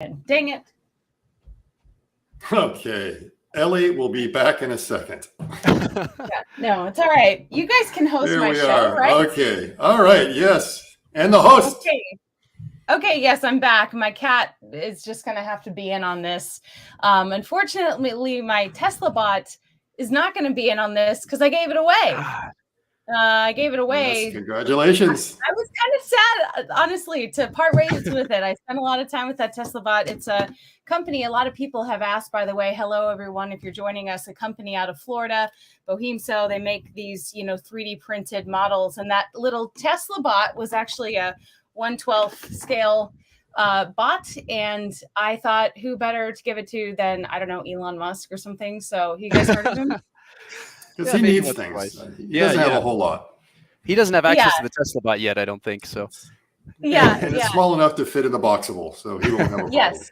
Dang it. Okay. Ellie will be back in a second. Yeah, no, it's all right. You guys can host my show, right? Okay. All right. Yes. And the host. Okay, yes, I'm back. My cat is just going to have to be in on this. Unfortunately, my Teslabot is not going to be in on this because I gave it away. I gave it away. Yes, congratulations. I was kind of sad, honestly, to part ways with it. I spent a lot of time with that Teslabot. It's a company. A lot of people have asked, by the way, hello, everyone, if you're joining us, a company out of Florida, Bohemso. They make these, 3D printed models. And that little Teslabot was actually a 1/12 scale bot. And I thought, who better to give it to than, I don't know, Elon Musk or something. So you guys heard of him? Because he needs things. He doesn't have a whole lot. He doesn't have access to the Teslabot yet, I don't think. So. And it's small enough to fit in the Boxable, so he won't have a problem. Yes.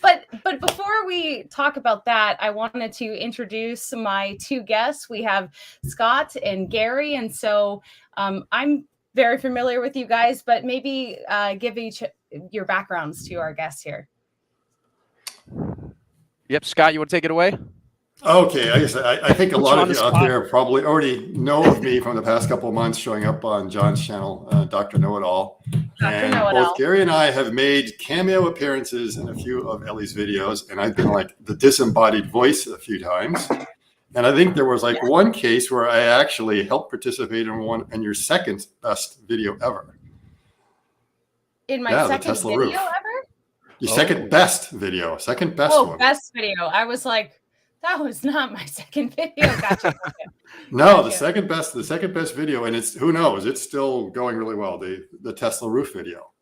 but before we talk about that, I wanted to introduce my two guests. We have Scott and Gary, and so I'm very familiar with you guys, but maybe give each your backgrounds to our guests here. Yep, Scott, you want to take it away? Okay, I think a lot of you out there probably already know of me from the past couple of months showing up on John's channel, Dr. Know-It-All. And both Gary and I have made cameo appearances in a few of Ellie's videos, and I've been like the disembodied voice a few times. And I think there was like one case where I actually helped participate in your second best video ever. In my second video ever? Your second best video, second best one. Oh, best video. I was like, that was not my second video. Gotcha. No, the second best video, and it's, who knows, it's still going really well. The Tesla roof video.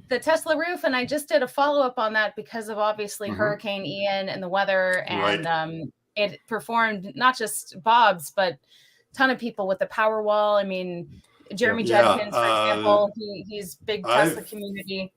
The Tesla roof, and I just did a follow-up on that because of obviously Hurricane Ian and the weather, and it performed not just Bob's, but a ton of people with the power wall. I mean, Jeremy Judkins, for example, he's big Tesla community.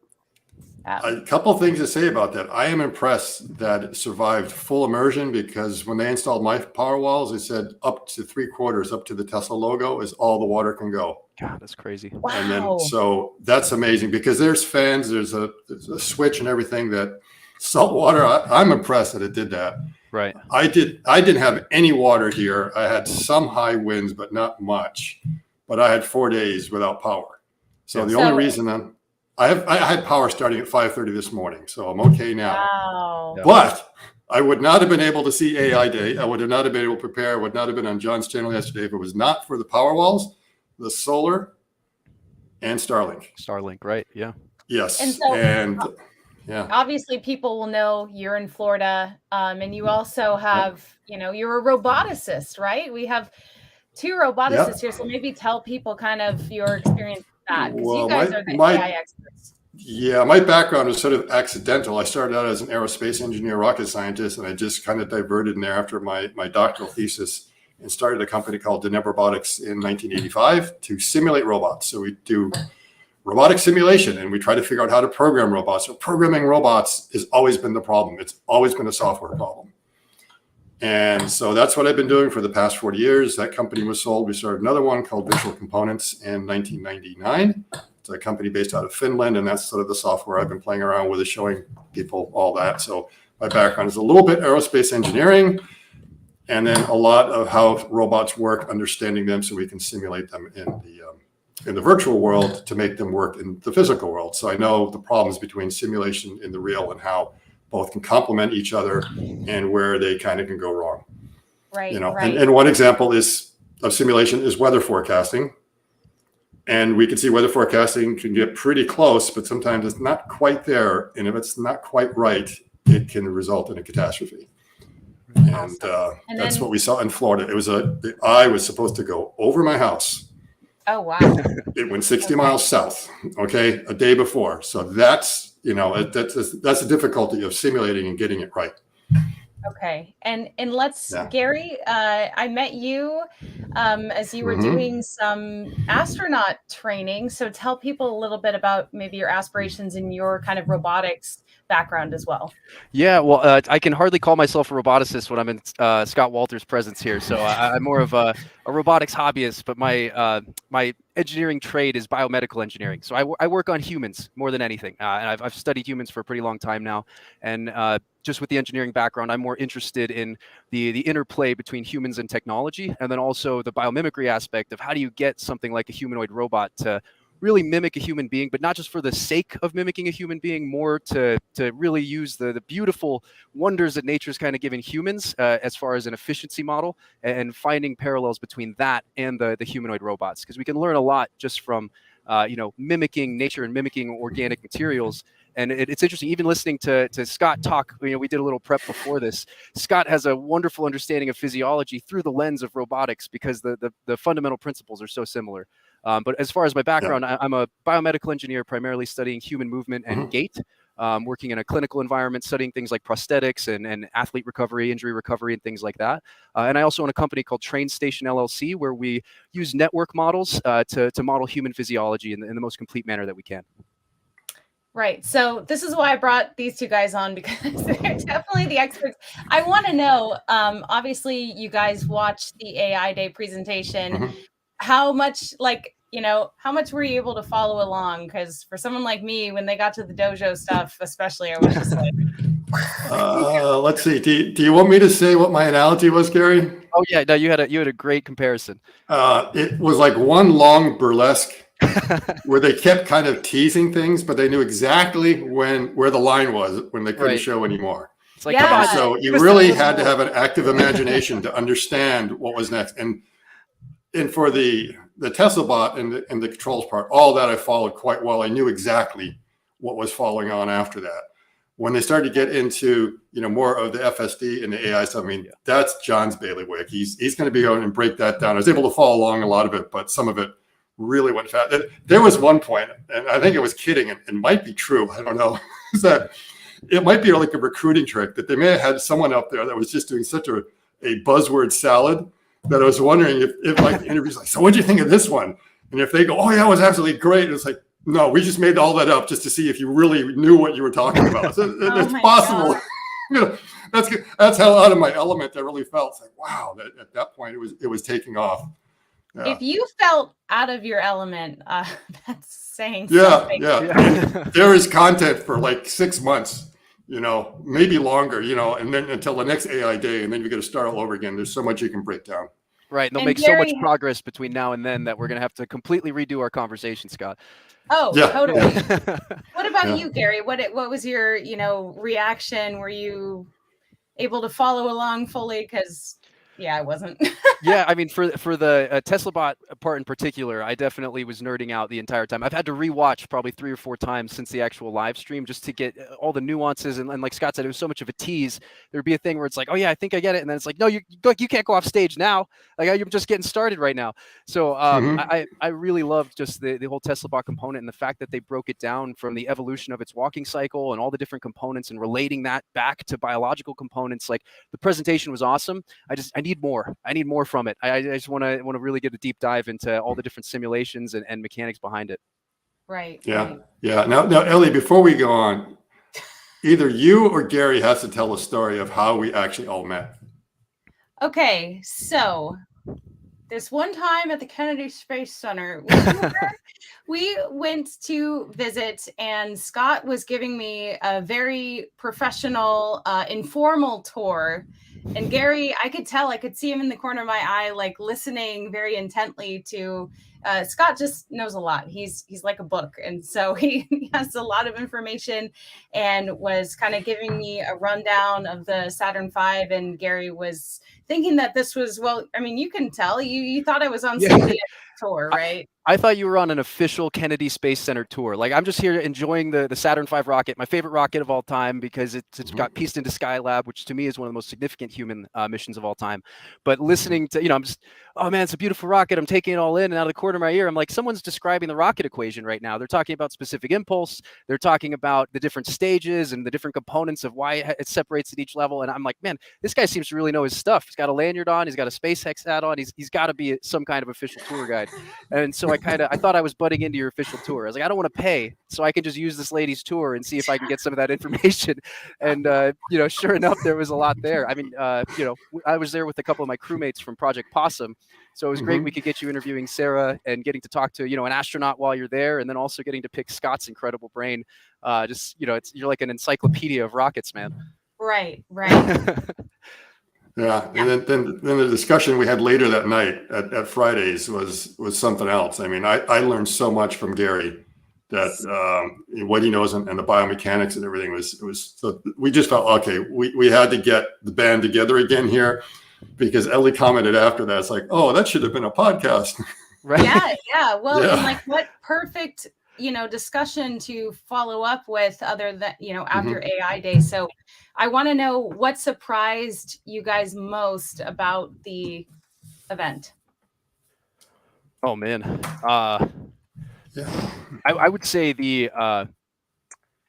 A couple of things to say about that. I am impressed that it survived full immersion, because when they installed my power walls, they said up to 3/4 up to the Tesla logo is all the water can go. God, that's crazy. Wow. And then, so that's amazing, because there's fans, there's a switch and everything that salt water. I'm impressed that it did that. Right. I didn't have any water here. I had some high winds, but not much. But I had 4 days without power. So the only reason I had power starting at 5:30 this morning, so I'm okay now. Wow. But I would not have been able to see AI Day. I would not have been able to prepare. I would not have been on John's channel yesterday if it was not for the power walls, the solar, and Starlink. Starlink, right? Yeah. Yes. And obviously people will know you're in Florida, and you also have, you're a roboticist, right? We have two roboticists here, so maybe tell people kind of your experience. Because you guys are the AI experts. Yeah, my background was sort of accidental. I started out as an aerospace engineer, rocket scientist, and I just kind of diverted in there after my doctoral thesis and started a company called Robotics in 1985 to simulate robots. So we do robotic simulation, and we try to figure out how to program robots. So programming robots has always been the problem. It's always been a software problem. And so that's what I've been doing for the past 40 years. That company was sold. We started another one called Visual Components in 1999. It's a company based out of Finland, and that's sort of the software I've been playing around with, is showing people all that. So my background is a little bit aerospace engineering, and then a lot of how robots work, understanding them so we can simulate them in the virtual world to make them work in the physical world. So I know the problems between simulation in the real and how both can complement each other and where they kind of can go wrong. Right. And one example of simulation is weather forecasting. And we can see weather forecasting can get pretty close, but sometimes it's not quite there. And if it's not quite right, it can result in a catastrophe. And that's what we saw in Florida. It was the eye was supposed to go over my house. Oh, wow. It went 60 miles south, a day before. So that's the difficulty of simulating and getting it right. Okay. And let's, Gary, I met you as you were doing some astronaut training. So tell people a little bit about maybe your aspirations and your kind of robotics background as well. Yeah, well, I can hardly call myself a roboticist when I'm in Scott Walter's presence here. So I'm more of a robotics hobbyist, but my engineering trade is biomedical engineering. So I work on humans more than anything. And I've studied humans for a pretty long time now. And just with the engineering background, I'm more interested in the interplay between humans and technology, and then also the biomimicry aspect of how do you get something like a humanoid robot to really mimic a human being, but not just for the sake of mimicking a human being, more to really use the beautiful wonders that nature's kind of given humans as far as an efficiency model, and finding parallels between that and the humanoid robots, because we can learn a lot just from mimicking nature and mimicking organic materials. And it's interesting, even listening to Scott talk, we did a little prep before this. Scott has a wonderful understanding of physiology through the lens of robotics, because the fundamental principles are so similar. But as far as my background, I'm a biomedical engineer, primarily studying human movement and gait, working in a clinical environment, studying things like prosthetics and athlete recovery, injury recovery, and things like that. And I also own a company called Train Station LLC, where we use network models to model human physiology in the most complete manner that we can. Right. So this is why I brought these two guys on, because they're definitely the experts. I want to know, obviously you guys watched the AI Day presentation. How much, how much were you able to follow along? Because for someone like me, when they got to the dojo stuff, especially, I was just like, let's see. Do you want me to say what my analogy was, Gary? Oh yeah, no, you had a great comparison. It was like one long burlesque where they kept kind of teasing things, but they knew exactly where the line was when they couldn't show anymore. It's like, come on. So you really had to have an active imagination to understand what was next. And for the Teslabot and the controls part, all that I followed quite well. I knew exactly what was following on after that. When they started to get into more of the FSD and the AI stuff, I mean, that's John's bailiwick. He's going to be going and break that down. I was able to follow along a lot of it, but some of it really went fast. There was one point, and I think it was kidding, and might be true, I don't know, is that it might be like a recruiting trick, that they may have had someone up there that was just doing such a buzzword salad that I was wondering if like the interview's like, so what'd you think of this one? And if they go, oh yeah, it was absolutely great. And it's like, no, we just made all that up just to see if you really knew what you were talking about. So it's possible. That's how out of my element I really felt. It's like, wow, at that point it was taking off. Yeah. If you felt out of your element, that's saying something. Yeah. There is content for like 6 months, maybe longer, and then until the next AI Day, and then you got to start all over again. There's so much you can break down. Right. And they'll make so much progress between now and then that we're going to have to completely redo our conversation, Scott. Oh, yeah. Totally. What about you, Gary? What was your, reaction? Were you able to follow along fully? Because I wasn't. Yeah, I mean, for the Teslabot part in particular, I definitely was nerding out the entire time. I've had to rewatch probably 3 or 4 times since the actual live stream just to get all the nuances. And like Scott said, it was so much of a tease. There'd be a thing where it's like, oh yeah, I think I get it, and then it's like, no, you can't go off stage now. Like you're just getting started right now. So I really loved just the whole Teslabot component, and the fact that they broke it down from the evolution of its walking cycle and all the different components and relating that back to biological components. Like the presentation was awesome. I need more. I need more from it. I just want to really get a deep dive into all the different simulations and mechanics behind it. Right. Yeah. Right. Yeah. Now, Ellie, before we go on, either you or Gary has to tell a story of how we actually all met. Okay. So this one time at the Kennedy Space Center, we went to visit, and Scott was giving me a very professional, informal tour. And Gary, I could see him in the corner of my eye, like listening very intently to, Scott just knows a lot. He's like a book. And so he has a lot of information, and was kind of giving me a rundown of the Saturn V. And Gary was thinking that this was, well, I mean, you can tell you thought I was on somebody tour, right? I thought you were on an official Kennedy Space Center tour. Like, I'm just here enjoying the Saturn V rocket, my favorite rocket of all time, because it's got pieced into Skylab, which to me is one of the most significant human missions of all time. But listening to, I'm just, oh man, it's a beautiful rocket. I'm taking it all in, and out of the corner of my ear, I'm like, someone's describing the rocket equation right now. They're talking about specific impulse. They're talking about the different stages and the different components of why it separates at each level. And I'm like, man, this guy seems to really know his stuff. He's got a lanyard on. He's got a SpaceX hat on. He's got to be some kind of official tour guide. And so I thought I was butting into your official tour. I was like, I don't want to pay, so I can just use this lady's tour and see if I can get some of that information. And sure enough, there was a lot there. I mean, I was there with a couple of my crewmates from Project Possum, So it was great. We could get you interviewing Sarah and getting to talk to, an astronaut while you're there, and then also getting to pick Scott's incredible brain. You're like an encyclopedia of rockets, man. Right. Yeah, and then the discussion we had later that night at Fridays was something else. I mean, I learned so much from Gary that what he knows and the biomechanics and everything was. So we just felt okay. We had to get the band together again here, because Ellie commented after that, it's like, oh, that should have been a podcast. Right. Yeah. Well, and like what perfect discussion to follow up with other than after AI Day. So I want to know what surprised you guys most about the event. Oh man. Yeah. I would say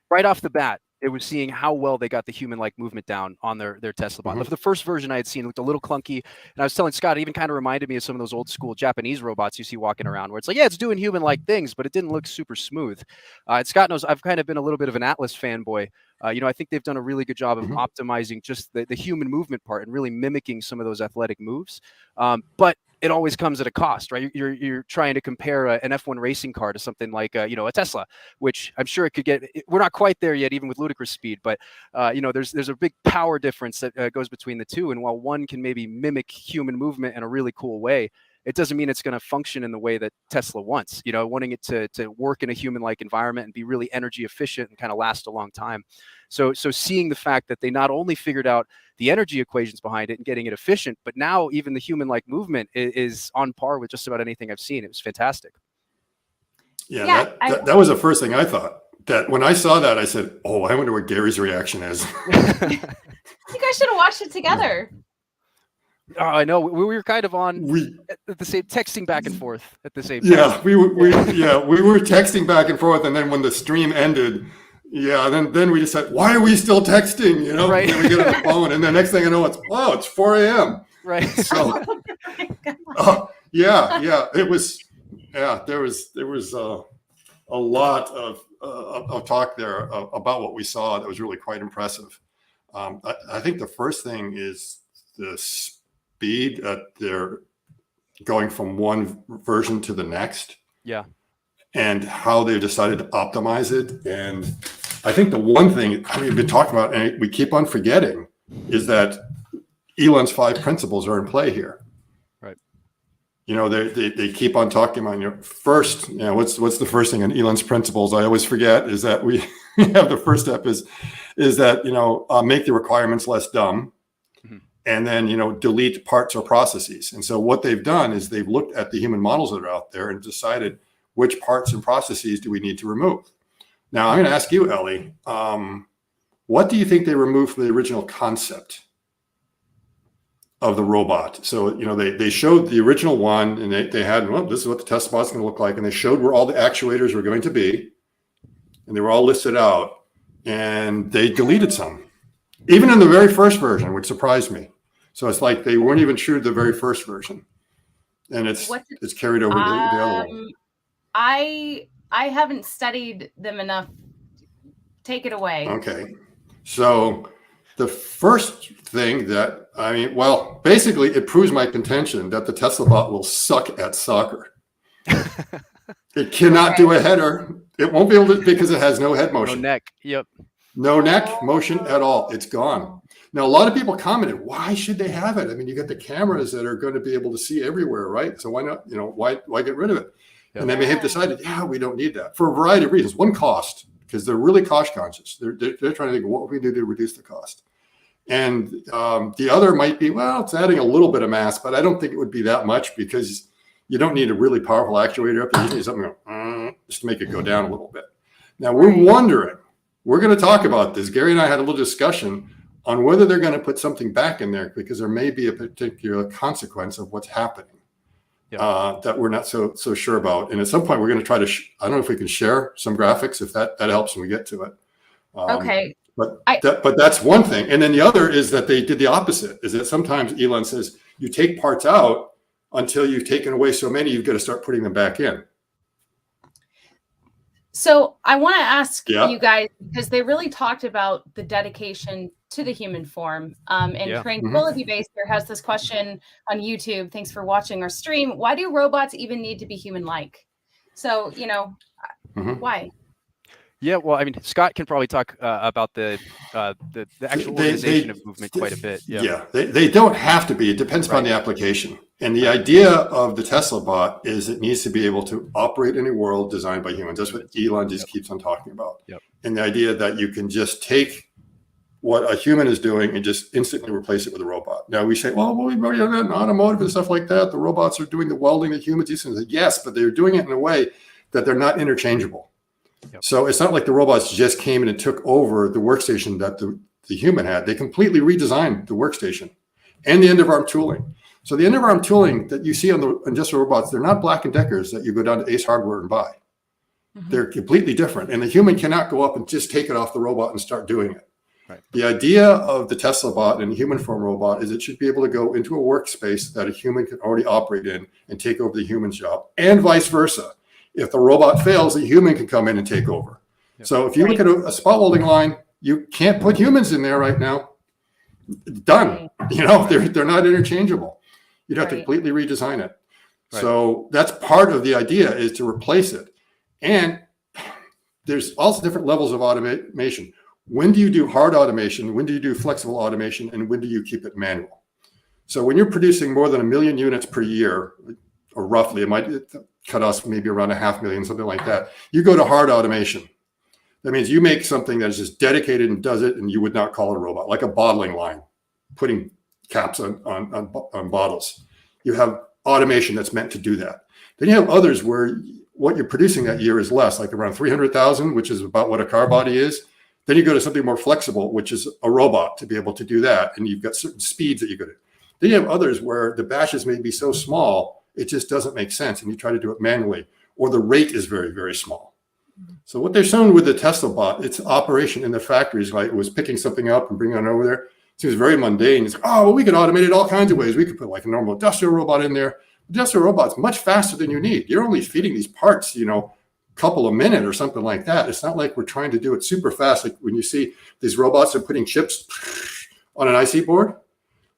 right off the bat, it was seeing how well they got the human-like movement down on their Teslabot. The first version I had seen looked a little clunky, and I was telling Scott, it even kind of reminded me of some of those old school Japanese robots you see walking around, where it's like, yeah, it's doing human-like things, but it didn't look super smooth. And Scott knows I've kind of been a little bit of an Atlas fanboy. I think they've done a really good job of optimizing just the human movement part and really mimicking some of those athletic moves. But it always comes at a cost, right? You're trying to compare an F1 racing car to something like a Tesla, which I'm sure it could get. We're not quite there yet, even with ludicrous speed, but there's a big power difference that goes between the two. And while one can maybe mimic human movement in a really cool way, it doesn't mean it's going to function in the way that Tesla wants. Wanting it to work in a human-like environment and be really energy efficient and kind of last a long time. So seeing the fact that they not only figured out the energy equations behind it and getting it efficient, but now even the human-like movement is on par with just about anything I've seen. It was fantastic. Yeah, that was the first thing I thought. That when I saw that, I said, "Oh, I wonder what Gary's reaction is." You guys should have watched it together. Oh, I know. We were kind of at the same, texting back and forth at the same time. Yeah, we were texting back and forth, and then when the stream ended, then we just said, "Why are we still texting?" Right. And then we get on the phone, and the next thing I know, it's 4 a.m. Right. So, it was. Yeah, there was a lot of talk there about what we saw that was really quite impressive. I think the first thing is the speed that they're going from one version to the next. Yeah. And how they've decided to optimize it. And I think the one thing we've been talking about, and we keep on forgetting, is that Elon's 5 principles are in play here. Right. They keep on talking about first. What's the first thing in Elon's principles? I always forget is that we have the first step is that make the requirements less dumb. And then, delete parts or processes. And so what they've done is they've looked at the human models that are out there and decided which parts and processes do we need to remove. Now, I'm going to ask you, Ellie, what do you think they removed from the original concept of the robot? So, they showed the original one, and they had, this is what the Teslabot's going to look like. And they showed where all the actuators were going to be. And they were all listed out. And they deleted some. Even in the very first version, which surprised me. So it's like they weren't even true to the very first version, and it's carried over to the other one. I haven't studied them enough. Take it away. Okay, so the first thing basically it proves my contention that the Teslabot will suck at soccer. It cannot do a header. It won't be able to because it has no head motion. No neck. Yep. No neck motion at all. It's gone. Now, a lot of people commented, why should they have it? I mean, you got the cameras that are going to be able to see everywhere, right? So why not, why get rid of it? Yeah. And they may have decided, we don't need that for a variety of reasons. One, cost, because they're really cost conscious. They're trying to think, what we do to reduce the cost? And the other might be, it's adding a little bit of mass, but I don't think it would be that much because you don't need a really powerful actuator up there. You need something just to make it go down a little bit. Now, we're wondering, we're going to talk about this. Gary and I had a little discussion on whether they're going to put something back in there because there may be a particular consequence of what's happening that we're not so sure about. And at some point, we're going to try to, I don't know if we can share some graphics, if that helps when we get to it. Okay. But that's one thing. And then the other is that they did the opposite, is that sometimes Elon says, you take parts out until you've taken away so many, you've got to start putting them back in. So I want to ask you guys, because they really talked about the dedication to the human form. And Yeah. Tranquility Baster has this question on YouTube. Thanks for watching our stream. Why do robots even need to be human-like? So, you know, why? Yeah, well, I mean, Scott can probably talk about the actual organization of movement quite a bit. Yeah, they don't have to be. It depends upon the application. And the idea of the Teslabot is it needs to be able to operate in a world designed by humans. That's what Elon just keeps on talking about. And the idea that you can just take what a human is doing and just instantly replace it with a robot. Now we say, well, we've already done that in automotive and stuff like that. The robots are doing the welding that humans used to. Yes, but they're doing it in a way that they're not interchangeable. So it's not like the robots just came in and took over the workstation that the human had. They completely redesigned the workstation and the end of arm tooling. So the end of arm tooling that you see on the industrial robots, they're not Black & Deckers that you go down to Ace Hardware and buy. They're completely different. And the human cannot go up and just take it off the robot and start doing it. The idea of the Teslabot and the human form robot is it should be able to go into a workspace that a human can already operate in and take over the human's job, and vice versa. If the robot fails, the human can come in and take over. So if you look at a spot welding line, you can't put humans in there right now. Done. You know, they're not interchangeable. You'd have to completely redesign it. So that's part of the idea, is to replace it. And there's also different levels of automation. When do you do hard automation? When do you do flexible automation? And when do you keep it manual? So when you're producing more than 1 million units per year, or roughly, it might cut us maybe around 500,000, something like that. You go to hard automation. That means you make something that is just dedicated and does it, and you would not call it a robot, like a bottling line, putting caps on bottles. You have automation that's meant to do that. Then you have others where what you're producing that year is less, like around 300,000, which is about what a car body is. Then you go to something more flexible, which is a robot to be able to do that. And you've got certain speeds that you go to. Then you have others where the batches may be so small, it just doesn't make sense. And you try to do it manually, or the rate is very, very small. So what they're showing with the Teslabot, its operation in the factories, like it was picking something up and bringing it over there. It seems very mundane. It's like, oh, well, we could automate it all kinds of ways. We could put like a normal industrial robot in there. Industrial robot's much faster than you need. You're only feeding these parts, you know, couple a minute or something like that. It's not like we're trying to do it super fast. Like when you see these robots are putting chips on an IC board,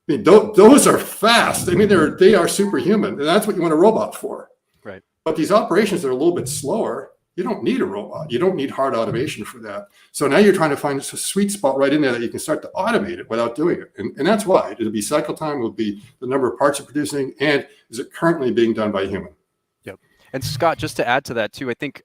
I mean, those are fast. I mean, they are superhuman, and that's what you want a robot for. Right. But these operations that are a little bit slower, you don't need a robot. You don't need hard automation for that. So now you're trying to find a sweet spot right in there that you can start to automate it without doing it. And that's why it'll be cycle time, will be the number of parts you're producing, and is it currently being done by a human? And Scott, just to add to that too, I think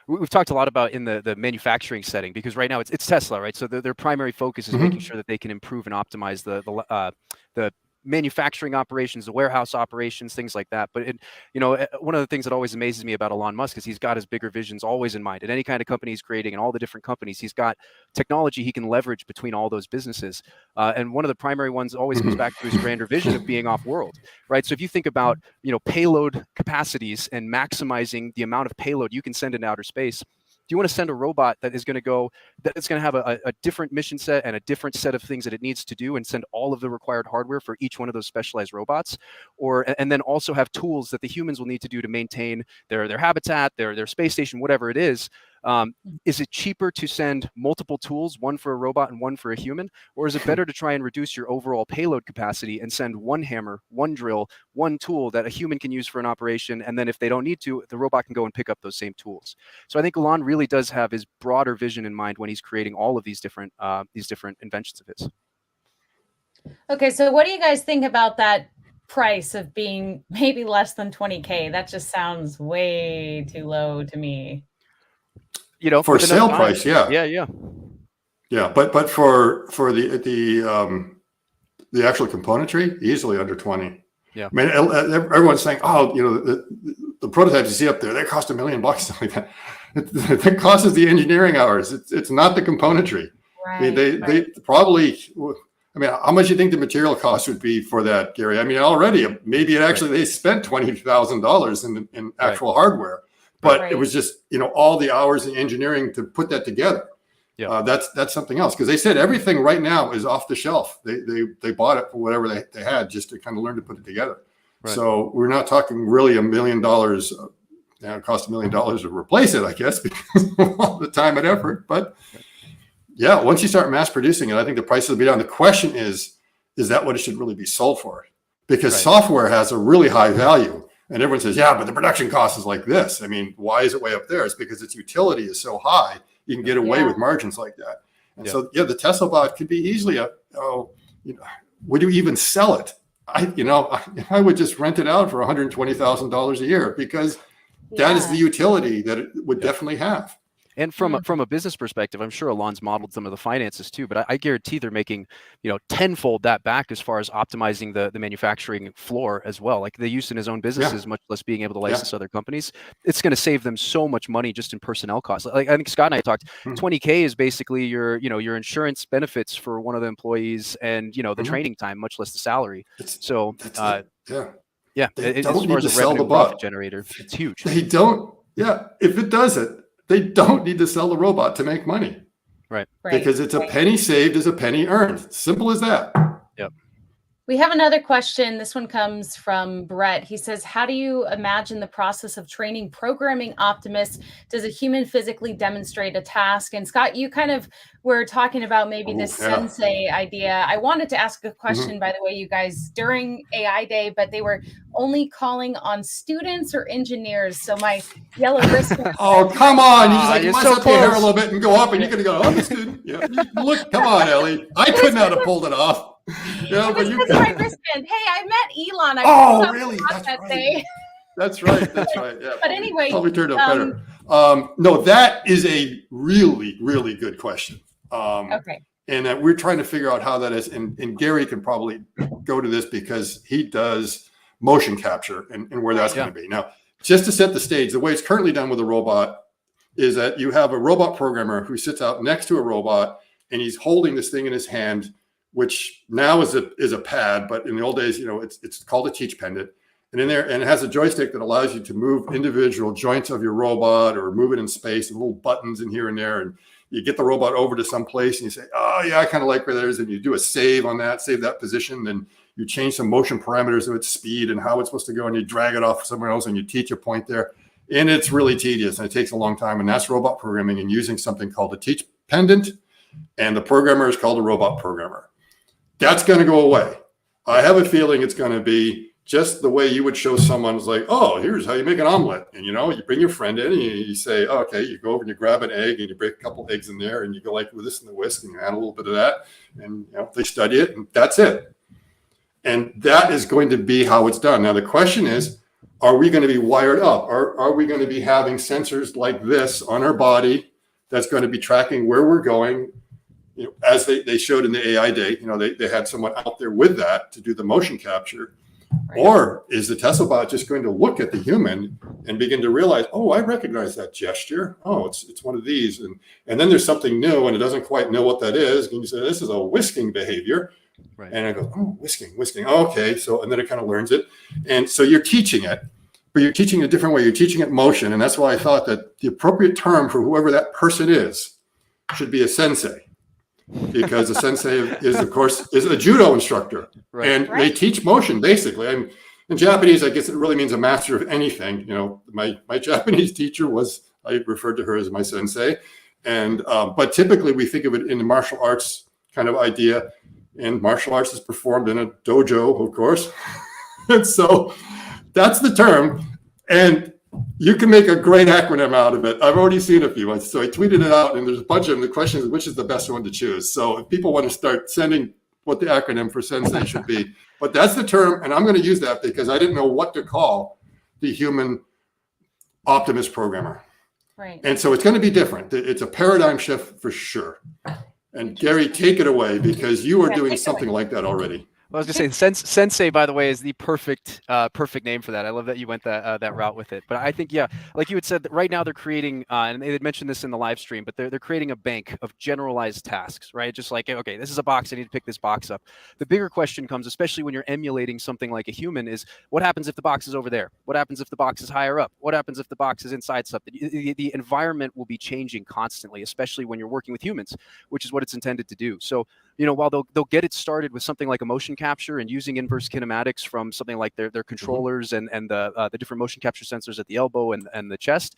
we've talked a lot about in the manufacturing setting, because right now it's Tesla, right? So their primary focus is making sure that they can improve and optimize the manufacturing operations, the warehouse operations, things like that. But you know, one of the things that always amazes me about Elon Musk is he's got his bigger visions always in mind. And any kind of company he's creating, and all the different companies, he's got technology he can leverage between all those businesses. And one of the primary ones always comes back to his grander vision of being off-world, right? So if you think about, you know, payload capacities and maximizing the amount of payload you can send into outer space, do you want to send a robot that is going to go, that it's going to have a different mission set and a different set of things that it needs to do, and send all of the required hardware for each one of those specialized robots? And then also have tools that the humans will need to do to maintain their habitat, their space station, whatever it is? Is it cheaper to send multiple tools, one for a robot and one for a human? Or is it better to try and reduce your overall payload capacity and send one hammer, one drill, one tool that a human can use for an operation, and then if they don't need to, the robot can go and pick up those same tools? So I think Elon really does have his broader vision in mind when he's creating all of these different inventions of his. Okay, so what do you guys think about that price of being maybe less than 20K? That just sounds way too low to me. You know, for sale price, yeah. But for the actual componentry, easily under 20. Yeah. I mean, everyone's saying, oh, you know, the prototypes you see up there, they cost $1 million, something like that. The cost is the engineering hours. It's not the componentry. Right, I mean, they probably. I mean, how much do you think the material cost would be for that, Gary? I mean, already maybe they spent $20,000 in actual hardware. But it was just, you know, all the hours in engineering to put that together. Yeah, that's something else, because they said everything right now is off the shelf. They bought it for whatever they had, just to kind of learn to put it together. Right. So we're not talking really $1 million. It cost $1 million to replace it, I guess, because of all the time and effort. But yeah, once you start mass producing it, I think the prices will be down. The question is that what it should really be sold for? Because software has a really high value. And everyone says, yeah, but the production cost is like this. I mean, why is it way up there? It's because its utility is so high, you can get away with margins like that. And so, yeah, the Teslabot could be easily would you even sell it? I would just rent it out for $120,000 a year, because that is the utility that it would definitely have. And from a business perspective, I'm sure Elon's modeled some of the finances too, but I guarantee they're making, tenfold that back as far as optimizing the manufacturing floor as well. Like the use in his own businesses, much less being able to license other companies. It's going to save them so much money just in personnel costs. Like I think Scott and I talked, $20K is basically your insurance benefits for one of the employees and, the training time, much less the salary. So, as far as a revenue profit generator, it's huge. They don't. Yeah. If it does it, they don't need to sell the robot to make money. Right. Because it's a penny saved is a penny earned. Simple as that. Yep. We have another question. This one comes from Brett. He says, how do you imagine the process of training programming Optimus? Does a human physically demonstrate a task? And Scott, you kind of were talking about maybe this sensei idea. I wanted to ask a question, by the way, you guys, during AI Day, but they were only calling on students or engineers. So my yellow wristband. Oh, come on. You just mess up your hair a little bit and go up, and you're going to go, I'm a student. Yeah. Look, come on, Ellie. I couldn't have pulled it off. Yeah, but you my wristband. Hey, I met Elon. Really? That's right. That's right. Yeah. But anyway, probably turned out better. No, that is a really, really good question. Okay. And we're trying to figure out how that is. And Gary can probably go to this because he does motion capture and where that's going to be. Now, just to set the stage, the way it's currently done with a robot is that you have a robot programmer who sits out next to a robot, and he's holding this thing in his hand, which now is a pad, but in the old days, it's called a teach pendant. And in there, and it has a joystick that allows you to move individual joints of your robot or move it in space, and little buttons in here and there. And you get the robot over to some place and you say, oh yeah, I kind of like where that is. And you do a save on that, save that position. Then you change some motion parameters of its speed and how it's supposed to go, and you drag it off somewhere else and you teach a point there. And it's really tedious and it takes a long time. And that's robot programming and using something called a teach pendant. And the programmer is called a robot programmer. That's going to go away. I have a feeling it's going to be just the way you would show someone's like, oh, here's how you make an omelet. And, you bring your friend in and you say, oh, okay, you go over and you grab an egg and you break a couple eggs in there and you go like with this and the whisk and you add a little bit of that. And they study it and that's it. And that is going to be how it's done. Now, the question is, are we going to be wired up? Are we going to be having sensors like this on our body that's going to be tracking where we're going? As they showed in the AI Day, they had someone out there with that to do the motion capture. Right. Or is the Teslabot just going to look at the human and begin to realize, oh, I recognize that gesture. Oh, it's one of these. And then there's something new and it doesn't quite know what that is. And you say, this is a whisking behavior. Right. And I go, oh, whisking. Oh, okay. So, and then it kind of learns it. And so you're teaching it, but you're teaching it a different way. You're teaching it motion. And that's why I thought that the appropriate term for whoever that person is should be a sensei. Because the sensei is, of course, is a judo instructor, and they teach motion basically. And in Japanese, I guess it really means a master of anything. My Japanese teacher I referred to her as my sensei, and but typically we think of it in the martial arts kind of idea, and martial arts is performed in a dojo, of course, and so that's the term. And you can make a great acronym out of it. I've already seen a few. So I tweeted it out, and there's a bunch of them. The question is, which is the best one to choose? So if people want to start sending what the acronym for sensei should be, but that's the term, and I'm going to use that because I didn't know what to call the human Optimus programmer. Right. And so it's going to be different. It's a paradigm shift for sure. And Gary, take it away because you are doing something like that already. Well, I was going to say, Sensei, by the way, is the perfect name for that. I love that you went that route with it. But I think, yeah, like you had said, that right now they're creating, and they had mentioned this in the live stream, but they're creating a bank of generalized tasks, right? Just like, okay, this is a box, I need to pick this box up. The bigger question comes, especially when you're emulating something like a human, is what happens if the box is over there? What happens if the box is higher up? What happens if the box is inside something? The environment will be changing constantly, especially when you're working with humans, which is what it's intended to do. So while they'll get it started with something like a motion capture and using inverse kinematics from something like their controllers and the different motion capture sensors at the elbow and the chest,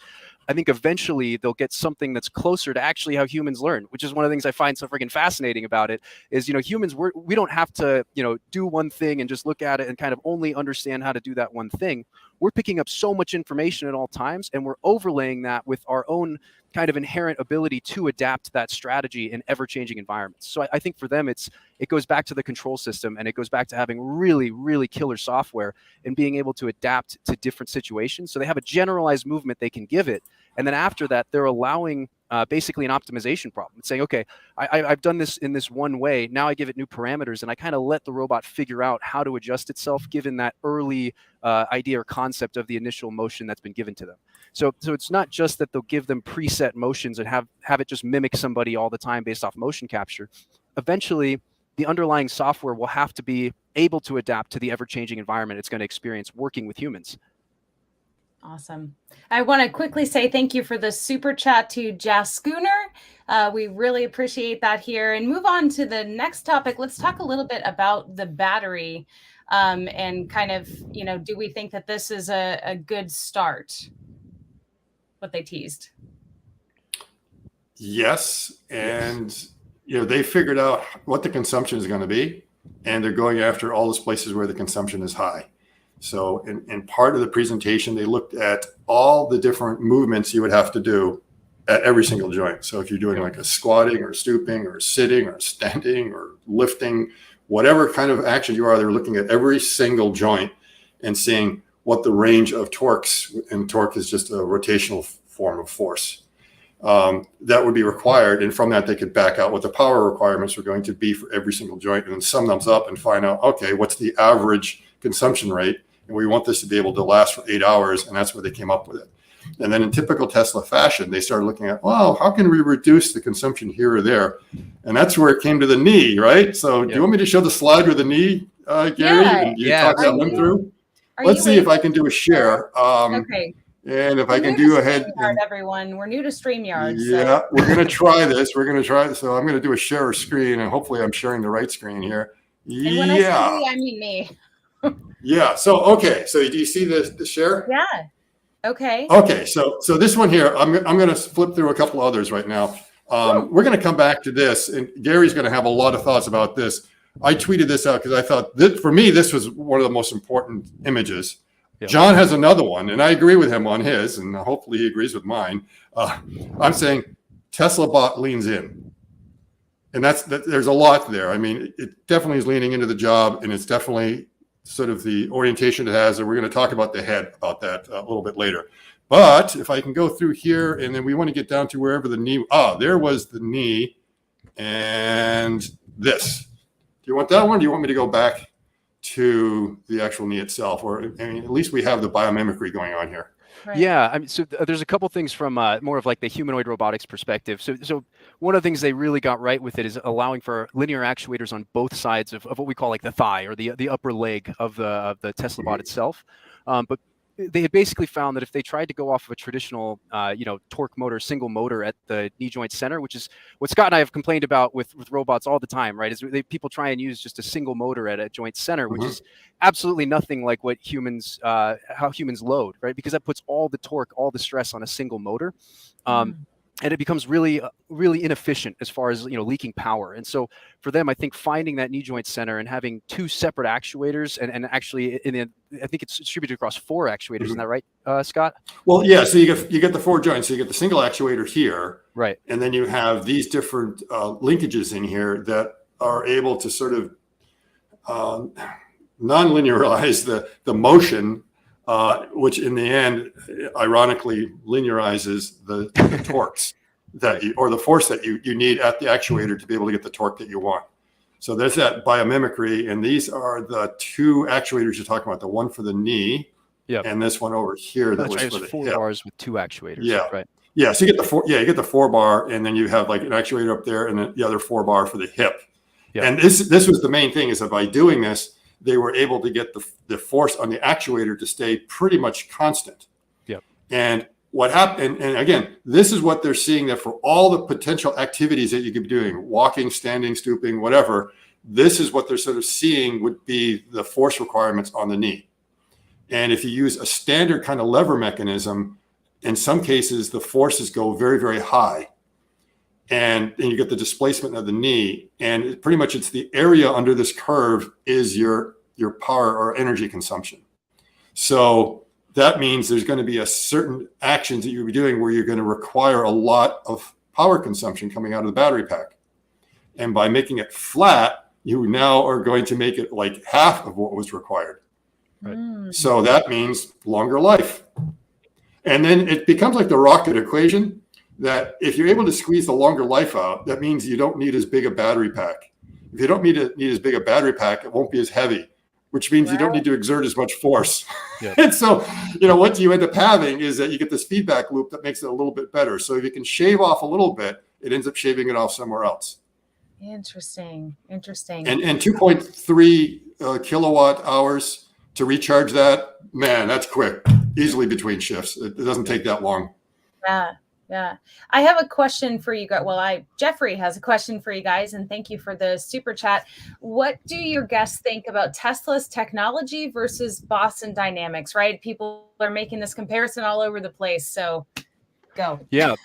I think eventually they'll get something that's closer to actually how humans learn, which is one of the things I find so freaking fascinating about it is, humans, we don't have to, do one thing and just look at it and kind of only understand how to do that one thing. We're picking up so much information at all times, and we're overlaying that with our own kind of inherent ability to adapt that strategy in ever-changing environments. So I think for them, it goes back to the control system, and it goes back to having really, really killer software and being able to adapt to different situations. So they have a generalized movement they can give it. And then after that, they're allowing basically an optimization problem. It's saying, okay, I've done this in this one way. Now I give it new parameters, and I kind of let the robot figure out how to adjust itself given that early idea or concept of the initial motion that's been given to them. So it's not just that they'll give them preset motions and have it just mimic somebody all the time based off motion capture. Eventually, the underlying software will have to be able to adapt to the ever-changing environment it's going to experience working with humans. Awesome. I want to quickly say thank you for the super chat to Jas Schooner. We really appreciate that here, and move on to the next topic. Let's talk a little bit about the battery and kind of, do we think that this is a good start? What they teased. Yes. And, they figured out what the consumption is going to be, and they're going after all those places where the consumption is high. So in part of the presentation, they looked at all the different movements you would have to do at every single joint. So if you're doing like a squatting or stooping or sitting or standing or lifting, whatever kind of action you are, they're looking at every single joint and seeing what the range of torques, and torque is just a rotational form of force, that would be required. And from that, they could back out what the power requirements were going to be for every single joint, and then sum them up and find out, okay, what's the average consumption rate? And we want this to be able to last for 8 hours. And that's where they came up with it. And then in typical Tesla fashion, they started looking at, well, how can we reduce the consumption here or there? And that's where it came to the knee, right? So do you want me to show the slide with the knee, Gary? Yeah. And you talk that one through? Let's see if I can do a share. Okay. And if I can do ahead. Everyone, we're new to StreamYard. Yeah, so. We're going to try this. So I'm going to do a share screen, and hopefully I'm sharing the right screen here. And when I say me, I mean me. Yeah. So, okay. So do you see the share? Yeah. Okay. Okay. So this one here, I'm going to flip through a couple others right now. We're going to come back to this, and Gary's going to have a lot of thoughts about this. I tweeted this out because I thought that for me, this was one of the most important images. Yep. John has another one, and I agree with him on his, and hopefully he agrees with mine. I'm saying Teslabot leans in. And there's a lot there. I mean, it definitely is leaning into the job, and it's definitely sort of the orientation it has. And we're going to talk about the head about that a little bit later. But if I can go through here, and then we want to get down to wherever the knee. There was the knee, and this. Do you want that one? Or do you want me to go back to the actual knee itself? Or at least we have the biomimicry going on here. Right. Yeah, I mean, so there's a couple things from more of like the humanoid robotics perspective. So one of the things they really got right with it is allowing for linear actuators on both sides of what we call like the thigh or the upper leg of the Teslabot itself. But they had basically found that if they tried to go off of a traditional, torque motor, single motor at the knee joint center, which is what Scott and I have complained about with robots all the time, right? Is people try and use just a single motor at a joint center, which is absolutely nothing like what humans, how humans load, right? Because that puts all the torque, all the stress on a single motor. And it becomes really, really inefficient as far as, leaking power. And so for them, I think finding that knee joint center and having two separate actuators and actually I think it's distributed across 4 actuators. Isn't that right, Scott? Well, yeah. So you get the 4 joints. So you get the single actuator here. Right. And then you have these different linkages in here that are able to sort of non-linearize the motion, which in the end, ironically, linearizes the torques or the force that you need at the actuator to be able to get the torque that you want. So there's that biomimicry, and these are the 2 actuators you're talking about, the one for the knee and this one over here that was for the 4 bars with 2 actuators. Yeah. Right. Yeah. So you get the 4 bar, and then you have like an actuator up there and then the other 4 bar for the hip. Yeah. And this was the main thing, is that by doing this, they were able to get the force on the actuator to stay pretty much constant. Yep. And what happened, and again, this is what they're seeing, that for all the potential activities that you could be doing, walking, standing, stooping, whatever, this is what they're sort of seeing would be the force requirements on the knee. And if you use a standard kind of lever mechanism, in some cases, the forces go very, very high. And you get the displacement of the knee. And pretty much it's the area under this curve is your power or energy consumption. So that means there's going to be a certain actions that you'll be doing where you're going to require a lot of power consumption coming out of the battery pack. And by making it flat, you now are going to make it like half of what was required. Right. So that means longer life. And then it becomes like the rocket equation, that if you're able to squeeze the longer life out, that means you don't need as big a battery pack. If you don't need as big a battery pack, it won't be as heavy, which means you don't need to exert as much force. Yep. And so, what you end up having is that you get this feedback loop that makes it a little bit better. So if you can shave off a little bit, it ends up shaving it off somewhere else. Interesting. And 2.3 kilowatt hours to recharge that, man, that's quick, easily between shifts. It doesn't take that long. Yeah. I have a question for you guys. Well, Jeffrey has a question for you guys, and thank you for the super chat. What do your guests think about Tesla's technology versus BostonDynamics, right? People are making this comparison all over the place. So go. Yeah.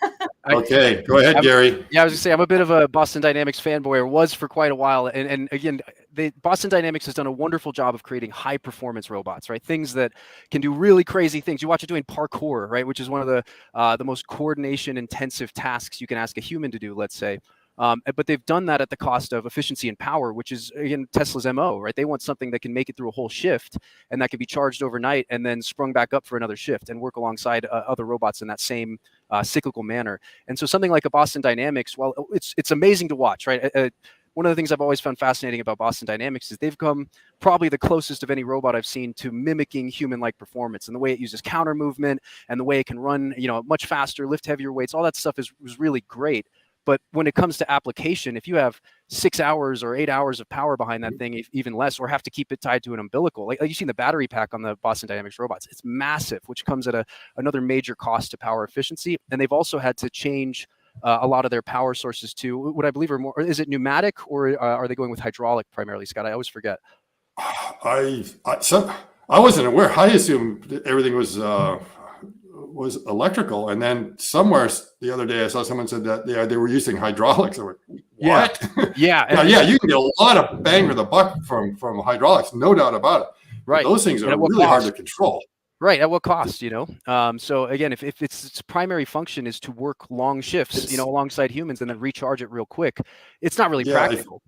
Okay, go ahead, Gary. Yeah, I was gonna say I'm a bit of a BostonDynamics fanboy, or was for quite a while. And again, BostonDynamics has done a wonderful job of creating high performance robots, right? Things that can do really crazy things. You watch it doing parkour, right? Which is one of the most coordination intensive tasks you can ask a human to do, let's say. But they've done that at the cost of efficiency and power, which is, again, Tesla's MO, right? They want something that can make it through a whole shift and that can be charged overnight and then sprung back up for another shift and work alongside other robots in that same cyclical manner. And so something like a BostonDynamics, while it's amazing to watch, right? One of the things I've always found fascinating about BostonDynamics is they've come probably the closest of any robot I've seen to mimicking human-like performance, and the way it uses counter movement and the way it can run, much faster, lift heavier weights. All that stuff was really great. But when it comes to application, if you have 6 hours or 8 hours of power behind that thing, even less, or have to keep it tied to an umbilical, like you've seen the battery pack on the BostonDynamics robots, it's massive, which comes at another major cost to power efficiency. And they've also had to change a lot of their power sources to what I believe are more, is it pneumatic, or are they going with hydraulic primarily, Scott? I always forget. I wasn't aware. I assumed everything was electrical, and then somewhere the other day I saw someone said that they were using hydraulics. I went, what? Yeah. You can get a lot of bang for the buck from hydraulics, no doubt about it. Right. But those things are really hard to control. Right. At what cost, So again, if its primary function is to work long shifts, alongside humans and then recharge it real quick, it's not really practical,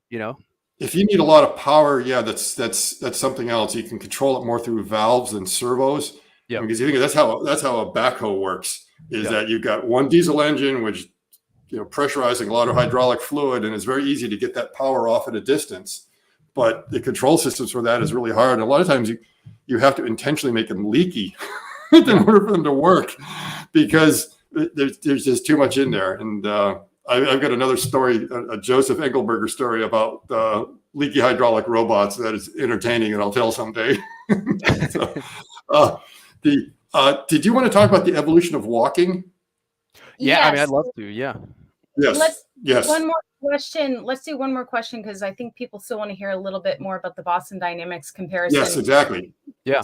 If you need a lot of power, that's something else. You can control it more through valves and servos. Yeah, because you think that's how a backhoe works. Is that you've got one diesel engine which pressurizing a lot of hydraulic fluid, and it's very easy to get that power off at a distance. But the control systems for that is really hard. And a lot of times you have to intentionally make them leaky in order for them to work, because there's just too much in there. And I've got another story, a Joseph Engelberger story about leaky hydraulic robots that is entertaining, and I'll tell someday. Did you want to talk about the evolution of walking? Yeah, yes. I mean, I'd love to. Yeah. Yes. One more question. Let's do one more question, because I think people still want to hear a little bit more about the BostonDynamics comparison. Yes, exactly. Yeah.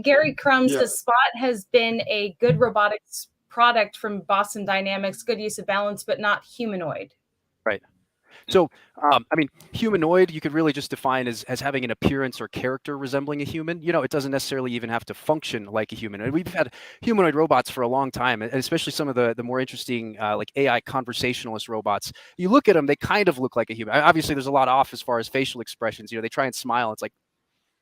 Gary Crum says Spot has been a good robotics product from BostonDynamics, good use of balance, but not humanoid. Right. So, I mean, humanoid, you could really just define as having an appearance or character resembling a human. It doesn't necessarily even have to function like a human. And we've had humanoid robots for a long time, and especially some of the more interesting, like AI conversationalist robots. You look at them, they kind of look like a human. Obviously, there's a lot off as far as facial expressions. They try and smile. It's like,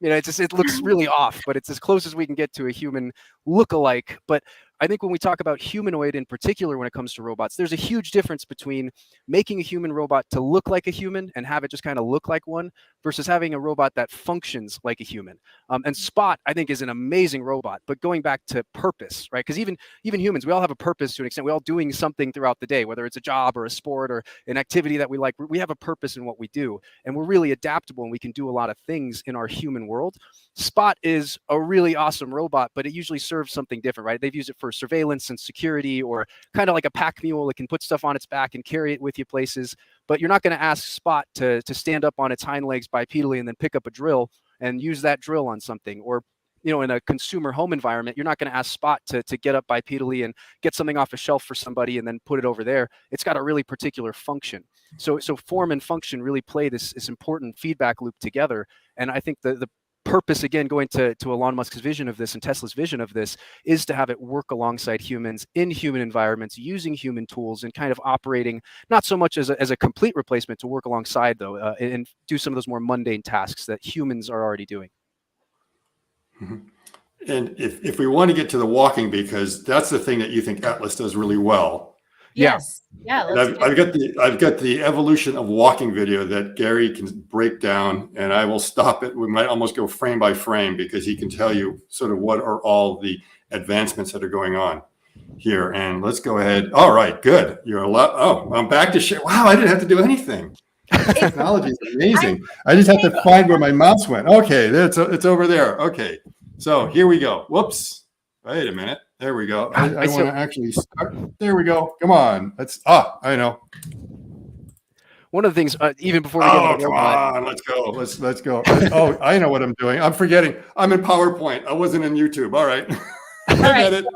it looks really off, but it's as close as we can get to a human look-alike. But I think when we talk about humanoid in particular, when it comes to robots, there's a huge difference between making a human robot to look like a human and have it just kind of look like one, versus having a robot that functions like a human. And Spot, I think, is an amazing robot. But going back to purpose, right? Because even humans, we all have a purpose to an extent. We're all doing something throughout the day, whether it's a job or a sport or an activity that we like. We have a purpose in what we do, and we're really adaptable, and we can do a lot of things in our human world. Spot is a really awesome robot, but it usually serves something different, right? They've used it for for surveillance and security, or kind of like a pack mule. It can put stuff on its back and carry it with you places. But you're not going to ask Spot to stand up on its hind legs bipedally and then pick up a drill and use that drill on something. Or, in a consumer home environment, you're not going to ask Spot to get up bipedally and get something off a shelf for somebody and then put it over there. It's got a really particular function. So form and function really play this important feedback loop together. And I think the purpose, again, going to Elon Musk's vision of this and Tesla's vision of this, is to have it work alongside humans in human environments, using human tools, and kind of operating not so much as a complete replacement, to work alongside, though, and do some of those more mundane tasks that humans are already doing. And if we want to get to the walking, because that's the thing that you think Atlas does really well. Yes. Yeah. I've got the evolution of walking video that Gary can break down, and I will stop it. We might almost go frame by frame, because he can tell you sort of what are all the advancements that are going on here. And let's go ahead. All right, good. You're allowed. Oh, I'm back to share. Wow, I didn't have to do anything. Technology is amazing. I just have to find where my mouse went. Okay, it's over there. Okay, so here we go. Whoops. Wait a minute. There we go. I want to actually start. There we go. Come on. I know. One of the things, even before we get to the robot. Come on, let's go. Let's go. Oh, I know what I'm doing. I'm forgetting. I'm in PowerPoint. I wasn't in YouTube. All right. All right. Get it.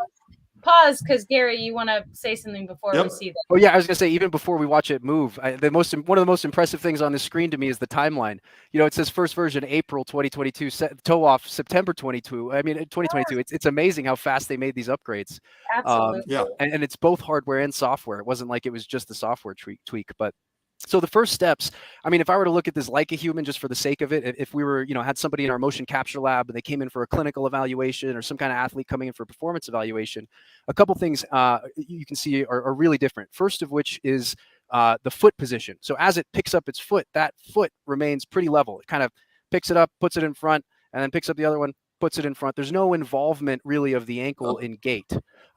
Pause, because Gary, you want to say something before we see that? Oh yeah, I was gonna say, even before we watch it move, one of the most impressive things on the screen to me is the timeline. It says first version April 2022, tow off September 22. I mean 2022. It's amazing how fast they made these upgrades. Absolutely. And it's both hardware and software. It wasn't like it was just the software tweak, but. So the first steps, I mean, if I were to look at this like a human, just for the sake of it, if we were, had somebody in our motion capture lab and they came in for a clinical evaluation, or some kind of athlete coming in for a performance evaluation, a couple things you can see are really different. First of which is the foot position. So as it picks up its foot, that foot remains pretty level. It kind of picks it up, puts it in front, and then picks up the other one, puts it in front. There's no involvement really of the ankle in gait.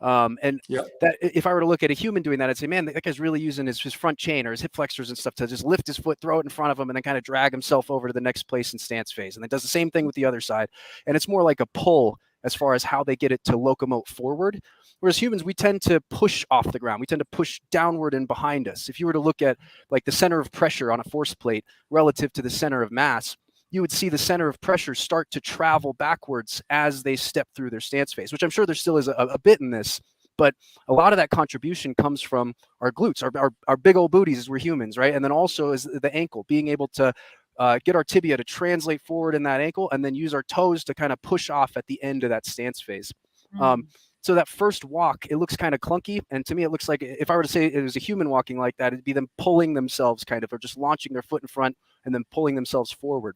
That if I were to look at a human doing that, I'd say, man, that guy's really using his front chain or his hip flexors and stuff to just lift his foot, throw it in front of him, and then kind of drag himself over to the next place in stance phase. And then does the same thing with the other side. And it's more like a pull as far as how they get it to locomote forward. Whereas humans, we tend to push off the ground. We tend to push downward and behind us. If you were to look at like the center of pressure on a force plate relative to the center of mass, you would see the center of pressure start to travel backwards as they step through their stance phase, which I'm sure there still is a bit in this, but a lot of that contribution comes from our glutes, our big old booties as we're humans, right? And then also is the ankle, being able to get our tibia to translate forward in that ankle, and then use our toes to kind of push off at the end of that stance phase. So that first walk, it looks kind of clunky. And to me, it looks like, if I were to say it was a human walking like that, it'd be them pulling themselves kind of, or just launching their foot in front and then pulling themselves forward.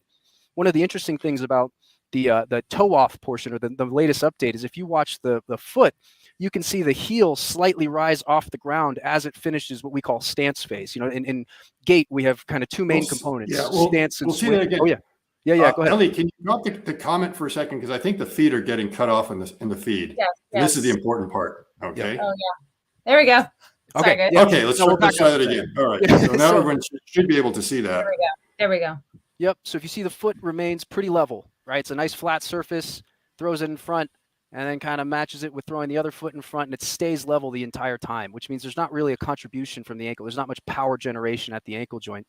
One of the interesting things about the toe off portion, or the latest update, is if you watch the foot, you can see the heel slightly rise off the ground as it finishes what we call stance phase. In gait, we have kind of two main components, stance and swing. See that again. Oh yeah. Yeah, go ahead. Ellie, can you drop the comment for a second? Because I think the feet are getting cut off in the feed. Yes. This is the important part. Okay. Oh yeah. There we go. Okay. Sorry, Okay. Let's try that again. All right. So now everyone should be able to see that. There we go. Yep. So if you see, the foot remains pretty level, right? It's a nice flat surface, throws it in front, and then kind of matches it with throwing the other foot in front, and it stays level the entire time, which means there's not really a contribution from the ankle. There's not much power generation at the ankle joint.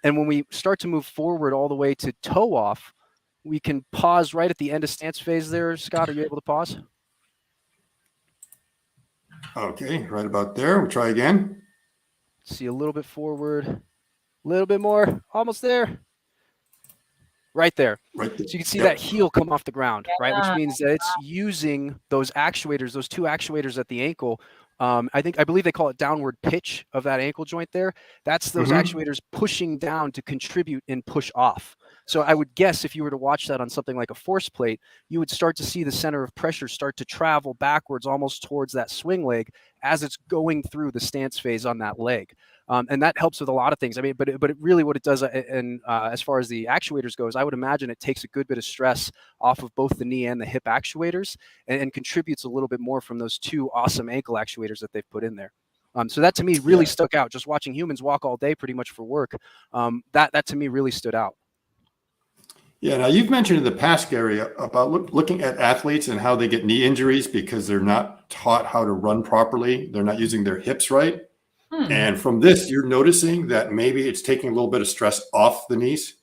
And when we start to move forward all the way to toe off, we can pause right at the end of stance phase there. Scott, are you able to pause? Okay, right about there. We'll try again. See, a little bit forward, a little bit more, almost there. Right there. Right there. So you can see that heel come off the ground, right? Which means that it's using those actuators, those two actuators at the ankle. I believe they call it downward pitch of that ankle joint there. That's those actuators pushing down to contribute in push off. So I would guess if you were to watch that on something like a force plate, you would start to see the center of pressure start to travel backwards almost towards that swing leg as it's going through the stance phase on that leg. And that helps with a lot of things. I mean, but it really, what it does, and as far as the actuators goes, I would imagine it takes a good bit of stress off of both the knee and the hip actuators, and contributes a little bit more from those two awesome ankle actuators that they've put in there. So that to me really stuck out. Just watching humans walk all day pretty much for work, that to me really stood out. Yeah, now you've mentioned in the past, Gary, about looking at athletes and how they get knee injuries because they're not taught how to run properly. They're not using their hips right. And from this, you're noticing that maybe it's taking a little bit of stress off the knees.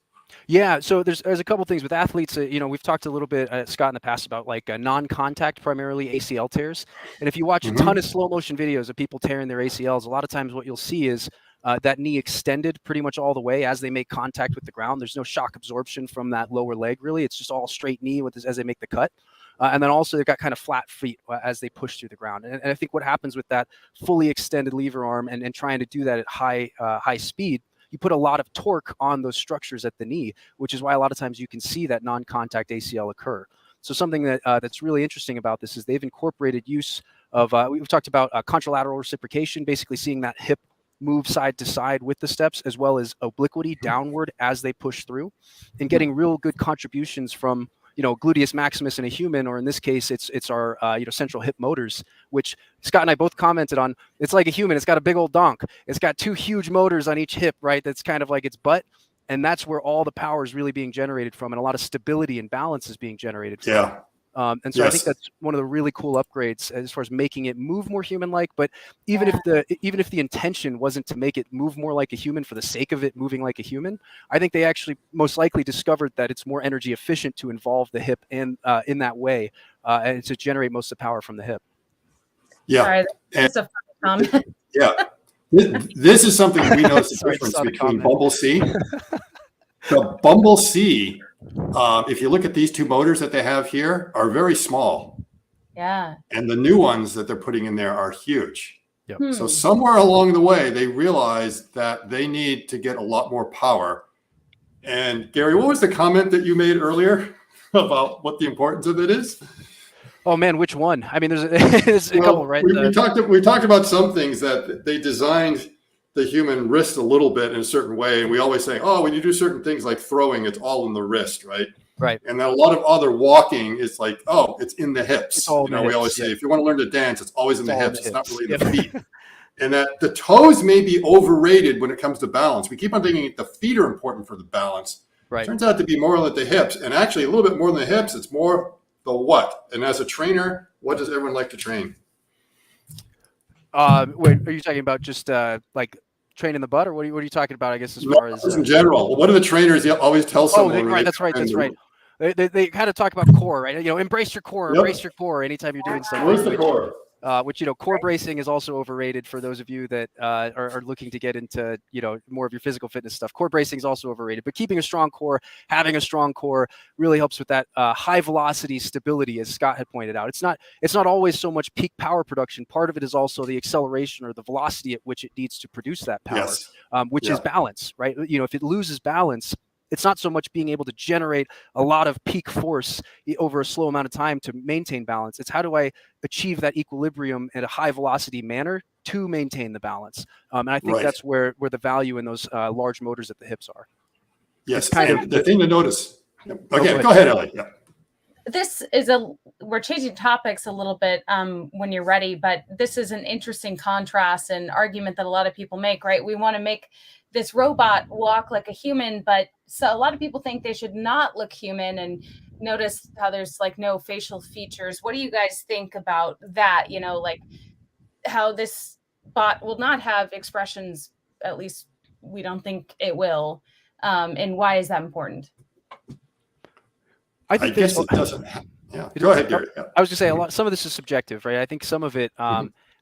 Yeah, so there's a couple things with athletes. We've talked a little bit, Scott, in the past about like non-contact, primarily ACL tears. And if you watch a ton of slow motion videos of people tearing their ACLs, a lot of times what you'll see is that knee extended pretty much all the way as they make contact with the ground. There's no shock absorption from that lower leg, really. It's just all straight knee as they make the cut. And then also they've got kind of flat feet as they push through the ground. And I think what happens with that fully extended lever arm and trying to do that at high speed, you put a lot of torque on those structures at the knee, which is why a lot of times you can see that non-contact ACL occur. So something that's really interesting about this is they've incorporated use of, we've talked about contralateral reciprocation, basically seeing that hip move side to side with the steps, as well as obliquity downward as they push through, and getting real good contributions from gluteus maximus in a human, or in this case, it's our central hip motors, which Scott and I both commented on. It's like a human. It's got a big old donk. It's got two huge motors on each hip, right? That's kind of like its butt, and that's where all the power is really being generated from, and a lot of stability and balance is being generated from. Yeah. And so I think that's one of the really cool upgrades as far as making it move more human-like. But even if the intention wasn't to make it move more like a human for the sake of it moving like a human, I think they actually most likely discovered that it's more energy efficient to involve the hip in that way and to generate most of the power from the hip. Yeah. Sorry, that's a funny comment. Yeah. This is something we notice the difference between Bumble C. The Bumble C, if you look at these two motors that they have here, are very small. Yeah. And the new ones that they're putting in there are huge. Yep. So somewhere along the way, they realized that they need to get a lot more power. And Gary, what was the comment that you made earlier about what the importance of it is? Oh man, which one? I mean, there's a couple, right? We talked about some things that they designed the human wrist a little bit in a certain way. And we always say, oh, when you do certain things like throwing, it's all in the wrist, right? Right. And then a lot of other walking is like, oh, it's in the hips. It's all in the we hips, always say, if you want to learn to dance, it's always in the hips. It's not really in the feet. And that the toes may be overrated when it comes to balance. We keep on thinking the feet are important for the balance. Right. It turns out to be more like the hips. And actually a little bit more than the hips, it's more the what. And as a trainer, what does everyone like to train? Wait, are you talking about just like training the butt, or what are you talking about? I guess as far as in general, what do the trainers always tell someone? That's right. They kind of talk about core, right? Embrace your core, embrace your core anytime you're doing something. Where's the core? Which core bracing is also overrated for those of you that are looking to get into more of your physical fitness stuff. Core bracing is also overrated, but keeping a strong core, having a strong core really helps with that high velocity stability, as Scott had pointed out. It's not always so much peak power production. Part of it is also the acceleration or the velocity at which it needs to produce that power, which is balance, right? If it loses balance, it's not so much being able to generate a lot of peak force over a slow amount of time to maintain balance. It's how do I achieve that equilibrium in a high velocity manner to maintain the balance. And I think that's where the value in those large motors at the hips are. Yes, the thing to notice. Okay, go ahead, Ellie. Yeah. This is we're changing topics a little bit when you're ready, but this is an interesting contrast and argument that a lot of people make, right? We want to make this robot walk like a human, but so a lot of people think they should not look human, and notice how there's like no facial features. What do you guys think about that? Like how this bot will not have expressions, at least we don't think it will. And why is that important? I guess it doesn't. Yeah. Go ahead, Gary. Yeah. I was going to say some of this is subjective, right? I think some of it,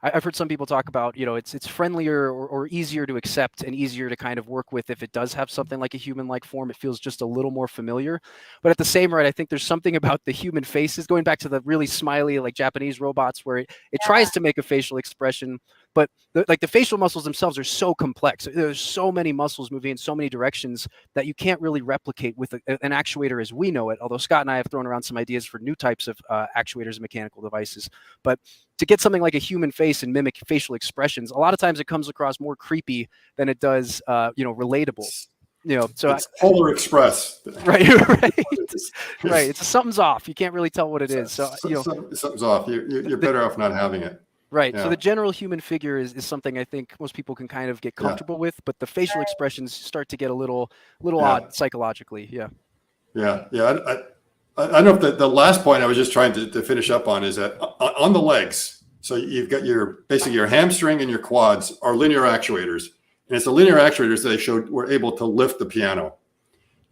I've heard some people talk about, it's friendlier or easier to accept and easier to kind of work with if it does have something like a human-like form. It feels just a little more familiar. But at the same rate, I think there's something about the human faces, going back to the really smiley, like Japanese robots, where it tries to make a facial expression, but the facial muscles themselves are so complex. There's so many muscles moving in so many directions that you can't really replicate with an actuator as we know it. Although Scott and I have thrown around some ideas for new types of actuators and mechanical devices. But to get something like a human face and mimic facial expressions, a lot of times it comes across more creepy than it does, relatable. So it's Polar Express. Right. It's something's off. You can't really tell what it is. So something's off. You're better off not having it. Right. Yeah. So the general human figure is something I think most people can kind of get comfortable with, but the facial expressions start to get a little odd psychologically. Yeah. Yeah. I don't know if the last point I was just trying to finish up on is that on the legs. So you've got basically your hamstring and your quads are linear actuators, and it's the linear actuators that they showed were able to lift the piano,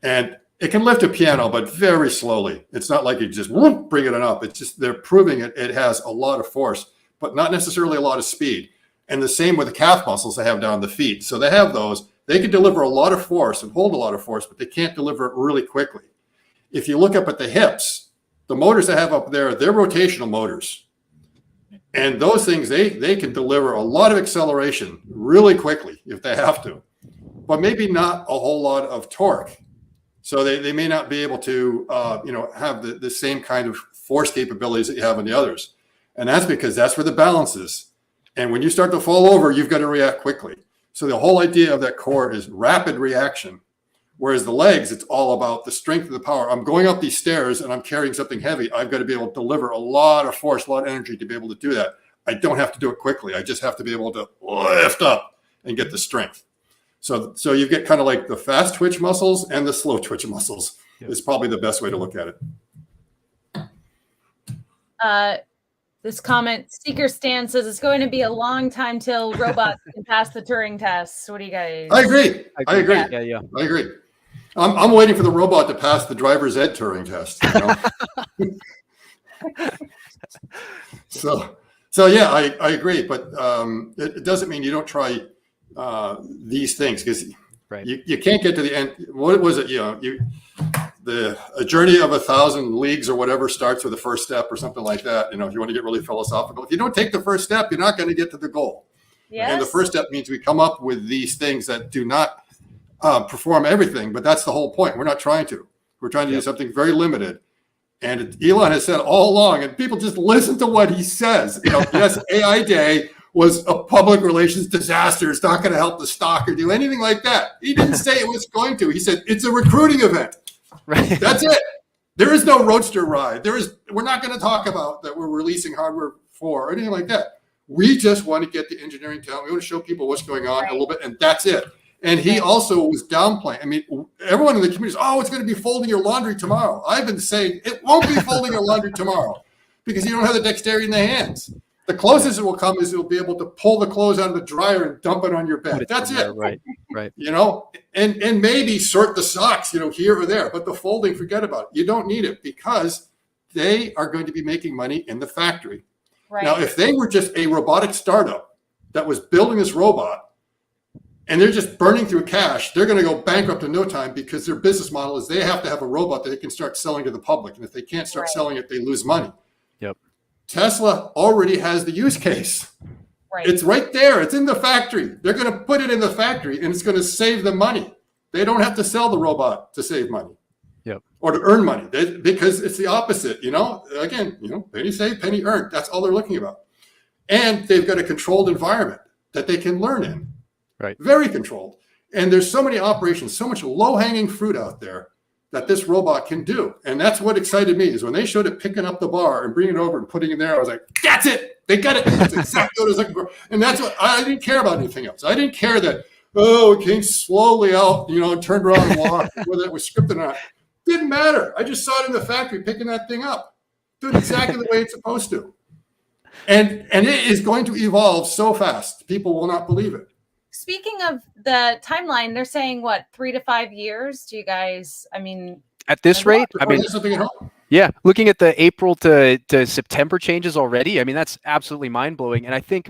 and it can lift a piano, but very slowly. It's not like you just bring it up. It's just they're proving it has a lot of force, but not necessarily a lot of speed. And the same with the calf muscles they have down the feet. So they have those. They can deliver a lot of force and hold a lot of force, but they can't deliver it really quickly. If you look up at the hips, the motors they have up there, they're rotational motors. And those things, they can deliver a lot of acceleration really quickly if they have to, but maybe not a whole lot of torque. So they may not be able to, have the same kind of force capabilities that you have in the others. And that's because that's where the balance is. And when you start to fall over, you've got to react quickly. So the whole idea of that core is rapid reaction. Whereas the legs, it's all about the strength of the power. I'm going up these stairs and I'm carrying something heavy. I've got to be able to deliver a lot of force, a lot of energy to be able to do that. I don't have to do it quickly. I just have to be able to lift up and get the strength. So you get kind of like the fast twitch muscles and the slow twitch muscles is probably the best way to look at it. This comment, Seeker Stan says it's going to be a long time till robots can pass the Turing tests. What do you guys? I agree. Yeah. I agree. I'm waiting for the robot to pass the driver's ed Turing test. So yeah, I agree, but it doesn't mean you don't try these things, because you can't get to the end. What was it? A journey of 1,000 leagues or whatever starts with the first step or something like that. If you want to get really philosophical, if you don't take the first step, you're not going to get to the goal. Yes. And the first step means we come up with these things that do not perform everything, but that's the whole point. We're not trying to. We're trying to do something very limited. And Elon has said all along, and people just listen to what he says. Yes, AI Day was a public relations disaster. It's not going to help the stock or do anything like that. He didn't say it was going to. He said it's a recruiting event. Right. That's it. There is no roadster ride. We're not going to talk about that we're releasing hardware for or anything like that. We just want to get the engineering talent. We want to show people what's going on a little bit, and that's it. And he also was downplaying. I mean, everyone in the community is, it's going to be folding your laundry tomorrow. I've been saying it won't be folding your laundry tomorrow because you don't have the dexterity in the hands. The closest it will come is you'll be able to pull the clothes out of the dryer and dump it on your bed. That's it. Right. And maybe sort the socks, here or there. But the folding, forget about it. You don't need it because they are going to be making money in the factory. Right. Now, if they were just a robotic startup that was building this robot and they're just burning through cash, they're going to go bankrupt in no time because their business model is they have to have a robot that they can start selling to the public. And if they can't start selling it, they lose money. Yep. Tesla already has the use case. Right. It's right there. It's in the factory. They're going to put it in the factory and it's going to save them money. They don't have to sell the robot to save money. Yep. Or to earn money because it's the opposite. Again, penny saved, penny earned. That's all they're looking about. And they've got a controlled environment that they can learn in. Right. Very controlled. And there's so many operations, so much low-hanging fruit out there that this robot can do. And that's what excited me is when they showed it picking up the bar and bringing it over and putting it there, I was like, that's it. They got it. That's exactly what I was looking for. And that's what I didn't care about anything else. I didn't care that, it came slowly out, and turned around and walked, whether it was scripted or not. Didn't matter. I just saw it in the factory picking that thing up, doing exactly the way it's supposed to. And it is going to evolve so fast, people will not believe it. Speaking of the timeline, they're saying 3 to 5 years. Do you guys? At this rate, looking at the April to September changes already, that's absolutely mind blowing. And I think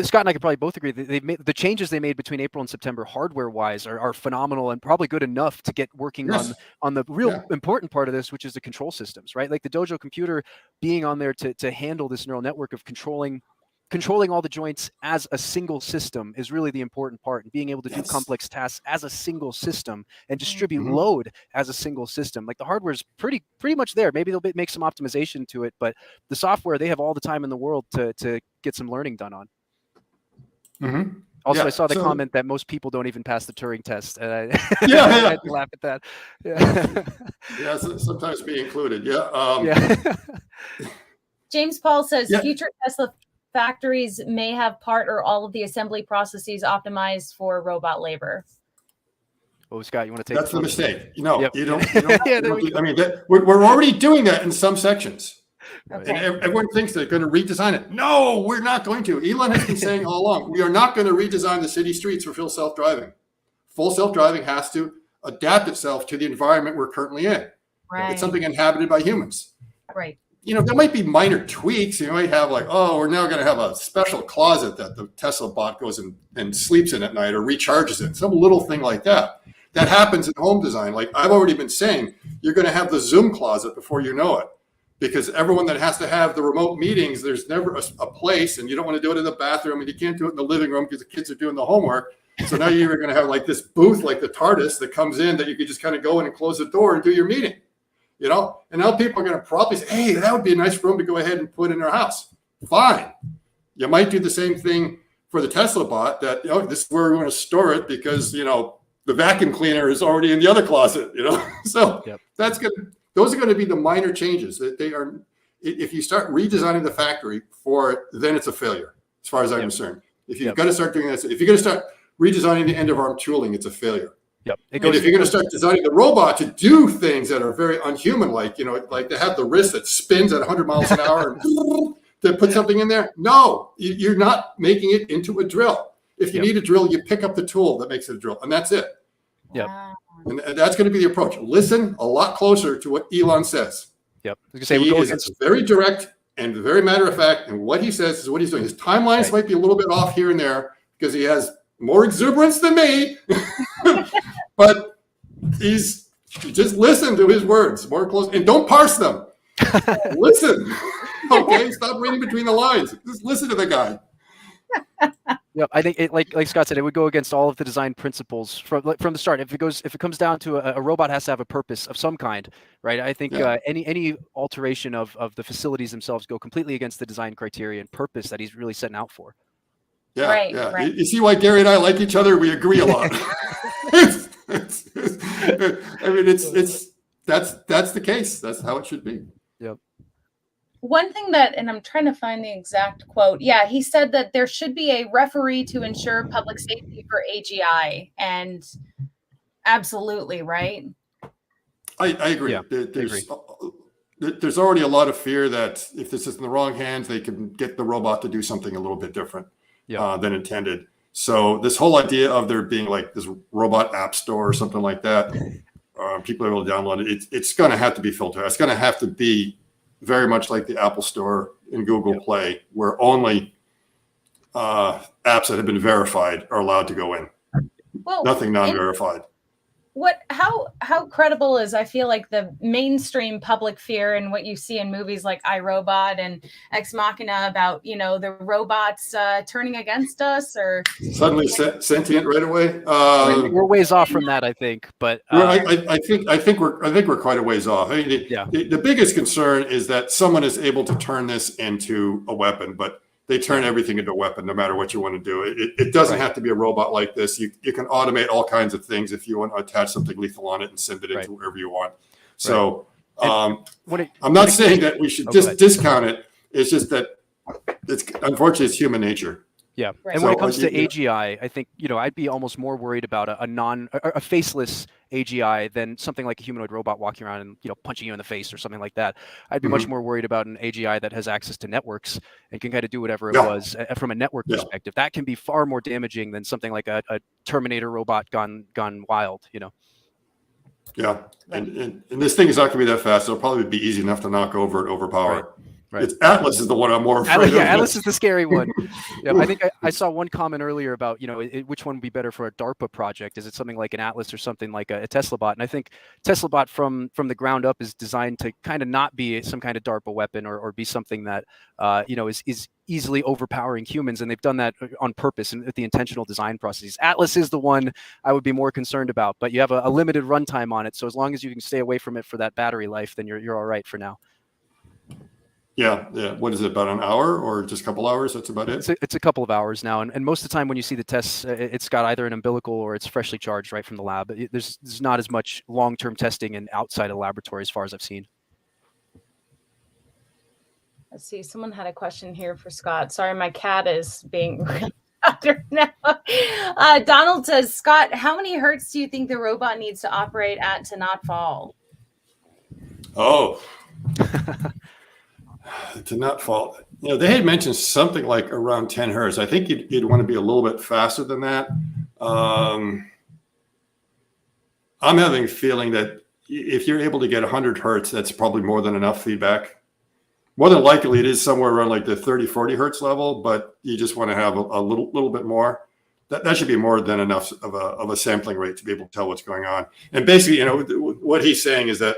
Scott and I could probably both agree that they've made the changes they made between April and September hardware wise are phenomenal and probably good enough to get working on the real important part of this, which is the control systems, right? Like the Dojo computer being on there to handle this neural network of controlling all the joints as a single system is really the important part, and being able to do complex tasks as a single system and distribute load as a single system. Like the hardware is pretty much there. Maybe they'll make some optimization to it, but the software, they have all the time in the world to get some learning done on. Mm-hmm. Also, I saw the comment that most people don't even pass the Turing test. And I had to laugh at that. Yeah, sometimes be included. James Paul says future Tesla factories may have part or all of the assembly processes optimized for robot labor. Oh, Scott, you want to take That's the this one? mistake. You know, Yep. you don't. Yeah, there we go. I mean, we're already doing that in some sections. Okay. And everyone thinks they're going to redesign it. No, we're not going to. Elon has been saying all along, we are not going to redesign the city streets for full self-driving. Full self-driving has to adapt itself to the environment we're currently in. Right. It's something inhabited by humans. Right. You know, there might be minor tweaks. You might have like, oh, we're now going to have a special closet that the Teslabot goes and sleeps in at night or recharges in. Some little thing like that. That happens in home design. Like I've already been saying, you're going to have the Zoom closet before you know it. Because everyone that has to have the remote meetings, there's never a place, and you don't want to do it in the bathroom, and you can't do it in the living room because the kids are doing the homework. So now you're going to have like this booth, like the TARDIS, that comes in that you can just kind of go in and close the door and do your meeting, you know. And now people are going to probably say, "Hey, that would be a nice room to go ahead and put in our house." Fine, you might do the same thing for the Teslabot. That this is where we want to store it because the vacuum cleaner is already in the other closet, So that's good. Those are going to be the minor changes that they are. If you start redesigning the factory for it, then it's a failure, as far as I'm concerned. If you've got to start doing this, if you're going to start redesigning the end of arm tooling, it's a failure. And if you're going to start designing the robot to do things that are very unhuman, like to have the wrist that spins at 100 miles an hour and to put something in there, no, you're not making it into a drill. If you need a drill, you pick up the tool that makes it a drill, and that's it. Wow. And that's going to be the approach. Listen a lot closer to what Elon says. I was gonna say, he is very direct and very matter of fact, and what he says is what he's doing. His timelines might be a little bit off here and there because he has more exuberance than me, but just listen to his words more close and don't parse them. Listen, okay? Stop reading between the lines. Just listen to the guy. Yeah, I think like Scott said, it would go against all of the design principles from the start. If it comes down to a robot has to have a purpose of some kind, right? I think any alteration of the facilities themselves go completely against the design criteria and purpose that he's really setting out for. Yeah, right. You see why Gary and I like each other? We agree a lot. I mean, that's the case. That's how it should be. Yep. One thing and I'm trying to find the exact quote. Yeah, he said that there should be a referee to ensure public safety for AGI, and absolutely right. I agree. Yeah, There's already a lot of fear that if this is in the wrong hands, they can get the robot to do something a little bit different than intended. So this whole idea of there being like this robot app store or something like that, people are able to download it. It's going to have to be filtered. It's going to have to be very much like the Apple Store and Google Play, where only apps that have been verified are allowed to go in. Well, nothing non-verified. How credible is, I feel like, the mainstream public fear and what you see in movies like iRobot and Ex Machina about the robots turning against us or suddenly sentient right away? We're ways off from that, I think. But I think we're quite a ways off. I mean, the biggest concern is that someone is able to turn this into a weapon, but they turn everything into a weapon, no matter what you want to do. It doesn't have to be a robot like this. You can automate all kinds of things if you want to attach something lethal on it and send it into wherever you want. So I'm not saying that we should discount it. It's just that unfortunately it's human nature. Yeah, and when it comes to AGI, I think I'd be almost more worried about a faceless AGI than something like a humanoid robot walking around and punching you in the face or something like that. I'd be much more worried about an AGI that has access to networks and can kind of do whatever it was from a network perspective. That can be far more damaging than something like a Terminator robot gone wild. Yeah, and this thing is not going to be that fast. It'll probably be easy enough to knock over and overpower. Right. It's Atlas is the one I'm more afraid of. Yeah, Atlas is the scary one. I think I saw one comment earlier about which one would be better for a DARPA project. Is it something like an Atlas or something like a Teslabot? And I think Teslabot from the ground up is designed to kind of not be some kind of DARPA weapon or be something that is easily overpowering humans, and they've done that on purpose and with the intentional design processes. Atlas is the one I would be more concerned about, but you have a limited runtime on it, so as long as you can stay away from it for that battery life, then you're all right for now. Yeah. What is it, about an hour or just a couple hours? That's about it? It's a couple of hours now. And most of the time when you see the tests, it's got either an umbilical or it's freshly charged right from the lab. There's not as much long-term testing and outside of the laboratory as far as I've seen. Let's see. Someone had a question here for Scott. Sorry, my cat is being I don't know. Donald says, Scott, how many hertz do you think the robot needs to operate at to not fall? Oh, to not fall. They had mentioned something like around 10 hertz. I think you'd want to be a little bit faster than that. I'm having a feeling that if you're able to get 100 hertz, that's probably more than enough feedback. More than likely, it is somewhere around like the 30, 40 hertz level, but you just want to have a little bit more. That should be more than enough of a sampling rate to be able to tell what's going on. And basically, what he's saying is that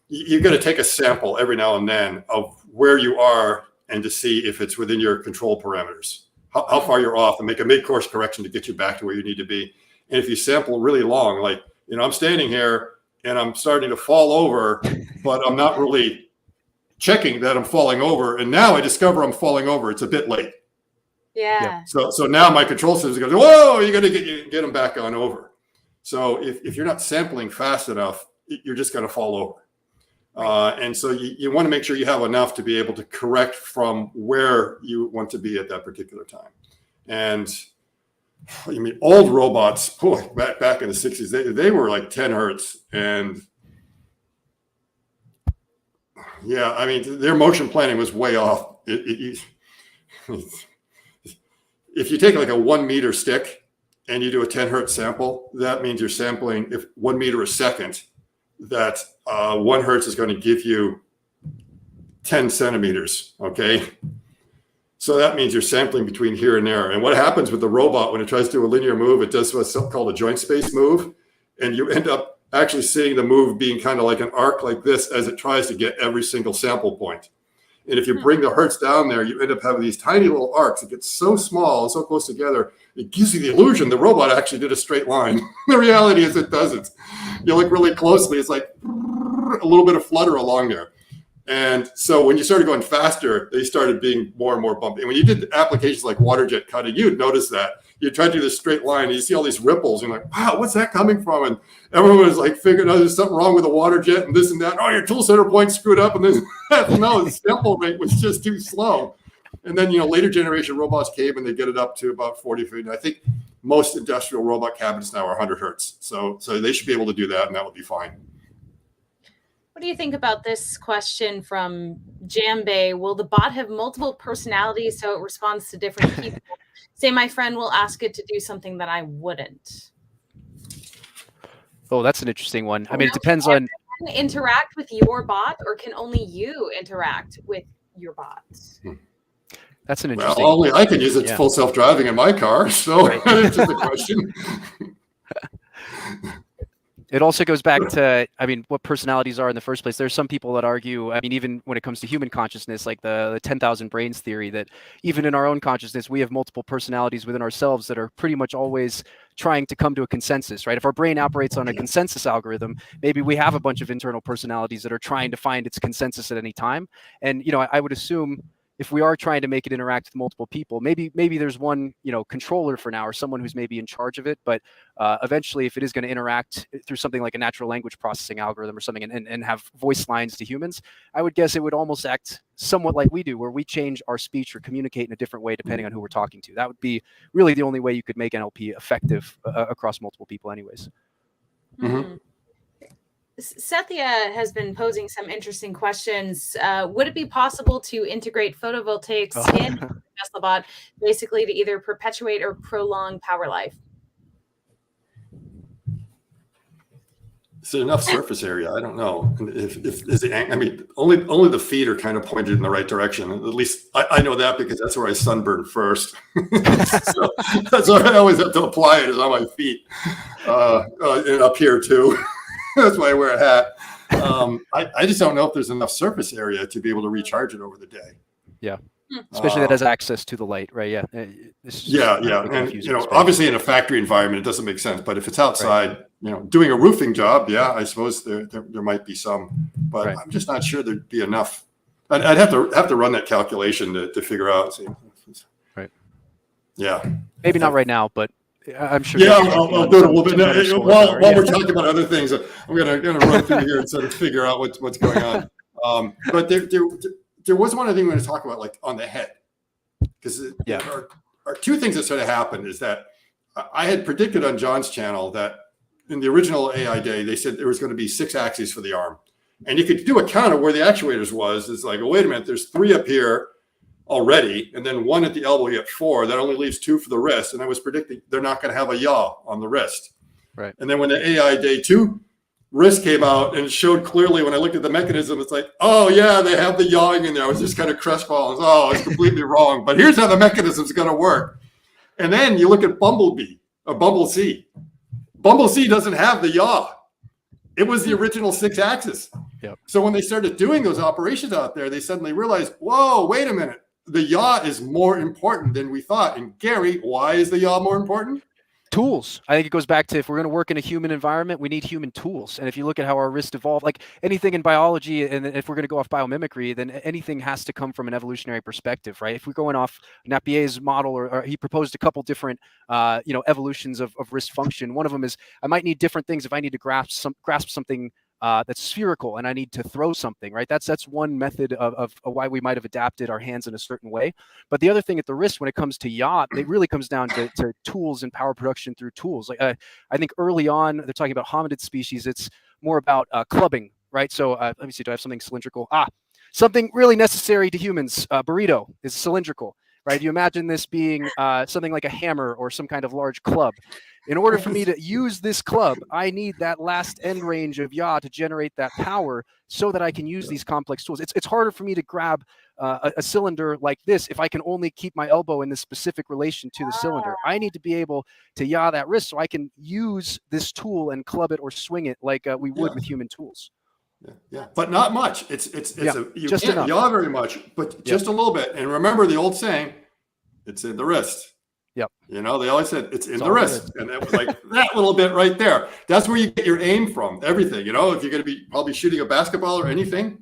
you're going to take a sample every now and then of where you are and to see if it's within your control parameters, how far you're off, and make a mid-course correction to get you back to where you need to be. And if you sample really long, like, I'm standing here and I'm starting to fall over, but I'm not really checking that I'm falling over. And now I discover I'm falling over. It's a bit late. Yeah. So now my control system goes, whoa, you got to get them back on over. So if you're not sampling fast enough, you're just going to fall over. And so you want to make sure you have enough to be able to correct from where you want to be at that particular time. And old robots, boy, back in the 60s, they were like 10 hertz. And yeah, their motion planning was way off. If you take like a 1 meter stick and you do a 10 hertz sample, that means you're sampling 1 meter a second. That 1 hertz is going to give you 10 centimeters, okay? So that means you're sampling between here and there. And what happens with the robot when it tries to do a linear move, it does what's called a joint space move, and you end up actually seeing the move being kind of like an arc like this as it tries to get every single sample point. And if you bring the hertz down there, you end up having these tiny little arcs. It gets so small and so close together, it gives you the illusion the robot actually did a straight line. The reality is it doesn't. You look really closely, it's like a little bit of flutter along there. And so when you started going faster, they started being more and more bumpy. And when you did applications like water jet cutting, you'd notice that. You try to do this straight line, and you see all these ripples, and you're like, wow, what's that coming from? And everyone was like figuring out there's something wrong with the water jet and this and that. Oh, your tool center point screwed up, and then no, the sample rate was just too slow. And then, later generation robots came, and they get it up to about 40 feet. And I think most industrial robot cabinets now are 100 hertz. So they should be able to do that, and that would be fine. What do you think about this question from Jambay? Will the bot have multiple personalities so it responds to different people? Say my friend will ask it to do something that I wouldn't. Oh, that's an interesting one. It depends on. Can interact with your bot, or can only you interact with your bot? That's an interesting. Well, only I can use it full self-driving in my car, so it's just a question. It also goes back to, what personalities are in the first place. There's some people that argue, even when it comes to human consciousness, like the 10,000 brains theory, that even in our own consciousness, we have multiple personalities within ourselves that are pretty much always trying to come to a consensus, right? If our brain operates on a consensus algorithm, maybe we have a bunch of internal personalities that are trying to find its consensus at any time. And, I would assume if we are trying to make it interact with multiple people, maybe there's one, controller for now, or someone who's maybe in charge of it. But eventually, if it is going to interact through something like a natural language processing algorithm or something, and have voice lines to humans, I would guess it would almost act somewhat like we do, where we change our speech or communicate in a different way depending on who we're talking to. That would be really the only way you could make NLP effective across multiple people anyways. Mm-hmm. Sethia has been posing some interesting questions. Would it be possible to integrate photovoltaics in Teslabot, basically to either perpetuate or prolong power life? Is there enough surface area? I don't know. Only the feet are kind of pointed in the right direction. At least I know that because that's where I sunburn first. So that's why I always have to apply it, is on my feet, and up here too. That's why I wear a hat. I just don't know if there's enough surface area to be able to recharge it over the day. Yeah. Especially that has access to the light, right? Yeah. And obviously in a factory environment, it doesn't make sense. But if it's outside, doing a roofing job, I suppose there might be some. But I'm just not sure there'd be enough. I'd have to run that calculation to figure out. See. Right. Yeah. Maybe not right now, but I'm sure. Yeah, I'll do it a little bit. While we're talking about other things, I'm gonna run through here and sort of figure out what's going on. But there was one other thing we want to talk about, like on the head, because are two things that sort of happened. Is that I had predicted on John's channel that in the original AI day, they said there was going to be 6 axes for the arm. And you could do a count of where the actuators was. It's like, oh, wait a minute, there's 3 up here already, and then 1 at the elbow, you have 4. That only leaves 2 for the wrist. And I was predicting they're not going to have a yaw on the wrist. Right. And then when the AI day 2 wrist came out and it showed clearly when I looked at the mechanism, it's like, oh yeah, they have the yawing in there. I was just kind of crestfallen. Oh, it's completely wrong. But here's how the mechanism is going to work. And then you look at Bumblebee or Bumblebee. Bumblebee doesn't have the yaw. It was the original 6 axis. Yep. So when they started doing those operations out there, they suddenly realized, whoa, wait a minute. The yaw is more important than we thought. And Gary, why is the yaw more important? Tools. I think it goes back to, if we're going to work in a human environment, we need human tools. And if you look at how our wrist evolved, like anything in biology, and if we're going to go off biomimicry, then anything has to come from an evolutionary perspective, right? If we're going off Napier's model, or he proposed a couple different, evolutions of wrist function. One of them is I might need different things if I need to grasp something that's spherical and I need to throw something, right? That's one method of why we might have adapted our hands in a certain way. But the other thing at the wrist, when it comes to yacht, it really comes down to tools and power production through tools. Like I think early on, they're talking about hominid species. It's more about clubbing, right? So let me see, do I have something cylindrical? Something really necessary to humans. Burrito is cylindrical, right? You imagine this being something like a hammer or some kind of large club. In order for me to use this club, I need that last end range of yaw to generate that power so that I can use these complex tools. It's harder for me to grab a cylinder like this if I can only keep my elbow in this specific relation to the cylinder. I need to be able to yaw that wrist so I can use this tool and club it or swing it like we would with human tools. Yeah, but not much. You just can't enough. yaw very much, but just a little bit. And remember the old saying, it's in the wrist. Yep. You know, they always said it's in the wrist. And it was like that little bit right there. That's where you get your aim from, everything. You know, if you're going to be probably shooting a basketball or anything,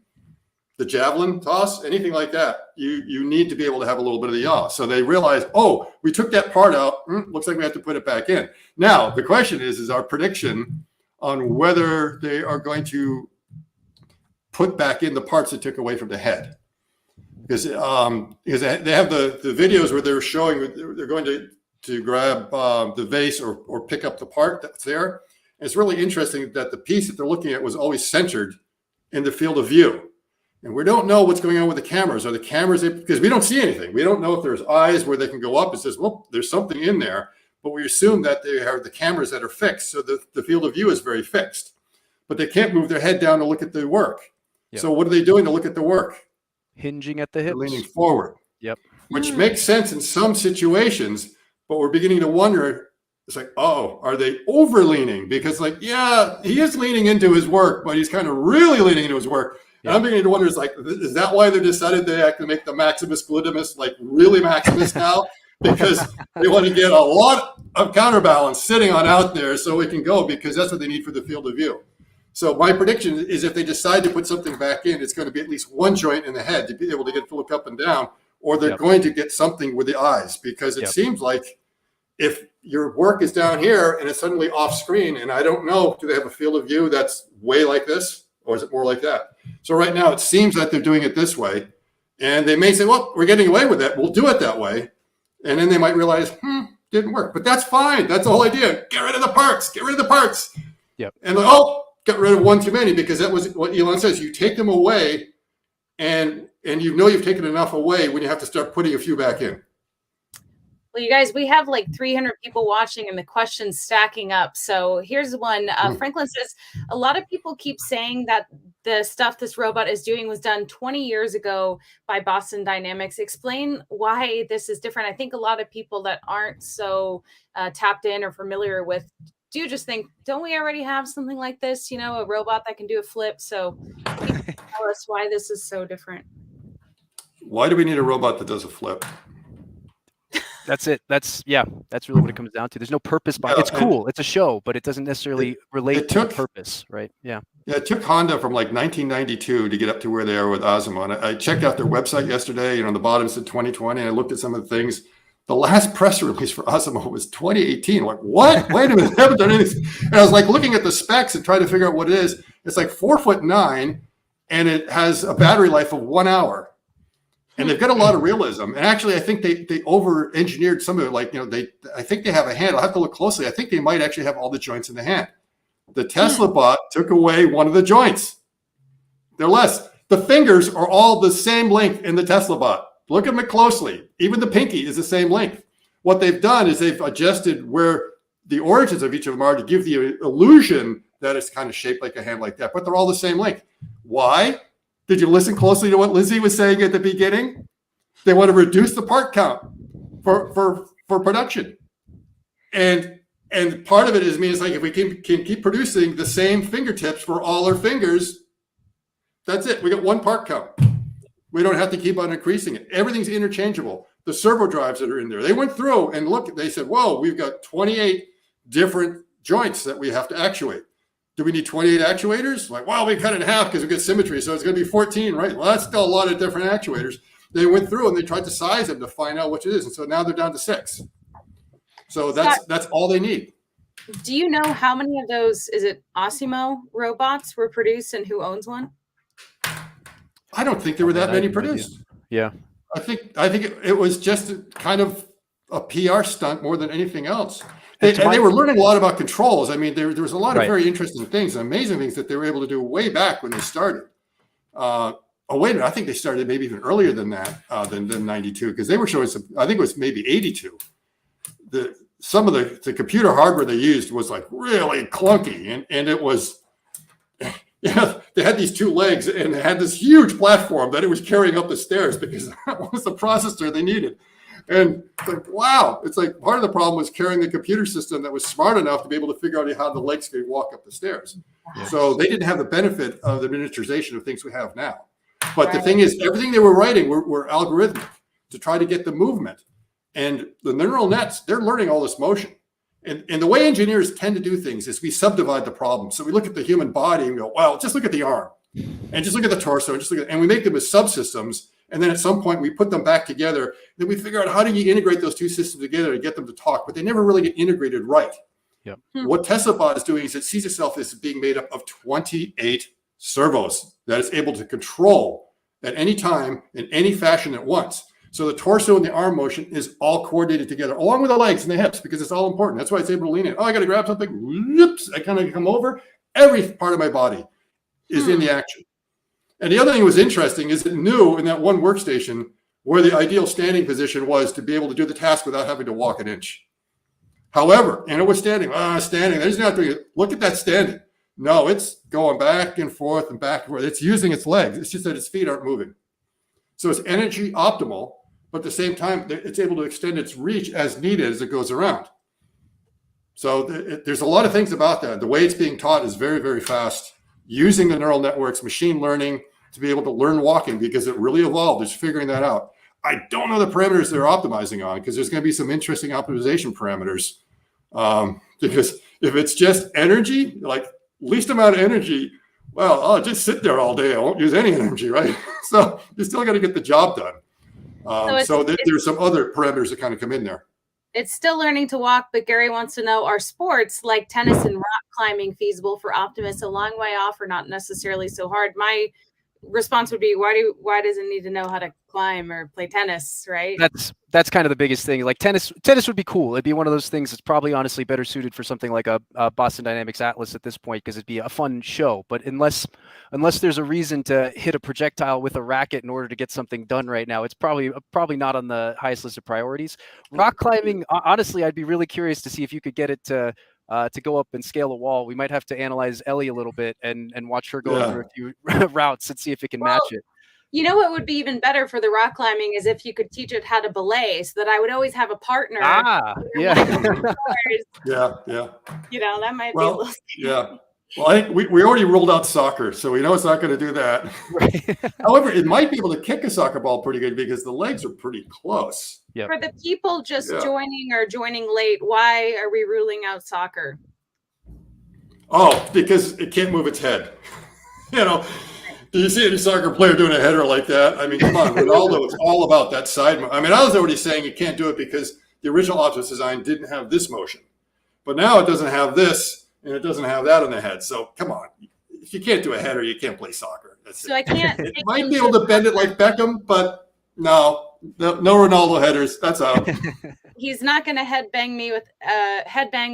the javelin toss, anything like that, you need to be able to have a little bit of the yaw. So they realized, oh, we took that part out. Looks like we have to put it back in. Now, the question is our prediction on whether they are going to put back in the parts that took away from the head. Because they have the videos where they're showing they're going to grab the vase or pick up the part that's there. And it's really interesting that the piece that they're looking at was always centered in the field of view. And we don't know what's going on with the cameras. Are the cameras, because we don't see anything. We don't know if there's eyes where they can go up. It says, well, there's something in there. But we assume that they are the cameras that are fixed. So the field of view is very fixed. But they can't move their head down to look at the work. Yep. So what are they doing to look at the work? Hinging at the hips. They're leaning forward. Yep. Which makes sense in some situations, but we're beginning to wonder, it's like, oh, are they over leaning? Because like, yeah, he is leaning into his work, but he's kind of really leaning into his work. And I'm beginning to wonder, is that why they decided they have to make the Maximus Glutimus like really Maximus now? Because they want to get a lot of counterbalance sitting on out there so we can go, because that's what they need for the field of view. So my prediction is if they decide to put something back in, it's going to be at least one joint in the head to be able to get to look up and down, or they're going to get something with the eyes, because it seems like if your work is down here and it's suddenly off screen, and I don't know, do they have a field of view that's way like this, or is it more like that? So right now it seems that they're doing it this way, and they may say, well, we're getting away with it. We'll do it that way. And then they might realize, didn't work, but that's fine. That's the whole idea. Get rid of the parts, get rid of the parts. Yep. And got rid of one too many, because that was what Elon says. You take them away, and you know you've taken enough away when you have to start putting a few back in. Well, you guys, we have like 300 people watching and the questions stacking up. So here's one. Franklin says, a lot of people keep saying that the stuff this robot is doing was done 20 years ago by BostonDynamics. Explain why this is different. I think a lot of people that aren't so tapped in or familiar with do you just think, don't we already have something like this, a robot that can do a flip? So tell us why this is so different. Why do we need a robot that does a flip? That's it. That's really what it comes down to. There's no purpose behind it. It's cool. It's a show, but it doesn't necessarily relate to purpose, right? Yeah. Yeah, it took Honda from like 1992 to get up to where they are with Osmo. And I checked out their website yesterday, on the bottom it said 2020, and I looked at some of the things. The last press release for Osmo was 2018. I'm like, what? Wait a minute, they haven't done anything. And I was like looking at the specs and trying to figure out what it is. It's like 4'9", and it has a battery life of 1 hour. And they've got a lot of realism. And actually, I think they over-engineered some of it. Like, I think they have a hand. I'll have to look closely. I think they might actually have all the joints in the hand. The Teslabot took away one of the joints. They're less. The fingers are all the same length in the Teslabot. Look at it closely. Even the pinky is the same length. What they've done is they've adjusted where the origins of each of them are to give the illusion that it's kind of shaped like a hand like that, but they're all the same length. Why? Did you listen closely to what Lizzie was saying at the beginning? They want to reduce the part count for production. And part of it means like if we can keep producing the same fingertips for all our fingers, that's it. We got one part count. We don't have to keep on increasing it. Everything's interchangeable. The servo drives that are in there, they went through and looked, they said, whoa, we've got 28 different joints that we have to actuate. Do we need 28 actuators? Like, well, we cut it in half because we get symmetry, so it's going to be 14, right? Well, that's still a lot of different actuators. They went through and they tried to size them to find out which it is. And so now they're down to 6. So that's all they need. Do you know how many of those, is it Osimo robots were produced and who owns one? I don't think there were that many produced. Yeah. I think it was just kind of a PR stunt more than anything else. They were learning a lot about controls. I mean, there was a lot of very interesting things, amazing things that they were able to do way back when they started. Wait a minute, I think they started maybe even earlier than that, than 92, because they were showing some, I think it was maybe 82. Some of the computer hardware they used was like really clunky, and it was, they had these 2 legs and they had this huge platform that it was carrying up the stairs because that was the processor they needed. And it's like, wow, it's like part of the problem was carrying the computer system that was smart enough to be able to figure out how the legs could walk up the stairs. Yes. So they didn't have the benefit of the miniaturization of things we have now. But the thing is, everything they were writing were algorithmic to try to get the movement. And the neural nets, they're learning all this motion. And the way engineers tend to do things is we subdivide the problem. So we look at the human body and go, well, just look at the arm and just look at the torso and we make them as subsystems. And then at some point we put them back together. Then we figure out how do you integrate those 2 systems together to get them to talk, but they never really get integrated right. Yep. What Teslabot is doing is it sees itself as being made up of 28 servos that it's able to control at any time in any fashion at once. So the torso and the arm motion is all coordinated together, along with the legs and the hips, because it's all important. That's why it's able to lean in. Oh, I got to grab something. Whoops, I kind of come over. Every part of my body is in the action. And the other thing that was interesting is it knew in that one workstation where the ideal standing position was to be able to do the task without having to walk an inch. However, and it was standing. Standing. There's not doing it. Look at that standing. No, it's going back and forth and back and forth. It's using its legs. It's just that its feet aren't moving. So it's energy optimal, but at the same time, it's able to extend its reach as needed as it goes around. So there's a lot of things about that. The way it's being taught is very, very fast. Using the neural networks, machine learning to be able to learn walking because it really evolved. It's figuring that out. I don't know the parameters they're optimizing on because there's going to be some interesting optimization parameters. Because if it's just energy, like least amount of energy, well, I'll just sit there all day. I won't use any energy, right? So you still got to get the job done. So there's some other parameters that kind of come in there. It's still learning to walk, but Gary wants to know, are sports like tennis and rock climbing feasible for Optimus? A long way off or not necessarily so hard? My response would be, why does it need to know how to climb or play tennis, right? That's kind of the biggest thing. Like tennis would be cool. It'd be one of those things that's probably honestly better suited for something like a BostonDynamics Atlas at this point because it'd be a fun show. But unless there's a reason to hit a projectile with a racket in order to get something done right now, it's probably not on the highest list of priorities. Rock climbing, honestly, I'd be really curious to see if you could get it to go up and scale a wall. We might have to analyze Ellie a little bit and watch her go through a few routes and see if it can match it. You know what would be even better for the rock climbing is if you could teach it how to belay, so that I would always have a partner. Yeah. Yeah. You know, that might be a little. Yeah. Well, I think we already ruled out soccer, so we know it's not going to do that. However, it might be able to kick a soccer ball pretty good because the legs are pretty close. Yep. For the people just joining or joining late, why are we ruling out soccer? Oh, because it can't move its head. You know, do you see any soccer player doing a header like that? I mean, come on, Ronaldo is all about that side. I mean, I was already saying you can't do it because the original Optimus design didn't have this motion. But now it doesn't have this, and it doesn't have that on the head. So come on. If you can't do a header, you can't play soccer. That's so it. I can't. It might be able to bend it like Beckham, but No Ronaldo headers. That's out. He's not going to headbang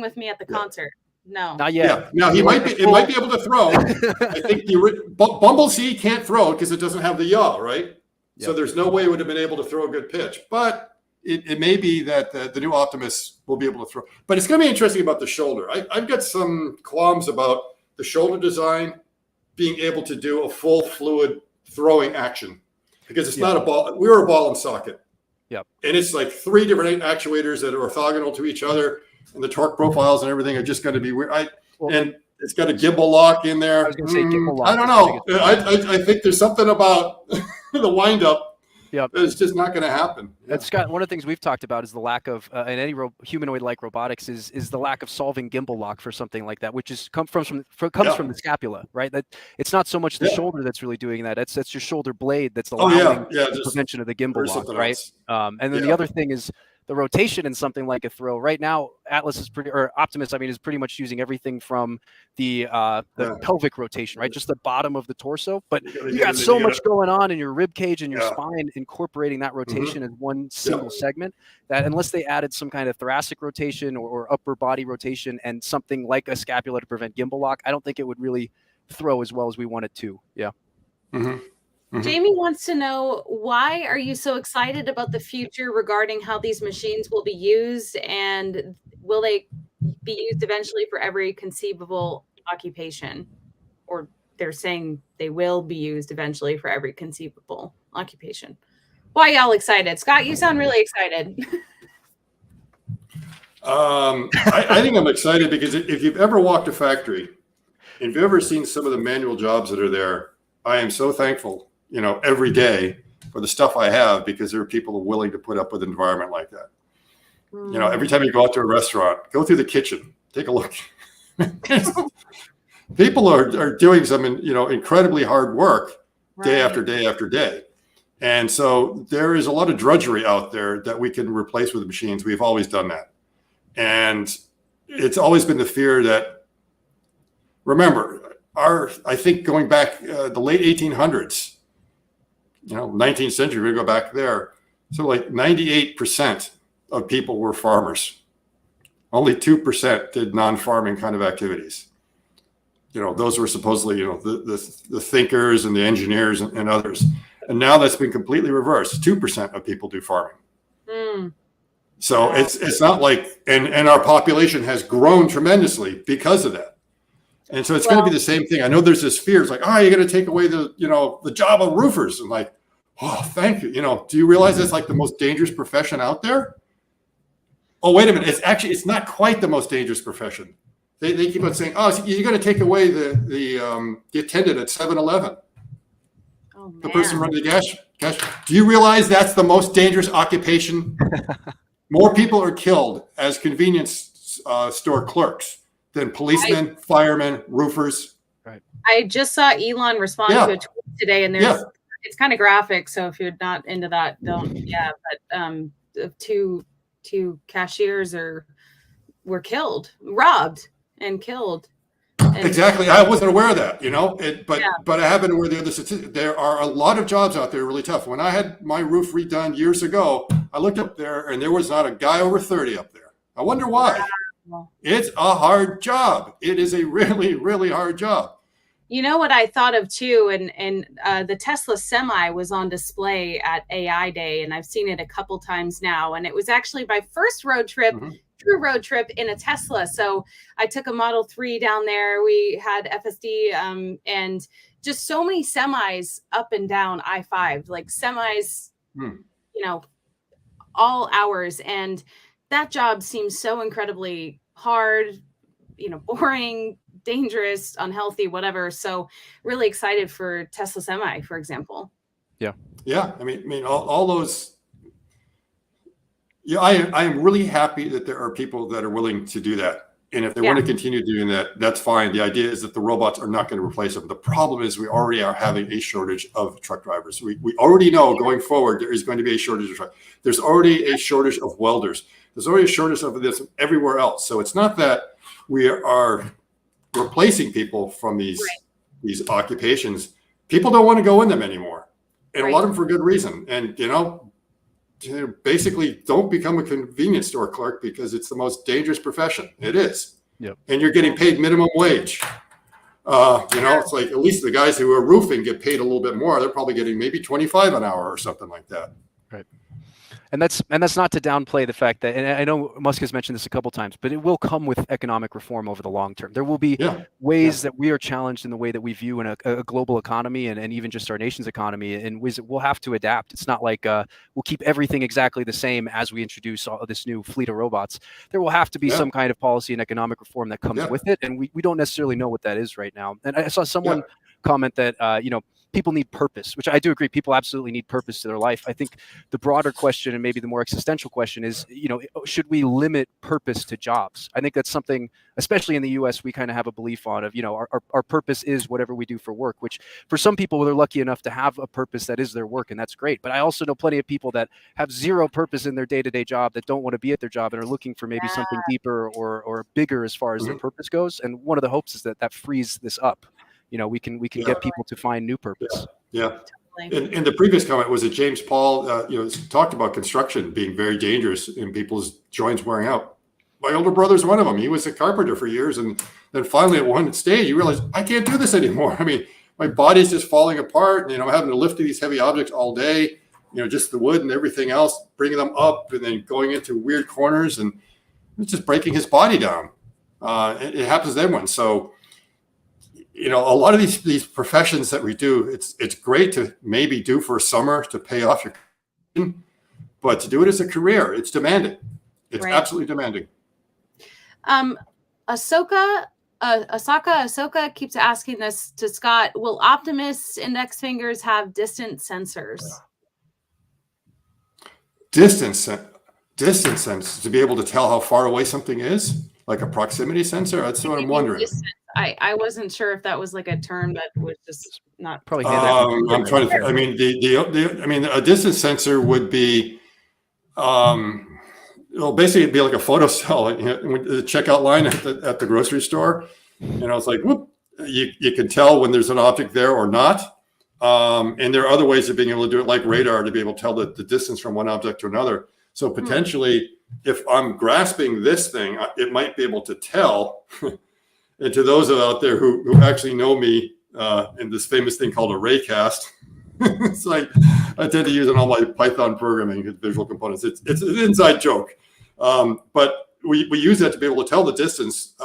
with me at the concert. No. Not yet. Yeah. Now he might be able to throw. I think Bumblebee can't throw because it doesn't have the yaw, right? Yep. So there's no way it would have been able to throw a good pitch. But it may be that the new Optimus will be able to throw. But it's going to be interesting about the shoulder. I've got some qualms about the shoulder design being able to do a full fluid throwing action because it's not a ball. We're a ball and socket. Yep. And it's like 3 different actuators that are orthogonal to each other, and the torque profiles and everything are just going to be weird. And it's got a gimbal lock in there. I was going to say gimbal lock. I don't know. I think there's something about the windup. Yep. It's just not going to happen. And Scott, one of the things we've talked about is the lack of in any humanoid-like robotics is the lack of solving gimbal lock for something like that, which comes from the scapula, right? That it's not so much the shoulder that's really doing that; it's your shoulder blade that's allowing the prevention of the gimbal lock, right? And then the other thing is the rotation in something like a throw. Right now, Optimus, is pretty much using everything from the pelvic rotation, right? Just the bottom of the torso. But you got so much going on in your rib cage and your spine, incorporating that rotation as one single segment, that unless they added some kind of thoracic rotation or upper body rotation and something like a scapula to prevent gimbal lock, I don't think it would really throw as well as we want it to. Yeah. Mm-hmm. Jamie wants to know, why are you so excited about the future regarding how these machines will be used, and will they be used eventually for every conceivable occupation? Or they're saying they will be used eventually for every conceivable occupation. Why y'all excited? Scott, you sound really excited. I think I'm excited because if you've ever walked a factory, if you've ever seen some of the manual jobs that are there, I am so thankful, every day for the stuff I have, because there are people who are willing to put up with an environment like that. Every time you go out to a restaurant, go through the kitchen, take a look. People are doing some, incredibly hard work day after day after day. And so there is a lot of drudgery out there that we can replace with machines. We've always done that. And it's always been the fear that, remember, I think going back the late 1800s, 19th century, we go back there. So like 98% of people were farmers. Only 2% did non-farming kind of activities. Those were supposedly, the thinkers and the engineers and others. And now that's been completely reversed. 2% of people do farming. So it's not like, and our population has grown tremendously because of that. And so it's going to be the same thing. I know there's this fear. It's like, you're going to take away the job of roofers. I'm like, thank you. Do you realize it's like the most dangerous profession out there? Oh, wait a minute. It's not quite the most dangerous profession. They keep on saying, you're going to take away the attendant at 7-Eleven. Oh, the person running the cash. Do you realize that's the most dangerous occupation? More people are killed as convenience store clerks than policemen, firemen, roofers. Right. I just saw Elon respond to a tweet today, and it's kind of graphic. So if you're not into that, don't. Yeah, but two cashiers were killed, robbed, and killed. Exactly. I wasn't aware of that, but I have been aware that there are a lot of jobs out there really tough. When I had my roof redone years ago, I looked up there and there was not a guy over 30 up there. I wonder why. Wow. It's a hard job. It is a really, really hard job. You know what I thought of too, and the Tesla Semi was on display at AI Day, and I've seen it a couple times now. And it was actually my first road trip, true road trip in a Tesla. So I took a Model 3 down there. We had FSD, and just so many semis up and down I-5, like semis, all hours. And that job seems so incredibly hard, boring, dangerous, unhealthy, whatever. So really excited for Tesla Semi, for example. Yeah. I mean, all those. Yeah, I am really happy that there are people that are willing to do that. And if they want to continue doing that, that's fine. The idea is that the robots are not going to replace them. The problem is we already are having a shortage of truck drivers. We already know going forward there is going to be a shortage of truck. There's already a shortage of welders. There's already a shortage of this everywhere else. So it's not that we are replacing people from these occupations. People don't want to go in them anymore. and a lot of them for good reason. And, basically don't become a convenience store clerk because it's the most dangerous profession. It is. Yep. And you're getting paid minimum wage. It's like at least the guys who are roofing get paid a little bit more. They're probably getting maybe 25 an hour or something like that. Right. And that's not to downplay the fact that, and I know Musk has mentioned this a couple times, but it will come with economic reform over the long term. There will be ways that we are challenged in the way that we view in a global economy and even just our nation's economy, and we'll have to adapt. It's not like we'll keep everything exactly the same as we introduce all this new fleet of robots. There will have to be some kind of policy and economic reform that comes with it, and we don't necessarily know what that is right now. And I saw someone comment that people need purpose, which I do agree. People absolutely need purpose to their life. I think the broader question, and maybe the more existential question, is, should we limit purpose to jobs? I think that's something, especially in the U.S., we kind of have a belief on of, our purpose is whatever we do for work, which for some people, they're lucky enough to have a purpose that is their work, and that's great. But I also know plenty of people that have zero purpose in their day-to-day job, that don't want to be at their job and are looking for maybe something deeper or bigger as far as their purpose goes. And one of the hopes is that frees this up. We can get people to find new purpose. Yeah. And the previous comment was that James Paul, talked about construction being very dangerous and people's joints wearing out. My older brother's one of them. He was a carpenter for years. And then finally at one stage, you realize, I can't do this anymore. I mean, my body's just falling apart. And, I'm having to lift these heavy objects all day, just the wood and everything else, bringing them up and then going into weird corners. And it's just breaking his body down. It happens to everyone. So, a lot of these professions that we do, it's great to maybe do for a summer to pay off your, but to do it as a career, it's demanding. It's absolutely demanding. Ahsoka keeps asking this to Scott. Will Optimus index fingers have distance sensors? Distance sense to be able to tell how far away something is, like a proximity sensor. That's what I'm wondering. I wasn't sure if that was like a term that was just not probably. I'm trying to. I mean, a distance sensor would be, basically it'd be like a photo cell. The checkout line at the grocery store. It's like, whoop, you can tell when there's an object there or not. And there are other ways of being able to do it, like radar, to be able to tell the distance from one object to another. So potentially, if I'm grasping this thing, it might be able to tell. And to those out there who actually know me in this famous thing called a raycast, it's like I tend to use it in all my Python programming and visual components. It's an inside joke, but we use that to be able to tell the distance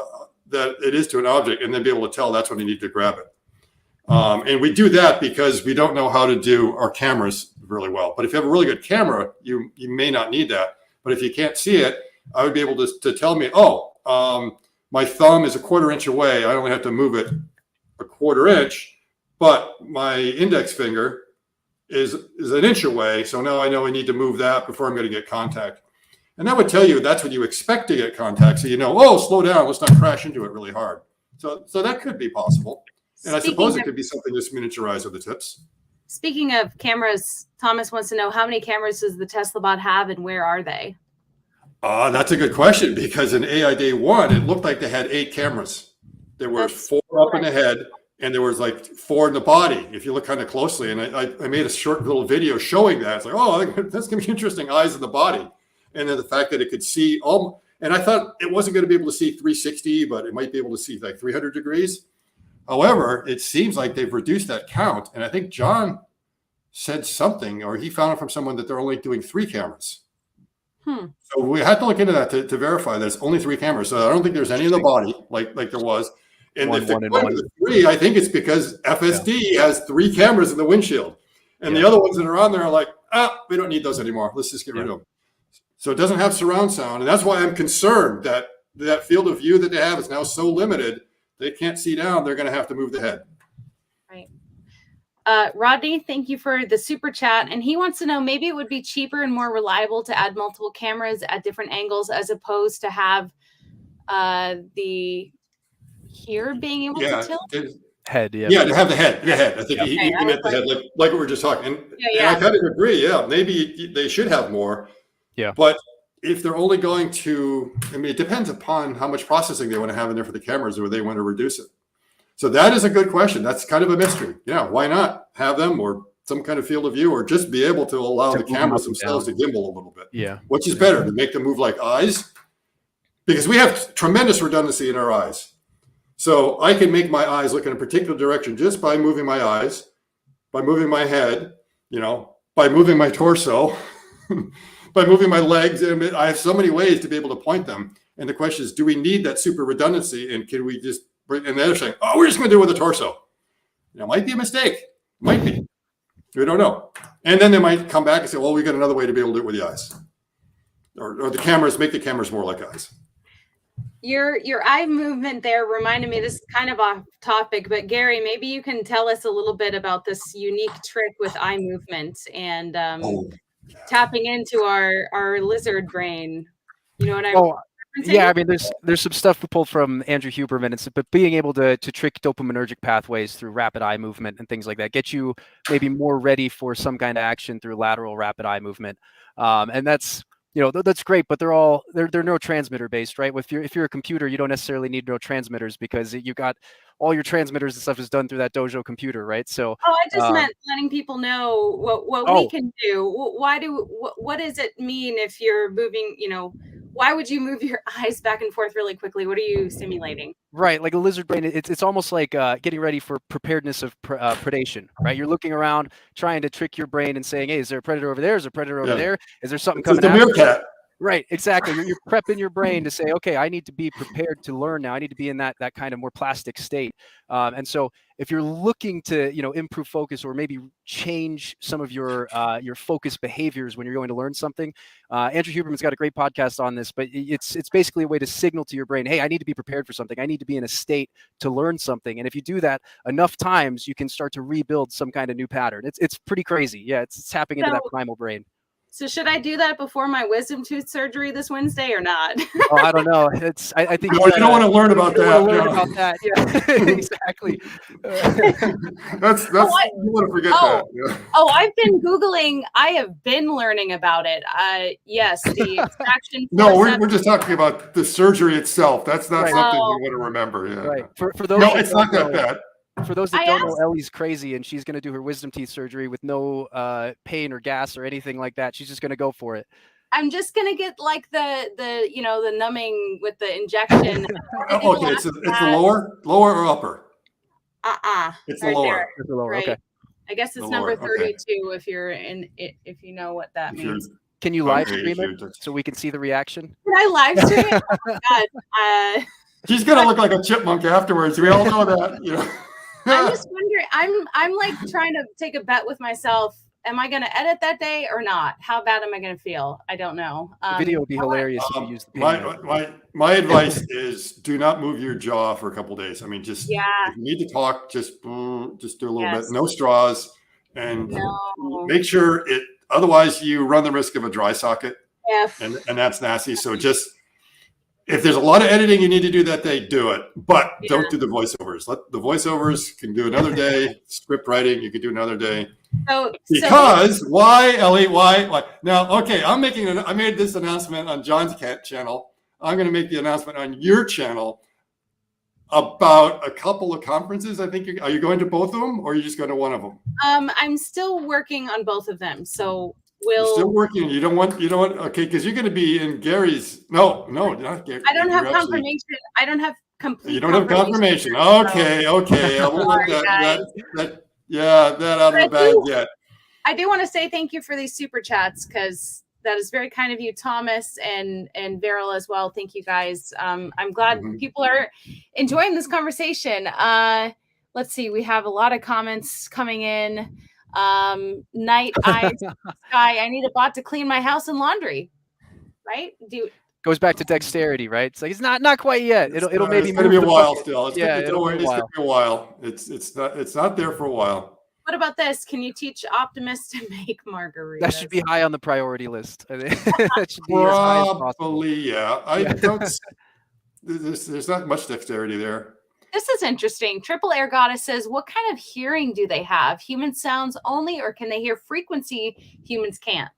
that it is to an object, and then be able to tell that's when you need to grab it. And we do that because we don't know how to do our cameras really well. But if you have a really good camera, you may not need that. But if you can't see it, I would be able to tell me, my thumb is a 1/4 inch away. I only have to move it a 1/4 inch, but my index finger is 1 inch away. So now I know I need to move that before I'm going to get contact. And that would tell you that's when you expect to get contact. So slow down. Let's not crash into it really hard. So that could be possible. And I suppose it could be something just miniaturized with the tips. Speaking of cameras, Thomas wants to know, how many cameras does the Teslabot have and where are they? That's a good question, because in AI Day 1, it looked like they had 8 cameras. There were 4 up in the head, and there was like 4 in the body, if you look kind of closely. And I made a short little video showing that. It's like, that's going to be interesting, eyes in the body. And then the fact that it could see all, and I thought it wasn't going to be able to see 360, but it might be able to see like 300 degrees. However, it seems like they've reduced that count. And I think John said something, or he found it from someone, that they're only doing 3 cameras. So we had to look into that to verify that it's only 3 cameras. So I don't think there's any in the body like there was. And if they're going to 3, I think it's because FSD has 3 cameras in the windshield. And the other ones that are on there are like, we don't need those anymore. Let's just get rid of them. So it doesn't have surround sound. And that's why I'm concerned that that field of view that they have is now so limited, they can't see down. They're going to have to move the head. Right. Rodney, thank you for the super chat. And he wants to know, maybe it would be cheaper and more reliable to add multiple cameras at different angles as opposed to have the here being able to tilt? Head, yeah. Yeah, to have the head. I think he meant the head, like we were just talking. And I kind of agree. Yeah, maybe they should have more. Yeah. But if they're only going to, it depends upon how much processing they want to have in there for the cameras, or they want to reduce it. So that is a good question. That's kind of a mystery. Yeah, why not have them, or some kind of field of view, or just be able to allow the cameras themselves to gimbal a little bit. Yeah. Which is better, to make them move like eyes? Because we have tremendous redundancy in our eyes. So I can make my eyes look in a particular direction just by moving my eyes, by moving my head, by moving my torso, by moving my legs. And I have so many ways to be able to point them. And the question is, do we need that super redundancy? And can we just bring, and they're saying, oh, we're just going to do it with the torso. Might be a mistake. Might be. We don't know. And then they might come back and say, well, we got another way to be able to do it with the eyes. Or the cameras, make the cameras more like eyes. Your eye movement there reminded me, this is kind of off topic, but Gary, maybe you can tell us a little bit about this unique trick with eye movement and tapping into our lizard brain. You know what I mean? Yeah, I mean, there's some stuff we pulled from Andrew Huberman, but being able to trick dopaminergic pathways through rapid eye movement and things like that, get you maybe more ready for some kind of action through lateral rapid eye movement, and that's that's great, but they're neurotransmitter based, right? If you're a computer, you don't necessarily need neurotransmitters because you got all your transmitters and stuff is done through that Dojo computer, right? So I just meant letting people know what we can do. What does it mean if you're moving, why would you move your eyes back and forth really quickly? What are you simulating? Right, like a lizard brain, it's almost like getting ready for preparedness of predation, right? You're looking around, trying to trick your brain and saying, hey, is there a predator over there? Is there a predator over there? Is there something coming after me? Right, exactly. You're prepping your brain to say, okay, I need to be prepared to learn now. I need to be in that kind of more plastic state. And so if you're looking to, improve focus or maybe change some of your focus behaviors when you're going to learn something, Andrew Huberman's got a great podcast on this, but it's basically a way to signal to your brain, hey, I need to be prepared for something. I need to be in a state to learn something. And if you do that enough times, you can start to rebuild some kind of new pattern. It's pretty crazy. Yeah, it's tapping into that primal brain. So should I do that before my wisdom tooth surgery this Wednesday or not? Oh, I don't know. I think you don't want to learn about that. Learn about that. Yeah, exactly. That's you want to forget that. Yeah. I've been Googling. I have been learning about it. Yes, the extraction. No, we're just talking about the surgery itself. That's not something we want to remember. Yeah. Right. For those. No, it's not that bad. For those that don't know, Ellie's crazy, and she's going to do her wisdom teeth surgery with no pain or gas or anything like that. She's just going to go for it. I'm just going to get like the numbing with the injection. Okay, it's the lower or upper? It's the lower. It's the lower. Right. Okay. I guess it's number 32 if you're in it, if you know what that means. Can you live stream it so we can see the reaction? Can I live stream it? Oh my God. She's going to look like a chipmunk afterwards. We all know that, I'm just wondering, I'm like trying to take a bet with myself. Am I going to edit that day or not? How bad am I going to feel? I don't know. The video would be hilarious if you use the my advice is do not move your jaw for a couple of days. I mean, if you need to talk, just do a little bit. No straws, and make sure it. Otherwise, you run the risk of a dry socket, and that's nasty. So just. If there's a lot of editing you need to do that day, do it. But don't do the voiceovers. Let the voiceovers can do another day. Script writing, you can do another day. Why, Ellie? Why? Now, okay, I made this announcement on John's channel. I'm going to make the announcement on your channel about a couple of conferences. I think are you going to both of them, or are you just going to one of them? I'm still working on both of them. So. You're still working. You don't want. Okay, because you're going to be in Gary's. No, not Gary. I don't have confirmation. I don't have complete. You don't have confirmation. Okay. I won't let that out of the bag yet. I do want to say thank you for these super chats because that is very kind of you, Thomas and Beryl as well. Thank you guys. I'm glad people are enjoying this conversation. Let's see. We have a lot of comments coming in. Night eyes sky. I need a bot to clean my house and laundry. Right? Goes back to dexterity, right? It's like it's not quite yet. It'll maybe it's gonna be a while still. It's gonna be a while. It's not there for a while. What about this? Can you teach Optimus to make margaritas? That should be high on the priority list. That should be probably, yeah. I don't. There's not much dexterity there. This is interesting. Triple Air Goddess says, what kind of hearing do they have? Human sounds only, or can they hear frequency humans can't?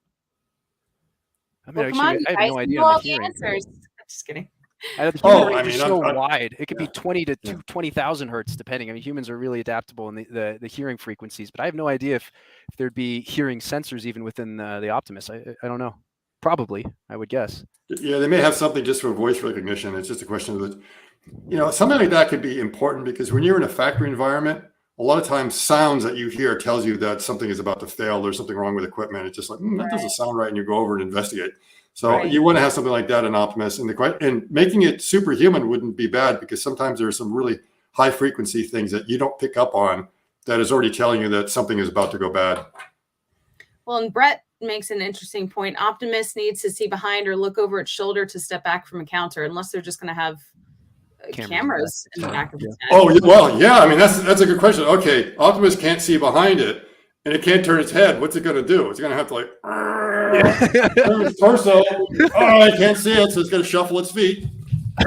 I mean, come on, you I have guys. no idea. Know all the answers. I'm just kidding. The human Oh, range I mean, is so I'm- wide. It could be yeah. 20 to Yeah. 20,000 hertz, depending. I mean, humans are really adaptable in the hearing frequencies, but I have no idea if there'd be hearing sensors even within the Optimus. I don't know. Probably, I would guess. Yeah, they may have something just for voice recognition. It's just a question of something like that could be important because when you're in a factory environment, a lot of times sounds that you hear tells you that something is about to fail. There's something wrong with equipment. It's just like, that doesn't sound right. And you go over and investigate. So you want to have something like that in Optimus. And making it superhuman wouldn't be bad because sometimes there are some really high frequency things that you don't pick up on that is already telling you that something is about to go bad. Well, and Brett makes an interesting point. Optimus needs to see behind or look over its shoulder to step back from a counter, unless they're just going to have cameras in the back of its head. Oh, well, yeah. I mean, that's a good question. Okay, Optimus can't see behind it, and it can't turn its head. What's it going to do? It's going to have to turn its torso. Oh, I can't see it, so it's going to shuffle its feet.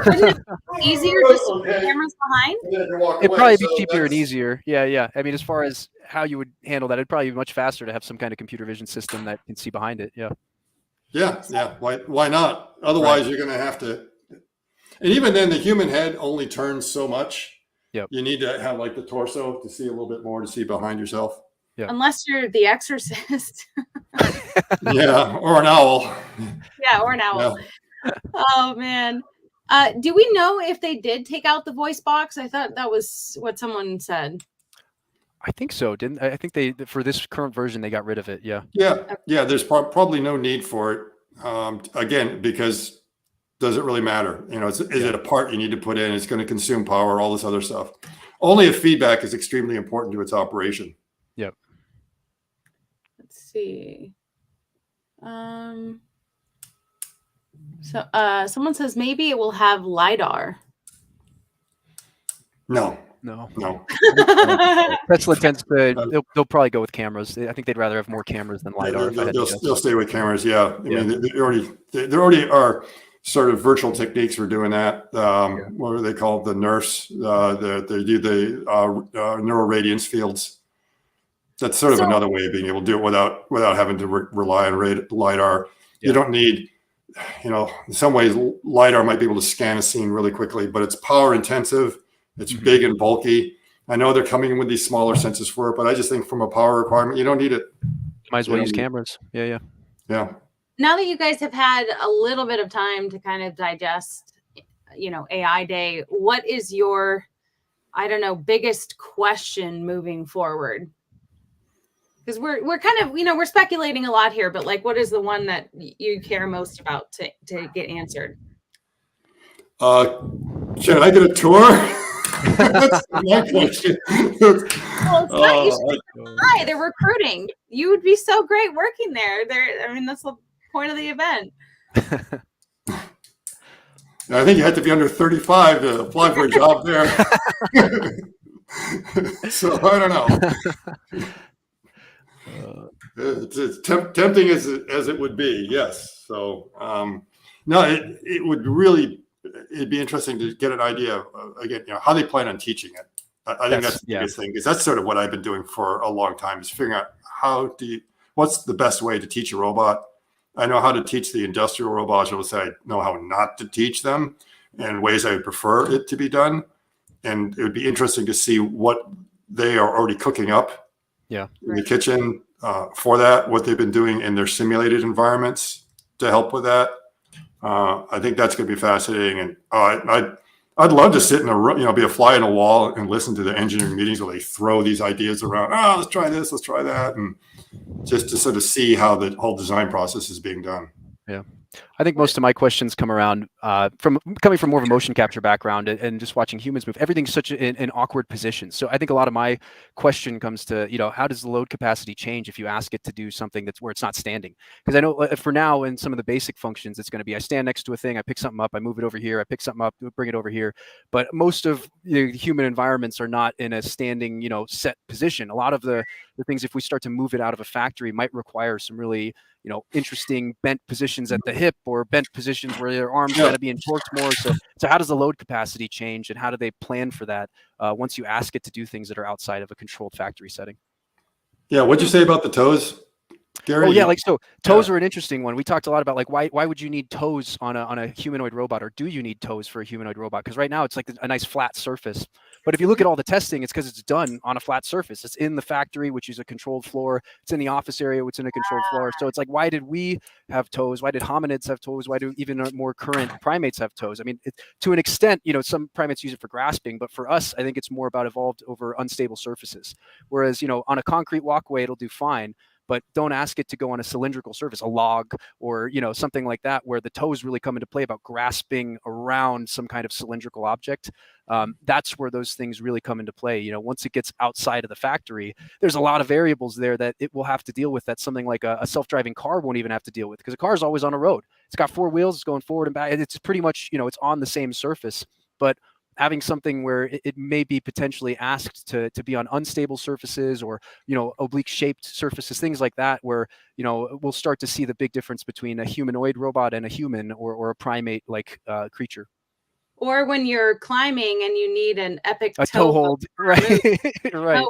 Isn't it easier just to put cameras behind? It'd probably be cheaper and easier. Yeah. I mean, as far as how you would handle that, it'd probably be much faster to have some kind of computer vision system that can see behind it. Yeah. Why not? Otherwise, you're going to have to. And even then, the human head only turns so much. Yep. You need to have like the torso to see a little bit more to see behind yourself. Yeah. Unless you're the exorcist. Yeah, or an owl. Yeah, or an owl. Yeah. Oh, man. Do we know if they did take out the voice box? I thought that was what someone said. I think so. I think they, for this current version, they got rid of it. Yeah. There's probably no need for it. Again, because does it really matter? Is it a part you need to put in? It's going to consume power, all this other stuff. Only if feedback is extremely important to its operation. Yep. Let's see. So someone says maybe it will have lidar. No. Tesla tends to, they'll probably go with cameras. I think they'd rather have more cameras than lidar. They'll stay with cameras. Yeah. I mean, there already are sort of virtual techniques for doing that. What are they called? The nurse. They do the neural radiance fields. That's sort of another way of being able to do it without having to rely on lidar. You don't need, in some ways, lidar might be able to scan a scene really quickly, but it's power intensive. It's big and bulky. I know they're coming in with these smaller sensors for it, but I just think from a power requirement, you don't need it. Might as well use cameras. Yeah. Now that you guys have had a little bit of time to kind of digest, AI Day, what is your, biggest question moving forward? Because we're kind of, we're speculating a lot here, but what is the one that you care most about to get answered? Can I get a tour? That's my question. Well, it's not. You should apply. They're recruiting. You would be so great working there. That's the point of the event. I think you have to be under 35 to apply for a job there. So I don't know. It's tempting as it would be, yes. So no, it would really. It'd be interesting to get an idea of, again, how they plan on teaching it. I think that's the biggest thing, because that's sort of what I've been doing for a long time, is figuring out what's the best way to teach a robot. I know how to teach the industrial robots. I will say I know how not to teach them and ways I would prefer it to be done. And it would be interesting to see what they are already cooking up in the kitchen for that, what they've been doing in their simulated environments to help with that. I think that's going to be fascinating, and I'd love to sit in a room, be a fly in a wall and listen to the engineering meetings where they throw these ideas around. Let's try this, let's try that, and just to sort of see how the whole design process is being done. Yeah. I think most of my questions come around coming from more of a motion capture background and just watching humans move. Everything's such an awkward position. So I think a lot of my question comes to, how does the load capacity change if you ask it to do something that's where it's not standing? Because I know for now in some of the basic functions, it's going to be I stand next to a thing, I pick something up, I move it over here, I pick something up, bring it over here. But most of the human environments are not in a standing, set position. A lot of the things, if we start to move it out of a factory, might require some really interesting bent positions at the hip or bent positions where their arms got to be torqued more. So how does the load capacity change, and how do they plan for that once you ask it to do things that are outside of a controlled factory setting? Yeah. What'd you say about the toes? Gary, Oh yeah, like so toes yeah. are an interesting one. We talked a lot about like why would you need toes on a humanoid robot, or do you need toes for a humanoid robot? Because right now it's like a nice flat surface. But if you look at all the testing, it's because it's done on a flat surface. It's in the factory, which is a controlled floor. It's in the office area, which is in a controlled floor. So it's like, why did we have toes? Why did hominids have toes? Why do even more current primates have toes? I mean, to an extent, some primates use it for grasping, but for us, I think it's more about evolved over unstable surfaces. Whereas, on a concrete walkway, it'll do fine. But don't ask it to go on a cylindrical surface, a log, or something like that, where the toes really come into play about grasping around some kind of cylindrical object. That's where those things really come into play. Once it gets outside of the factory, there's a lot of variables there that it will have to deal with that something like a self-driving car won't even have to deal with, because a car is always on a road. It's got four wheels, it's going forward and back. It's pretty much, it's on the same surface. But having something where it may be potentially asked to be on unstable surfaces, or oblique shaped surfaces, things like that, where we'll start to see the big difference between a humanoid robot and a human, or a primate like creature. Or when you're climbing and you need an epic toe hold, right? Right.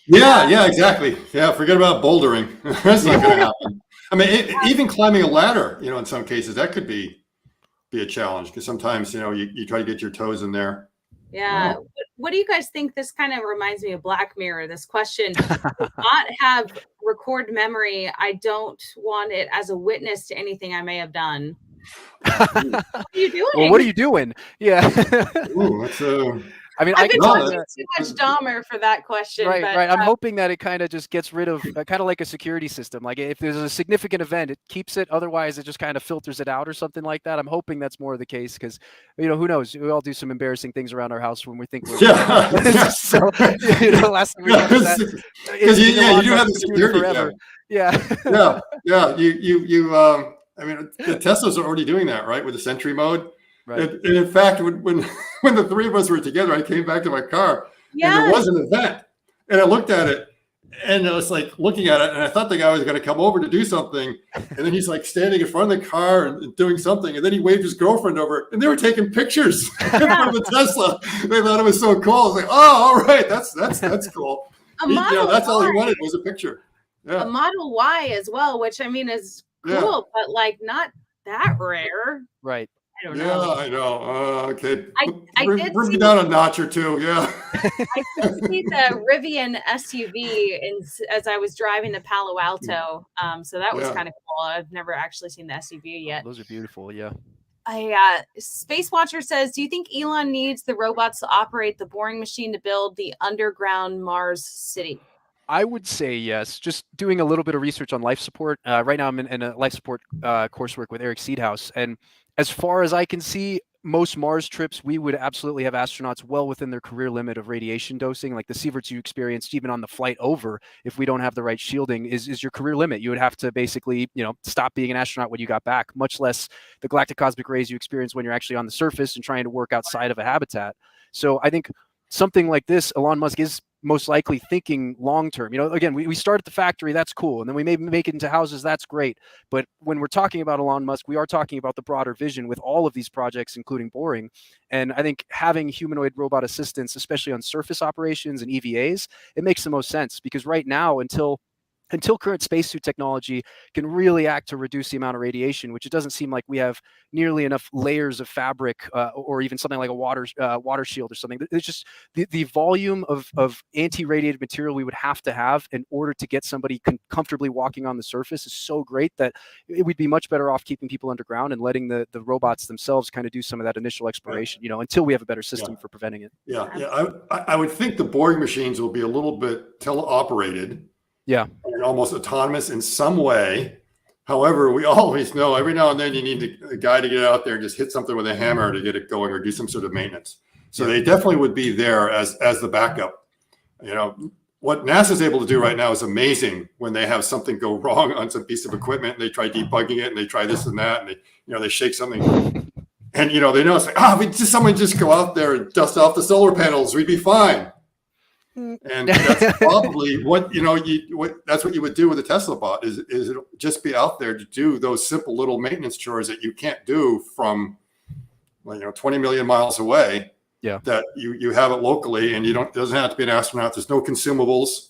Yeah, exactly. Yeah, forget about bouldering. That's not going to happen. I mean, even climbing a ladder, in some cases that could be a challenge, because sometimes you try to get your toes in there. Yeah. What do you guys think? This kind of reminds me of Black Mirror. This question: not have record memory. I don't want it as a witness to anything I may have done. What are you doing? Well, what are you doing? Yeah. Ooh, that's I mean, I've been watching too much Dahmer for that question. Right, but, right. I'm hoping that it kind of just gets rid of, kind of like a security system. Like if there's a significant event, it keeps it. Otherwise, it just kind of filters it out or something like that. I'm hoping that's more of the case, because, who knows? We all do some embarrassing things around our house when we think we're. Yeah. So, last time we did that. Because you do have the security forever. Yeah. Yeah. I mean, the Teslas are already doing that, right, with the Sentry mode. Right. And in fact, when the three of us were together, I came back to my car, and there was an event, and I looked at it, and I was like looking at it, and I thought the guy was going to come over to do something, and then he's like standing in front of the car and doing something, and then he waved his girlfriend over, and they were taking pictures in front of the Tesla. They thought it was so cool. I was like, oh, all right, that's cool. That's all he wanted was a picture. Yeah. A Model Y as well, which I mean is cool, but like not that rare. Right. I don't know. Yeah, I know. Okay. I did bring see me down a notch or two. Yeah. I did see the Rivian SUV as I was driving to Palo Alto. So that was kind of cool. I've never actually seen the SUV yet. Those are beautiful. Yeah. Space Watcher says, do you think Elon needs the robots to operate the boring machine to build the underground Mars city? I would say yes. Just doing a little bit of research on life support. Right now I'm in a life support coursework with Eric Seedhouse. And as far as I can see, most Mars trips, we would absolutely have astronauts well within their career limit of radiation dosing. Like the sieverts you experienced even on the flight over, if we don't have the right shielding, is your career limit. You would have to basically, stop being an astronaut when you got back, much less the galactic cosmic rays you experience when you're actually on the surface and trying to work outside of a habitat. So I think something like this, Elon Musk is most likely thinking long term. Again, we start at the factory, that's cool, and then we maybe make it into houses, that's great. But when we're talking about Elon Musk, we are talking about the broader vision with all of these projects, including boring. And I think having humanoid robot assistants, especially on surface operations and EVAs, it makes the most sense, because right now, until current spacesuit technology can really act to reduce the amount of radiation, which it doesn't seem like we have nearly enough layers of fabric, or even something like a water shield or something. It's just the volume of anti-radiated material we would have to have in order to get somebody comfortably walking on the surface is so great that we'd be much better off keeping people underground and letting the robots themselves kind of do some of that initial exploration, until we have a better system for preventing it. Yeah. I would think the boring machines will be a little bit teleoperated. Yeah. And almost autonomous in some way. However, we always know every now and then you need a guy to get out there and just hit something with a hammer to get it going or do some sort of maintenance. So they definitely would be there as the backup. What NASA's able to do right now is amazing when they have something go wrong on some piece of equipment and they try debugging it and they try this and that and they shake something. And, they know it's like, someone just go out there and dust off the solar panels. We'd be fine. And that's probably what that's what you would do with a Teslabot is it'll just be out there to do those simple little maintenance chores that you can't do from 20 million miles away. Yeah, that you have it locally, and it doesn't have to be an astronaut. There's no consumables.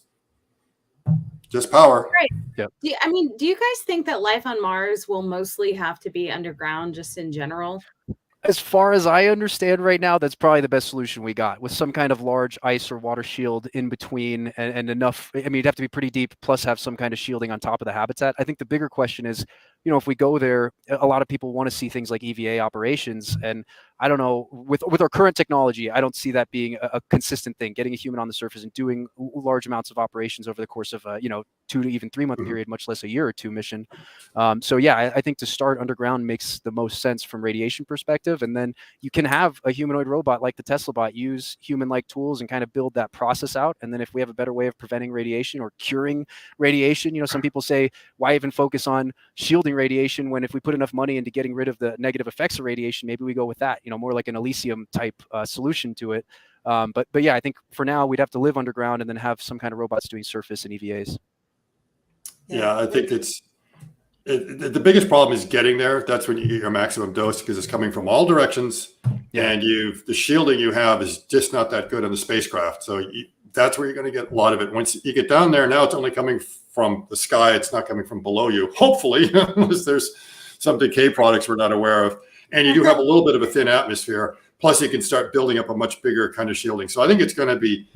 Just power. Right. Yep. Do you guys think that life on Mars will mostly have to be underground just in general? As far as I understand right now, that's probably the best solution we got, with some kind of large ice or water shield in between, and enough. I mean, it'd have to be pretty deep, plus have some kind of shielding on top of the habitat. I think the bigger question is, if we go there, a lot of people want to see things like EVA operations, and I don't know, with our current technology, I don't see that being a consistent thing. Getting a human on the surface and doing large amounts of operations over the course of 2 to even 3 month period, much less a year or two mission. So yeah, I think to start underground makes the most sense from radiation perspective, and then you can have a humanoid robot like the Teslabot use human-like tools and kind of build that process out. And then if we have a better way of preventing radiation or curing radiation, some people say, why even focus on shielding radiation when if we put enough money into getting rid of the negative effects of radiation, maybe we go with that, more like an Elysium type solution to it. But yeah, I think for now we'd have to live underground and then have some kind of robots doing surface and EVAs. Yeah, I think the biggest problem is getting there. That's when you get your maximum dose, because it's coming from all directions, and the shielding you have is just not that good on the spacecraft. So that's where you're going to get a lot of it. Once you get down there, now it's only coming from the sky. It's not coming from below you, hopefully, unless there's some decay products we're not aware of. And you do have a little bit of a thin atmosphere. Plus, you can start building up a much bigger kind of shielding. So I think it's going to be,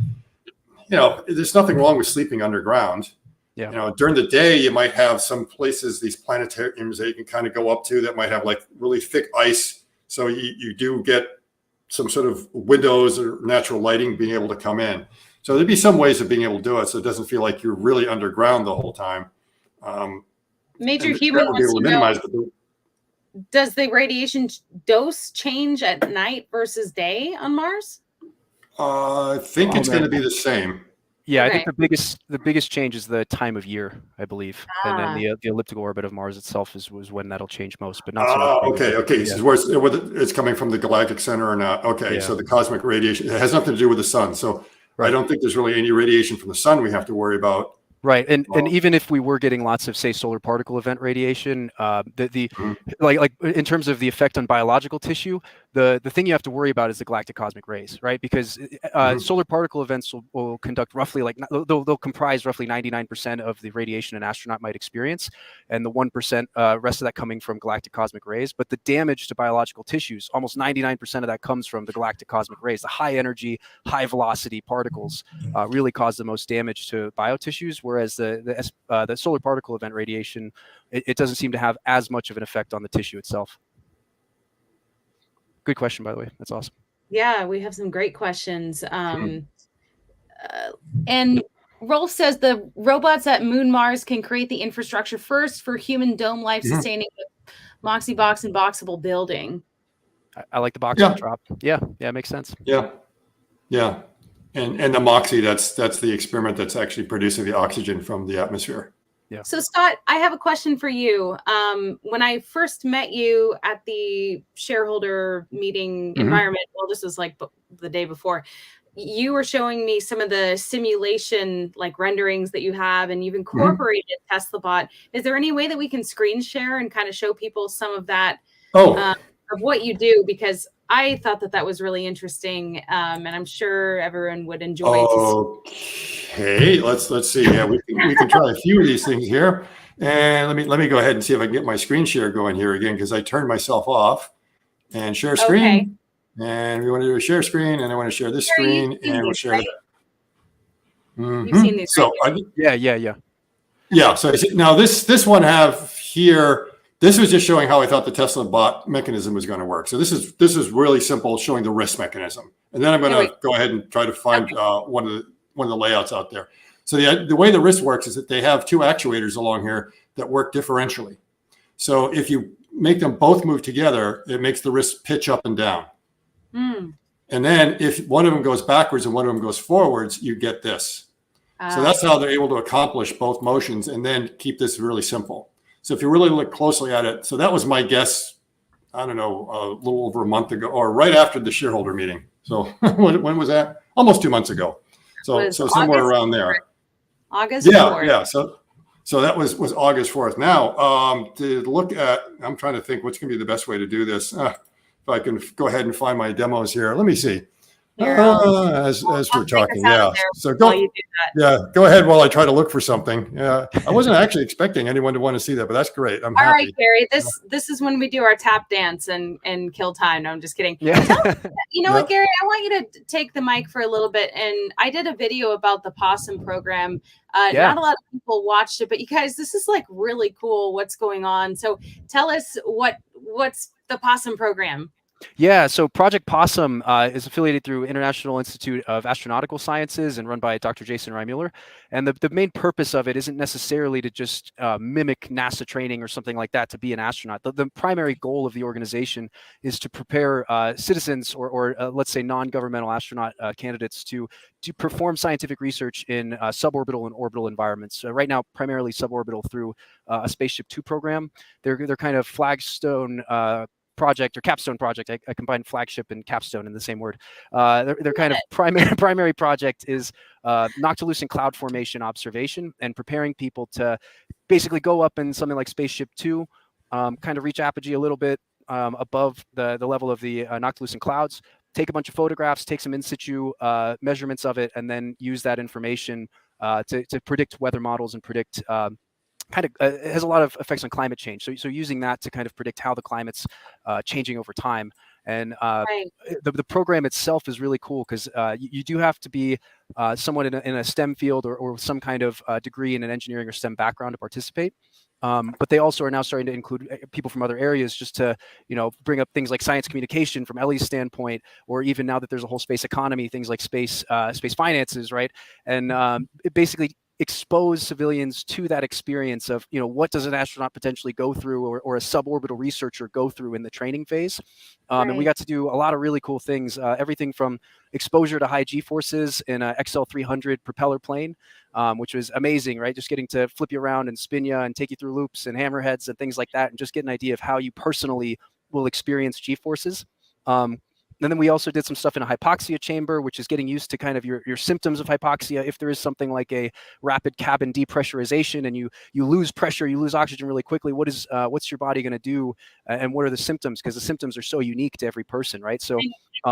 there's nothing wrong with sleeping underground. Yeah. During the day, you might have some places, these planetariums that you can kind of go up to that might have like really thick ice. So you do get some sort of windows or natural lighting being able to come in. So there'd be some ways of being able to do it so it doesn't feel like you're really underground the whole time. Major Human wants to know, does the radiation dose change at night versus day on Mars? I think it's going to be the same. Yeah, okay. I think the biggest change is the time of year, I believe, and then the elliptical orbit of Mars itself was when that'll change most, but not so much. Okay. Yeah. This is where it's coming from, the galactic center or not. Okay, so the cosmic radiation, it has nothing to do with the sun. So I don't think there's really any radiation from the sun we have to worry about. Right, and even if we were getting lots of, say, solar particle event radiation, like in terms of the effect on biological tissue, the thing you have to worry about is the galactic cosmic rays, right? Because solar particle events will conduct roughly they'll comprise roughly 99% of the radiation an astronaut might experience, and the 1% rest of that coming from galactic cosmic rays. But the damage to biological tissues, almost 99% of that comes from the galactic cosmic rays. The high energy, high velocity particles really cause the most damage to biotissues. Whereas the solar particle event radiation, it doesn't seem to have as much of an effect on the tissue itself. Good question, by the way. That's awesome. Yeah, we have some great questions. And Rolf says the robots at Moon Mars can create the infrastructure first for human dome life sustaining with Moxie box and boxable building. I like the boxable drop. Yeah, it makes sense. Yeah. And the Moxie, that's the experiment that's actually producing the oxygen from the atmosphere. Yeah. So Scott, I have a question for you. When I first met you at the shareholder meeting environment, well, this was like the day before, you were showing me some of the simulation like renderings that you have, and you've incorporated Teslabot. Is there any way that we can screen share and kind of show people some of that of what you do? Because I thought that was really interesting, and I'm sure everyone would enjoy. Okay, let's see. Yeah, we can try a few of these things here, and let me go ahead and see if I can get my screen share going here again, because I turned myself off. And share screen, and we want to do a share screen, and I want to share this screen, and we'll share it. You've seen these, so yeah. So now this one have here. This was just showing how I thought the Teslabot mechanism was going to work. So this is really simple, showing the wrist mechanism. And then I'm going to go ahead and try to find one of the layouts out there. So the way the wrist works is that they have two actuators along here that work differentially. So if you make them both move together, it makes the wrist pitch up and down. And then if one of them goes backwards and one of them goes forwards, you get this. So that's how they're able to accomplish both motions and then keep this really simple. So if you really look closely at it, so that was my guess, I don't know, a little over a month ago, or right after the shareholder meeting. So when was that? Almost 2 months ago. So somewhere around there. August 4th. Yeah. So that was August 4th. Now, to look at, I'm trying to think what's going to be the best way to do this. If I can go ahead and find my demos here. Let me see. Here, As I'll we're take us talking, out of yeah. there So while you do that. yeah, go ahead while I try to look for something. Yeah, I wasn't actually expecting anyone to want to see that, but that's great. I'm All right, happy. Gary. This is when we do our tap dance and kill time. No, I'm just kidding. Yeah. You know Yeah. what, Gary? I want you to take the mic for a little bit. And I did a video about the possum program. Yeah. Not a lot of people watched it, but you guys, this is like really cool. What's going on? So tell us what's the possum program. Yeah, so Project Possum is affiliated through International Institute of Astronautical Sciences and run by Dr. Jason Reimmuller. And the main purpose of it isn't necessarily to just mimic NASA training or something like that to be an astronaut. The primary goal of the organization is to prepare citizens or let's say non-governmental astronaut candidates to perform scientific research in suborbital and orbital environments. Right now, primarily suborbital through a Spaceship Two program. They're kind of flagstone project or capstone project. I combined flagship and capstone in the same word. Their kind of primary project is noctilucent cloud formation observation and preparing people to basically go up in something like Spaceship Two, kind of reach apogee a little bit above the level of the noctilucent clouds, take a bunch of photographs, take some in situ measurements of it, and then use that information to predict weather models and predict kind of it has a lot of effects on climate change. So using that to kind of predict how the climate's changing over time. And Right. the program itself is really cool because you do have to be someone in a STEM field or some kind of degree in an engineering or STEM background to participate. But they also are now starting to include people from other areas just to, bring up things like science communication from Ellie's standpoint, or even now that there's a whole space economy, things like space finances, right? And it basically expose civilians to that experience of, what does an astronaut potentially go through or a suborbital researcher go through in the training phase. And we got to do a lot of really cool things, everything from exposure to high G-forces in a XL300 propeller plane, which was amazing, right? Just getting to flip you around and spin you and take you through loops and hammerheads and things like that, and just get an idea of how you personally will experience G-forces. And then we also did some stuff in a hypoxia chamber, which is getting used to kind of your symptoms of hypoxia. If there is something like a rapid cabin depressurization and you lose pressure, you lose oxygen really quickly, what's your body going to do, and what are the symptoms? Because the symptoms are so unique to every person, right? So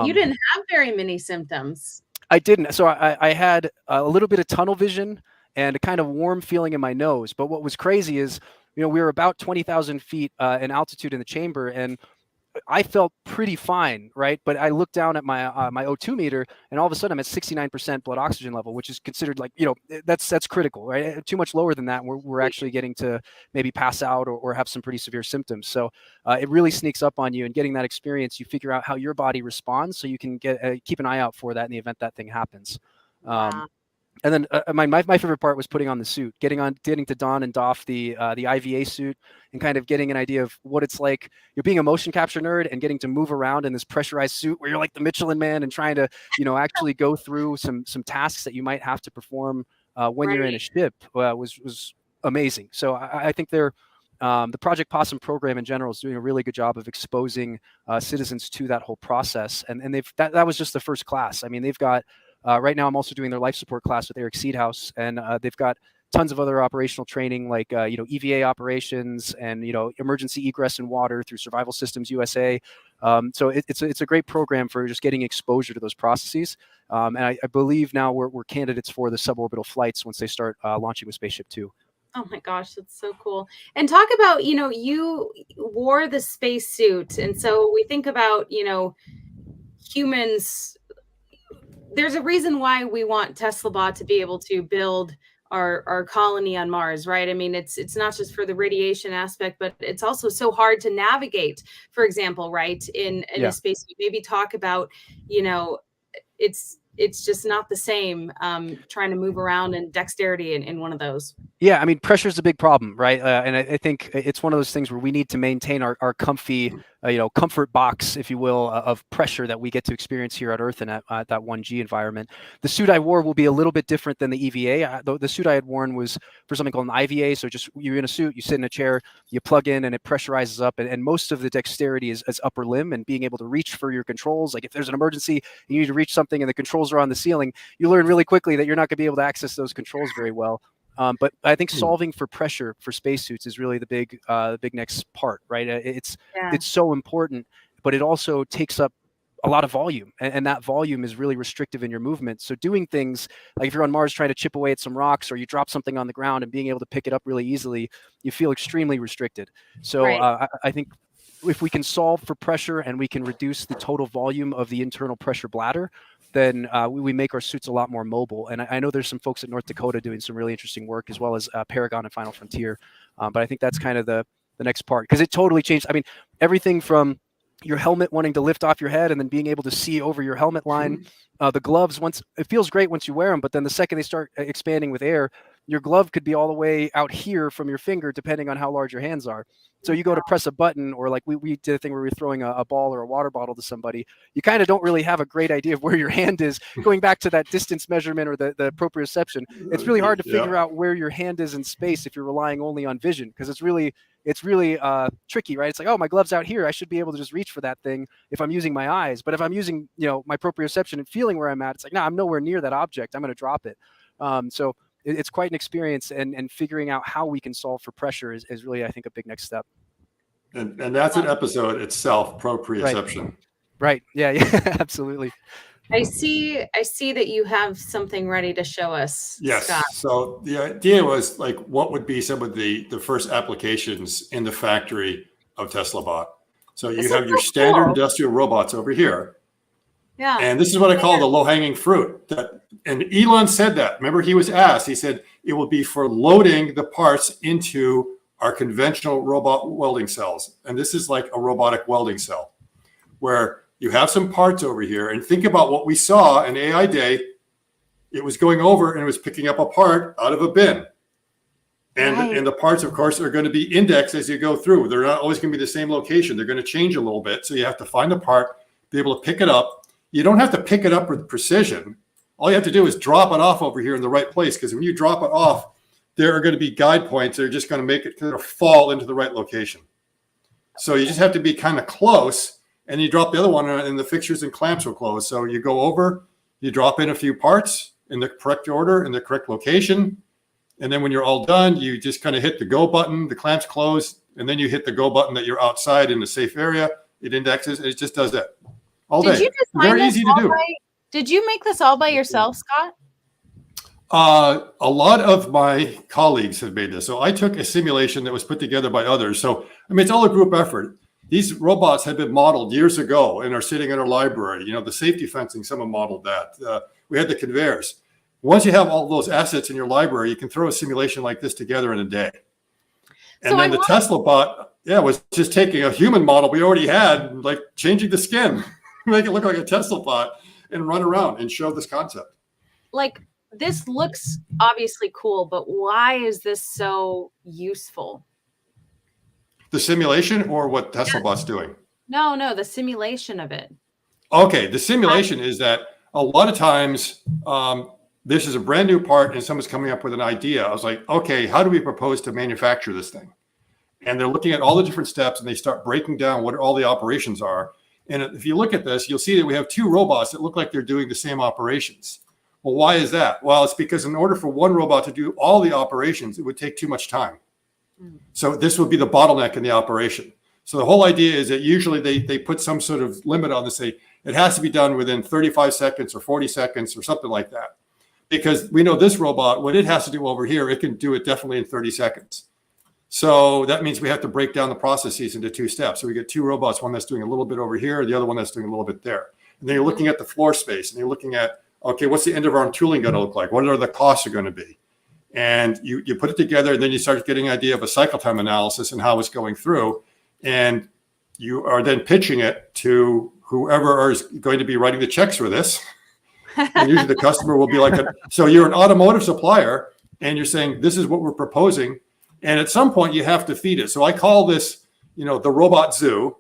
you didn't have very many symptoms. I didn't. So I had a little bit of tunnel vision and a kind of warm feeling in my nose. But what was crazy is, we were about 20,000 feet in altitude in the chamber, and I felt pretty fine, right? But I looked down at my my O2 meter, and all of a sudden I'm at 69% blood oxygen level, which is considered like, that's critical, right? Too much lower than that, we're actually getting to maybe pass out or have some pretty severe symptoms. So it really sneaks up on you, and getting that experience, you figure out how your body responds, so you can keep an eye out for that in the event that thing happens. Wow. And then my favorite part was putting on the suit, getting to don and doff the IVA suit, and kind of getting an idea of what it's like. You're being a motion capture nerd and getting to move around in this pressurized suit where you're like the Michelin Man and trying to, actually go through some tasks that you might have to perform when you're in a ship was amazing. So I think the Project Possum program in general is doing a really good job of exposing citizens to that whole process. And that was just the first class. I mean, they've got right now I'm also doing their life support class with Eric Seedhouse, and they've got tons of other operational training like EVA operations and emergency egress in water through Survival Systems USA. So it's a great program for just getting exposure to those processes. And I believe now we're candidates for the suborbital flights once they start launching with Spaceship Two. Oh my gosh, that's so cool. And talk about, you wore the space suit. And so we think about, humans. There's a reason why we want Teslabot to be able to build our colony on Mars, right? I mean, it's not just for the radiation aspect, but it's also so hard to navigate, for example, right? In a space, maybe talk about, it's just not the same trying to move around and dexterity in one of those. Yeah, I mean, pressure is a big problem, right? And I think it's one of those things where we need to maintain our comfy, comfort box, if you will, of pressure that we get to experience here at Earth and at that 1G environment. The suit I wore will be a little bit different than the EVA. The suit I had worn was for something called an IVA. So just you're in a suit, you sit in a chair, you plug in, and it pressurizes up. And most of the dexterity is upper limb and being able to reach for your controls. Like if there's an emergency, you need to reach something and the controls are on the ceiling, you learn really quickly that you're not going to be able to access those controls very well. But I think solving for pressure for spacesuits is really the big next part, right? It's so important, but it also takes up a lot of volume, and that volume is really restrictive in your movement. So doing things like if you're on Mars trying to chip away at some rocks, or you drop something on the ground and being able to pick it up really easily, you feel extremely restricted. So Right. I think if we can solve for pressure and we can reduce the total volume of the internal pressure bladder, then we make our suits a lot more mobile. And I know there's some folks at North Dakota doing some really interesting work, as well as Paragon and Final Frontier. But I think that's kind of the next part, because it totally changed. I mean, everything from your helmet wanting to lift off your head and then being able to see over your helmet line. The gloves, once it feels great once you wear them, but then the second they start expanding with air, your glove could be all the way out here from your finger, depending on how large your hands are. So you go to press a button, or like we did a thing where we were throwing a ball or a water bottle to somebody, you kind of don't really have a great idea of where your hand is. Going back to that distance measurement or the proprioception, it's really hard to figure out where your hand is in space if you're relying only on vision, because it's really tricky, right? It's like, oh, my glove's out here, I should be able to just reach for that thing if I'm using my eyes. But if I'm using, my proprioception and feeling where I'm at, it's like, no, I'm nowhere near that object, I'm going to drop it. So it's quite an experience, and figuring out how we can solve for pressure is really, I think, a big next step. And that's an episode itself, proprioception. Right. Yeah, absolutely. I see that you have something ready to show us, Yes. Scott. So the idea was, like, what would be some of the first applications in the factory of Teslabot? So you have your standard industrial robots over here. Yeah. And this is what I call the low-hanging fruit. And Elon said that. Remember, he was asked, he said, it will be for loading the parts into our conventional robot welding cells. And this is like a robotic welding cell, where you have some parts over here. And think about what we saw in AI Day. It was going over and it was picking up a part out of a bin. And the parts, of course, are going to be indexed as you go through. They're not always going to be the same location. They're going to change a little bit. So you have to find the part, be able to pick it up. You don't have to pick it up with precision. All you have to do is drop it off over here in the right place, because when you drop it off, there are going to be guide points that are just going to make it kind of fall into the right location. So you just have to be kind of close, and you drop the other one, and the fixtures and clamps will close. So you go over, you drop in a few parts in the correct order, in the correct location. And then when you're all done, you just kind of hit the go button, the clamps close, and then you hit the go button that you're outside in the safe area. It indexes, and it just does that all day. Very easy to do. Did you make this all by yourself, Scott? A lot of my colleagues have made this. So I took a simulation that was put together by others. So, I mean, it's all a group effort. These robots had been modeled years ago and are sitting in our library. The safety fencing, someone modeled that. We had the conveyors. Once you have all those assets in your library, you can throw a simulation like this together in a day. And then the Teslabot, was just taking a human model we already had, like changing the skin, make it look like a Teslabot, and run around and show this concept. Like, this looks obviously cool, but why is this so useful? The simulation, or what Teslabot's doing? No, the simulation of it. Okay, the simulation is that a lot of times this is a brand new part and someone's coming up with an idea. I was like, okay, how do we propose to manufacture this thing? And they're looking at all the different steps, and they start breaking down what all the operations are. And if you look at this, you'll see that we have two robots that look like they're doing the same operations. Well, why is that? Well, it's because in order for one robot to do all the operations, it would take too much time. So this would be the bottleneck in the operation. So the whole idea is that usually they put some sort of limit on this. Say it has to be done within 35 seconds or 40 seconds or something like that. Because we know this robot, what it has to do over here, it can do it definitely in 30 seconds. So that means we have to break down the processes into two steps. So we get two robots, one that's doing a little bit over here, the other one that's doing a little bit there. And then you're looking at the floor space, and you're looking at, okay, what's the end of arm tooling going to look like? What are the costs are going to be? And you put it together, and then you start getting an idea of a cycle time analysis and how it's going through. And you are then pitching it to whoever is going to be writing the checks for this. And usually the customer will be like, so you're an automotive supplier, and you're saying, this is what we're proposing. And at some point you have to feed it. So I call this, the robot zoo.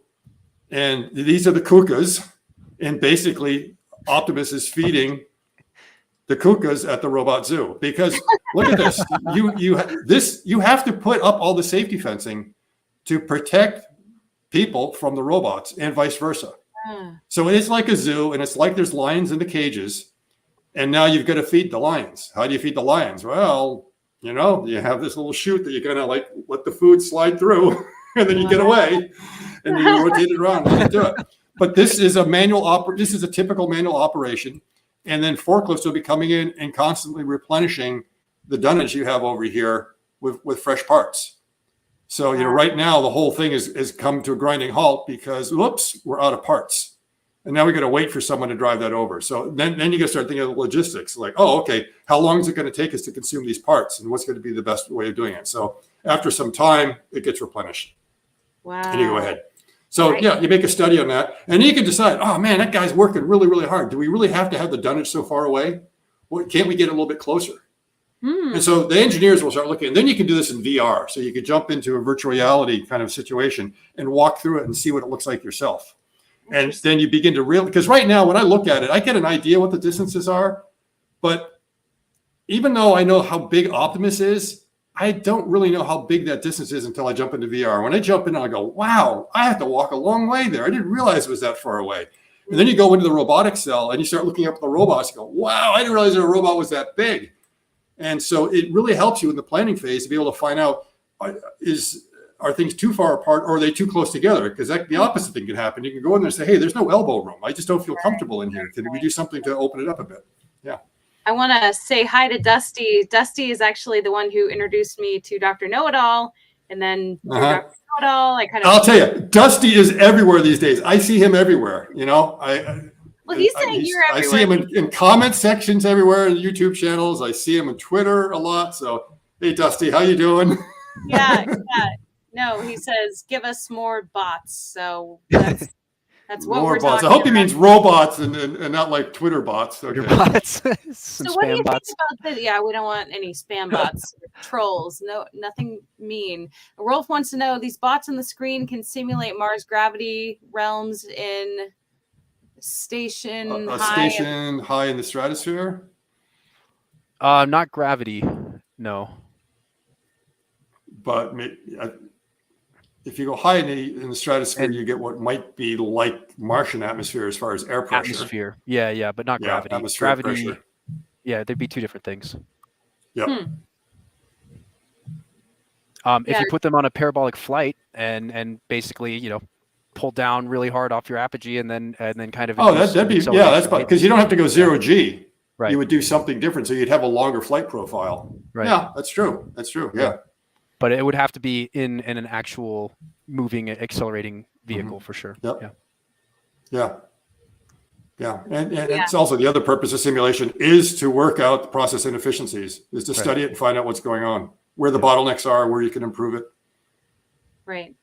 And these are the kukas. And basically Optimus is feeding the kukas at the robot zoo, because look at this. You have to put up all the safety fencing to protect people from the robots and vice versa. So it's like a zoo, and it's like there's lions in the cages, and now you've got to feed the lions. How do you feed the lions? Well, you have this little chute that you kind of like let the food slide through, and then you get away, and you rotate it around and you do it. But this is a this is a typical manual operation. And then forklifts will be coming in and constantly replenishing the dunnage you have over here with fresh parts. So, right now the whole thing is come to a grinding halt because, whoops, we're out of parts. And now we got to wait for someone to drive that over. So then you got to start thinking of the logistics. Like, oh, okay, how long is it going to take us to consume these parts? And what's going to be the best way of doing it? So after some time, it gets replenished. Wow. And you go ahead. So yeah, you make a study on that. And then you can decide, oh man, that guy's working really, really hard. Do we really have to have the dunnage so far away? Well, can't we get a little bit closer? And so the engineers will start looking. And then you can do this in VR. So you could jump into a virtual reality kind of situation and walk through it and see what it looks like yourself. And then you begin to realize, because right now when I look at it, I get an idea what the distances are. But even though I know how big Optimus is, I don't really know how big that distance is until I jump into VR. When I jump in, I go, wow, I have to walk a long way there. I didn't realize it was that far away. And then you go into the robotic cell and you start looking up at the robots. You go, wow, I didn't realize that a robot was that big. And so it really helps you in the planning phase to be able to find out, are things too far apart or are they too close together? Because the opposite thing can happen. You can go in there and say, hey, there's no elbow room. I just don't feel comfortable in here. Can we do something to open it up a bit? Yeah. I want to say hi to Dusty. Dusty is actually the one who introduced me to Dr. Know-It-All. And then Dr. Know-It-All, I'll tell you, Dusty is everywhere these days. I see him everywhere. Well, he's saying you're everywhere. I see him in comment sections everywhere in YouTube channels. I see him on Twitter a lot. So, hey, Dusty, how you doing? Yeah. No, he says, give us more bots. So that's what we're talking about. I hope he means robots and not like Twitter bots. Okay. Bots. So what do you think about that? Yeah, we don't want any spam bots, trolls. No, nothing mean. Rolf wants to know, these bots on the screen can simulate Mars gravity realms in station high in the stratosphere? Not gravity, no. But if you go high in the stratosphere, you get what might be like Martian atmosphere as far as air pressure. Atmosphere, yeah, but not gravity. Gravity, pressure. Yeah, they'd be two different things. Yeah. If you put them on a parabolic flight and basically, pull down really hard off your apogee and then kind of that'd be that's because you don't have to go 0G. Right. You would do something different, so you'd have a longer flight profile. Right. Yeah, that's true. Yeah. But it would have to be in an actual moving, accelerating vehicle for sure. Yep. Yeah. And it's also the other purpose of simulation is to work out the process inefficiencies, is to study it and find out what's going on, where the bottlenecks are, where you can improve it. Right.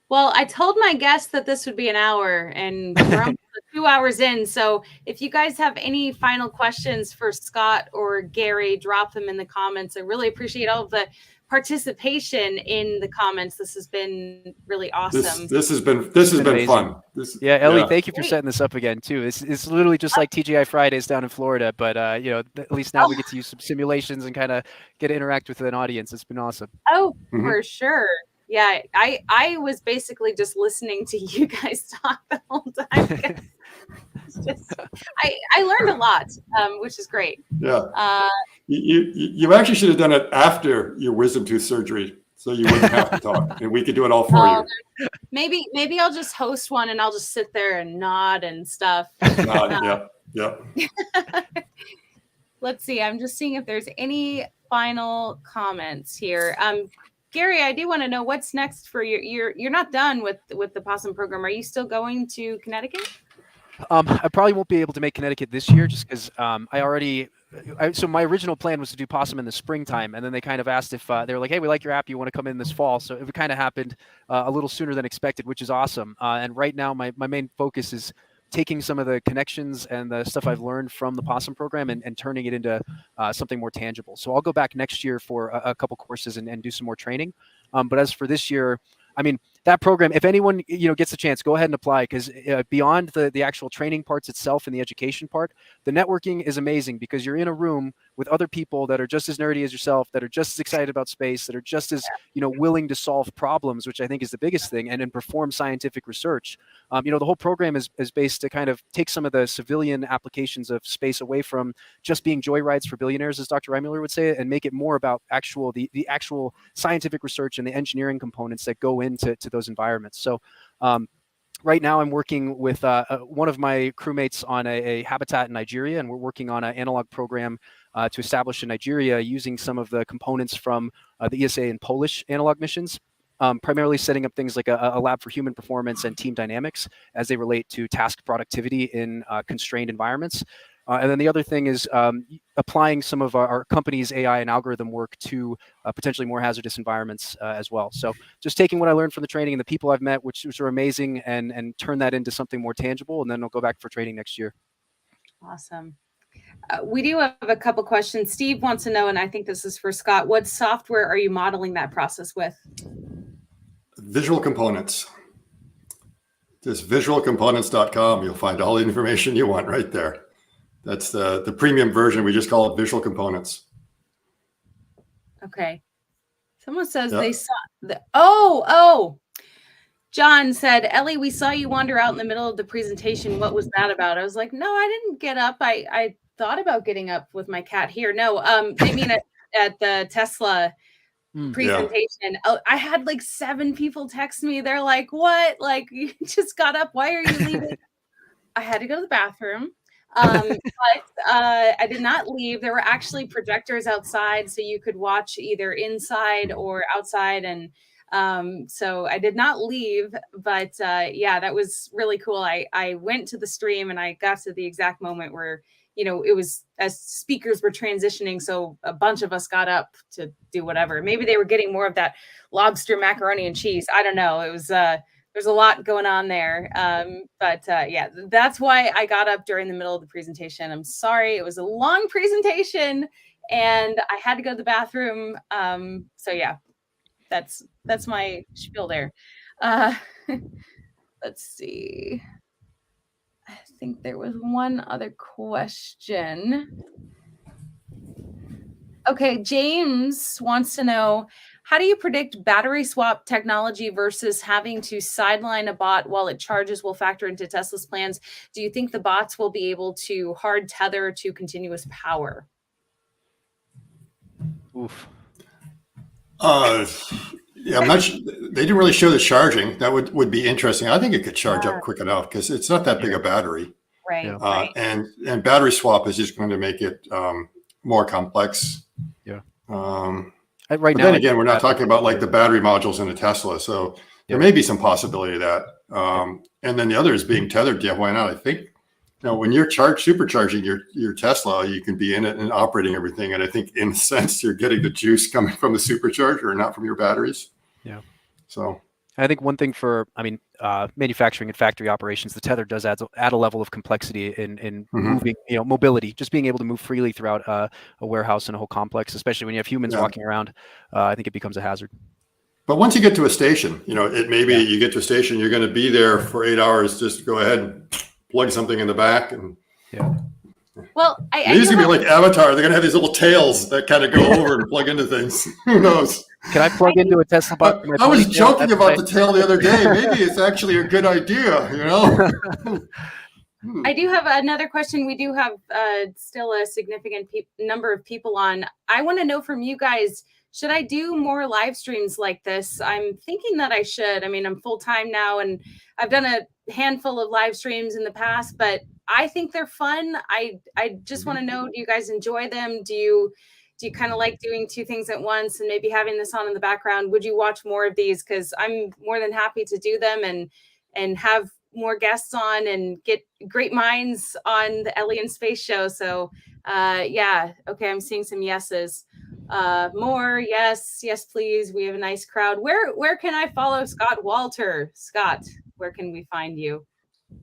Well, I told my guests that this would be an hour, and we're almost 2 hours in. So if you guys have any final questions for Scott or Gary, drop them in the comments. I really appreciate all of the participation in the comments. This has been really awesome. This has been fun. Ellie, thank you for setting this up again too. It's literally just like TGI Fridays down in Florida, but at least now we get to use some simulations and kind of get to interact with an audience. It's been awesome. Oh, for sure. Yeah, I was basically just listening to you guys talk the whole time. I learned a lot, which is great. Yeah. You actually should have done it after your wisdom tooth surgery, so you wouldn't have to talk, and we could do it all for you. Maybe I'll just host one, and I'll just sit there and nod and stuff. Yeah. Let's see. I'm just seeing if there's any final comments here. Gary, I do want to know what's next for you. You're not done with the Possum program. Are you still going to Connecticut? I probably won't be able to make Connecticut this year just because so my original plan was to do Possum in the springtime, and then they kind of asked if they were like, hey, we like your app, you want to come in this fall? So it kind of happened a little sooner than expected, which is awesome. And right now my main focus is taking some of the connections and the stuff I've learned from the Possum program and turning it into something more tangible. So I'll go back next year for a couple courses and do some more training. But as for this year, I mean, that program, if anyone gets a chance, go ahead and apply, because beyond the actual training parts itself and the education part, the networking is amazing because you're in a room with other people that are just as nerdy as yourself, that are just as excited about space, that are just as willing to solve problems, which I think is the biggest thing, and then perform scientific research. The whole program is based to kind of take some of the civilian applications of space away from just being joyrides for billionaires, as Dr. Reimüller would say, and make it more about the actual scientific research and the engineering components that go into those environments. So right now I'm working with one of my crewmates on a habitat in Nigeria, and we're working on an analog program to establish in Nigeria using some of the components from the ESA and Polish analog missions, primarily setting up things like a lab for human performance and team dynamics as they relate to task productivity in constrained environments. And then the other thing is applying some of our company's AI and algorithm work to potentially more hazardous environments as well. So just taking what I learned from the training and the people I've met, which are amazing, and turn that into something more tangible, and then I'll go back for training next year. Awesome. We do have a couple questions. Steve wants to know, and I think this is for Scott, what software are you modeling that process with? Visual Components. Just visualcomponents.com. You'll find all the information you want right there. That's the premium version. We just call it Visual Components. Okay. Someone says they saw the, oh, John said, Ellie, we saw you wander out in the middle of the presentation. What was that about? I was like, no, I didn't get up. I thought about getting up with my cat here. No, they mean at the Tesla presentation. Oh, I had like 7 people text me. They're like, what? Like, you just got up. Why are you leaving? I had to go to the bathroom. But I did not leave. There were actually projectors outside, so you could watch either inside or outside. And so I did not leave, but yeah, that was really cool. I went to the stream and I got to the exact moment where, you know, it was as speakers were transitioning. So a bunch of us got up to do whatever. Maybe they were getting more of that lobster macaroni and cheese. I don't know. It was there's a lot going on there. But yeah, that's why I got up during the middle of the presentation. I'm sorry. It was a long presentation and I had to go to the bathroom. So yeah, that's my spiel there. Let's see. I think there was one other question. Okay, James wants to know, how do you predict battery swap technology versus having to sideline a bot while it charges will factor into Tesla's plans? Do you think the bots will be able to hard tether to continuous power? Oof. Yeah, I'm not sure. They didn't really show the charging. That would be interesting. I think it could charge up quick enough because it's not that big a battery. Right. Right. And battery swap is just going to make it more complex. Yeah. Right now, then again, we're not talking about like the battery modules in a Tesla, so there may be some possibility of that. And then the other is being tethered. Yeah, why not? I think, you know, when you're supercharging your Tesla, you can be in it and operating everything. And I think in a sense, you're getting the juice coming from the supercharger, not from your batteries. Yeah. So I think one thing for, manufacturing and factory operations, the tether does add a level of complexity in moving, mobility, just being able to move freely throughout a warehouse and a whole complex, especially when you have humans walking around. I think it becomes a hazard. But once you get to a station, it may be you get to a station, you're going to be there for 8 hours. Just go ahead and plug something in the back and Well, these are going to be like Avatar. They're going to have these little tails that kind of go over and plug into things. Who knows? Can I plug into a Teslabot? I was joking about the tail the other day. Maybe it's actually a good idea, I do have another question. We do have still a significant number of people on. I want to know from you guys, should I do more live streams like this? I'm thinking that I should. I mean, I'm full-time now and I've done a handful of live streams in the past, but I think they're fun. I just want to know, do you guys enjoy them? Do you kind of like doing 2 things at once and maybe having this on in the background? Would you watch more of these? Because I'm more than happy to do them and have more guests on and get great minds on the Ellie in Space show. So yeah, okay, I'm seeing some yeses. More, yes, please. We have a nice crowd. Where can I follow Scott Walter? Scott, where can we find you?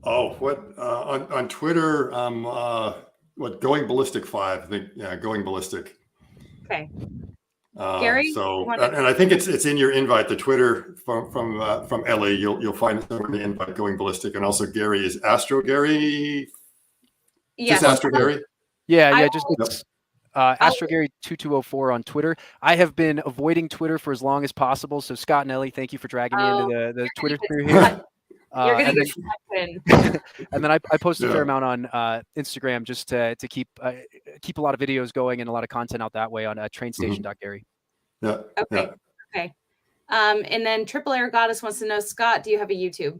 Oh, what on Twitter? Going Ballistic 5? I think, yeah, Going Ballistic. Okay. Gary. So, and I think it's in your invite. The Twitter from Ellie, you'll find it in the invite. Going Ballistic, and also Gary is Astro Gary. Yes. Just Astro Gary. Yeah. Just Astro Gary 2204 on Twitter. I have been avoiding Twitter for as long as possible. So Scott and Ellie, thank you for dragging me into the Twitter sphere here. You're gonna get in. And then I post a fair amount on Instagram just to keep a lot of videos going and a lot of content out that way on trainstation.gary. Yeah. Okay. And then Triple Air Goddess wants to know, Scott, do you have a YouTube?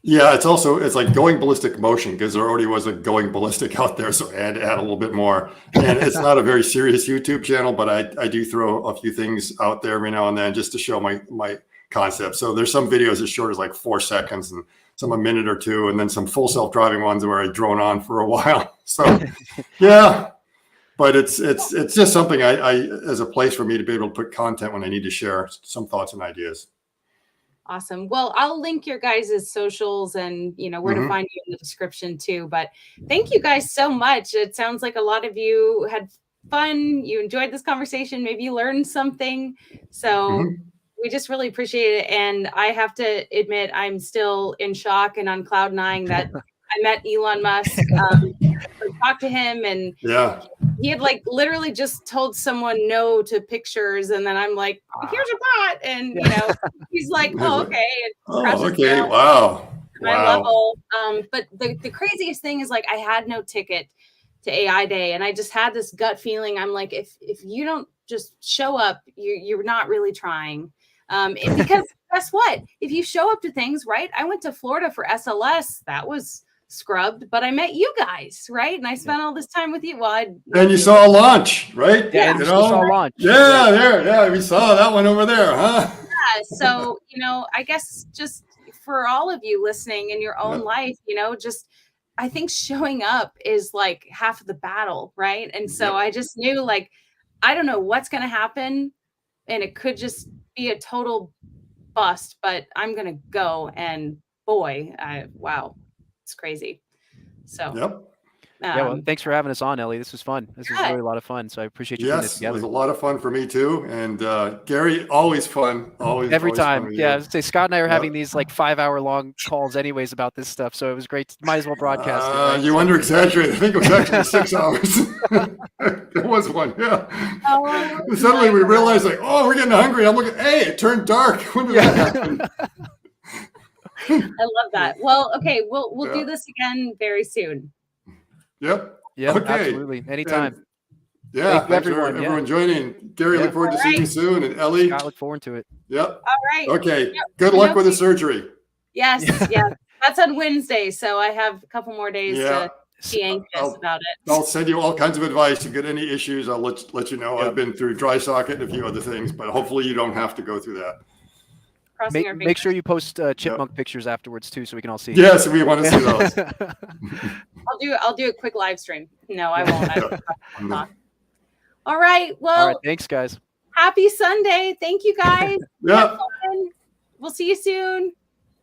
Yeah, it's like going ballistic motion because there already was a going ballistic out there, so I had to add a little bit more. And it's not a very serious YouTube channel, but I do throw a few things out there every now and then just to show my concept. So there's some videos as short as like 4 seconds and some a minute or two, and then some full self-driving ones where I drone on for a while. So yeah, but it's just something I as a place for me to be able to put content when I need to share some thoughts and ideas. Awesome. Well, I'll link your guys' socials and where to find you in the description too. But thank you guys so much. It sounds like a lot of you had fun. You enjoyed this conversation. Maybe you learned something. So we just really appreciate it. And I have to admit, I'm still in shock and on cloud nine that I met Elon Musk. Talked to him, and yeah, he had like literally just told someone no to pictures, and then I'm like, here's a bot, and he's like, oh, okay. Okay, wow. My level. But the craziest thing is, like, I had no ticket to AI Day, and I just had this gut feeling. I'm like, if you don't just show up, you're not really trying. Because guess what? If you show up to things, right? I went to Florida for SLS. That was scrubbed, but I met you guys, right? And I spent all this time with you. Well, and you saw a launch, right? Yeah, you saw launch. Yeah, there. Yeah, we saw that one over there, huh? Yeah. So, I guess just for all of you listening in your own life, just I think showing up is like half of the battle, right? And so I just knew, like, I don't know what's going to happen, and it could just be a total bust, but I'm going to go, and boy, wow. It's crazy. So yeah, well, thanks for having us on, Ellie. This was fun. This was really a lot of fun. So I appreciate you putting this together. It was a lot of fun for me too. And Gary, always fun. Every time. Fun Yeah, I was say Scott and I are having these like 5-hour-long calls anyways about this stuff. So it was great. Might as well broadcast it. Right? You under exaggerate. I think it was actually 6 hours. There was one, yeah. Suddenly we realized, like, oh, we're getting hungry. I'm looking, hey, it turned dark. When did that happen? I love that. Well, okay, we'll do this again very soon. Yep. Yeah, okay. Absolutely. Anytime. And, thanks for everyone joining. Gary, look forward to seeing you soon. And Ellie, I look forward to it. Yep. All right. Okay. Good luck with the surgery. Yes. Yeah. That's on Wednesday, so I have a couple more days to be anxious about it. I'll send you all kinds of advice. If you get any issues, I'll let you know. I've been through dry socket and a few other things, but hopefully you don't have to go through that. Make sure you post chipmunk pictures afterwards too, so we can all see. Yes, we want to see those. I'll do a quick live stream. No, I won't. All right. Well, all right, thanks, guys. Happy Sunday. Thank you, guys. Yeah. We'll see you soon.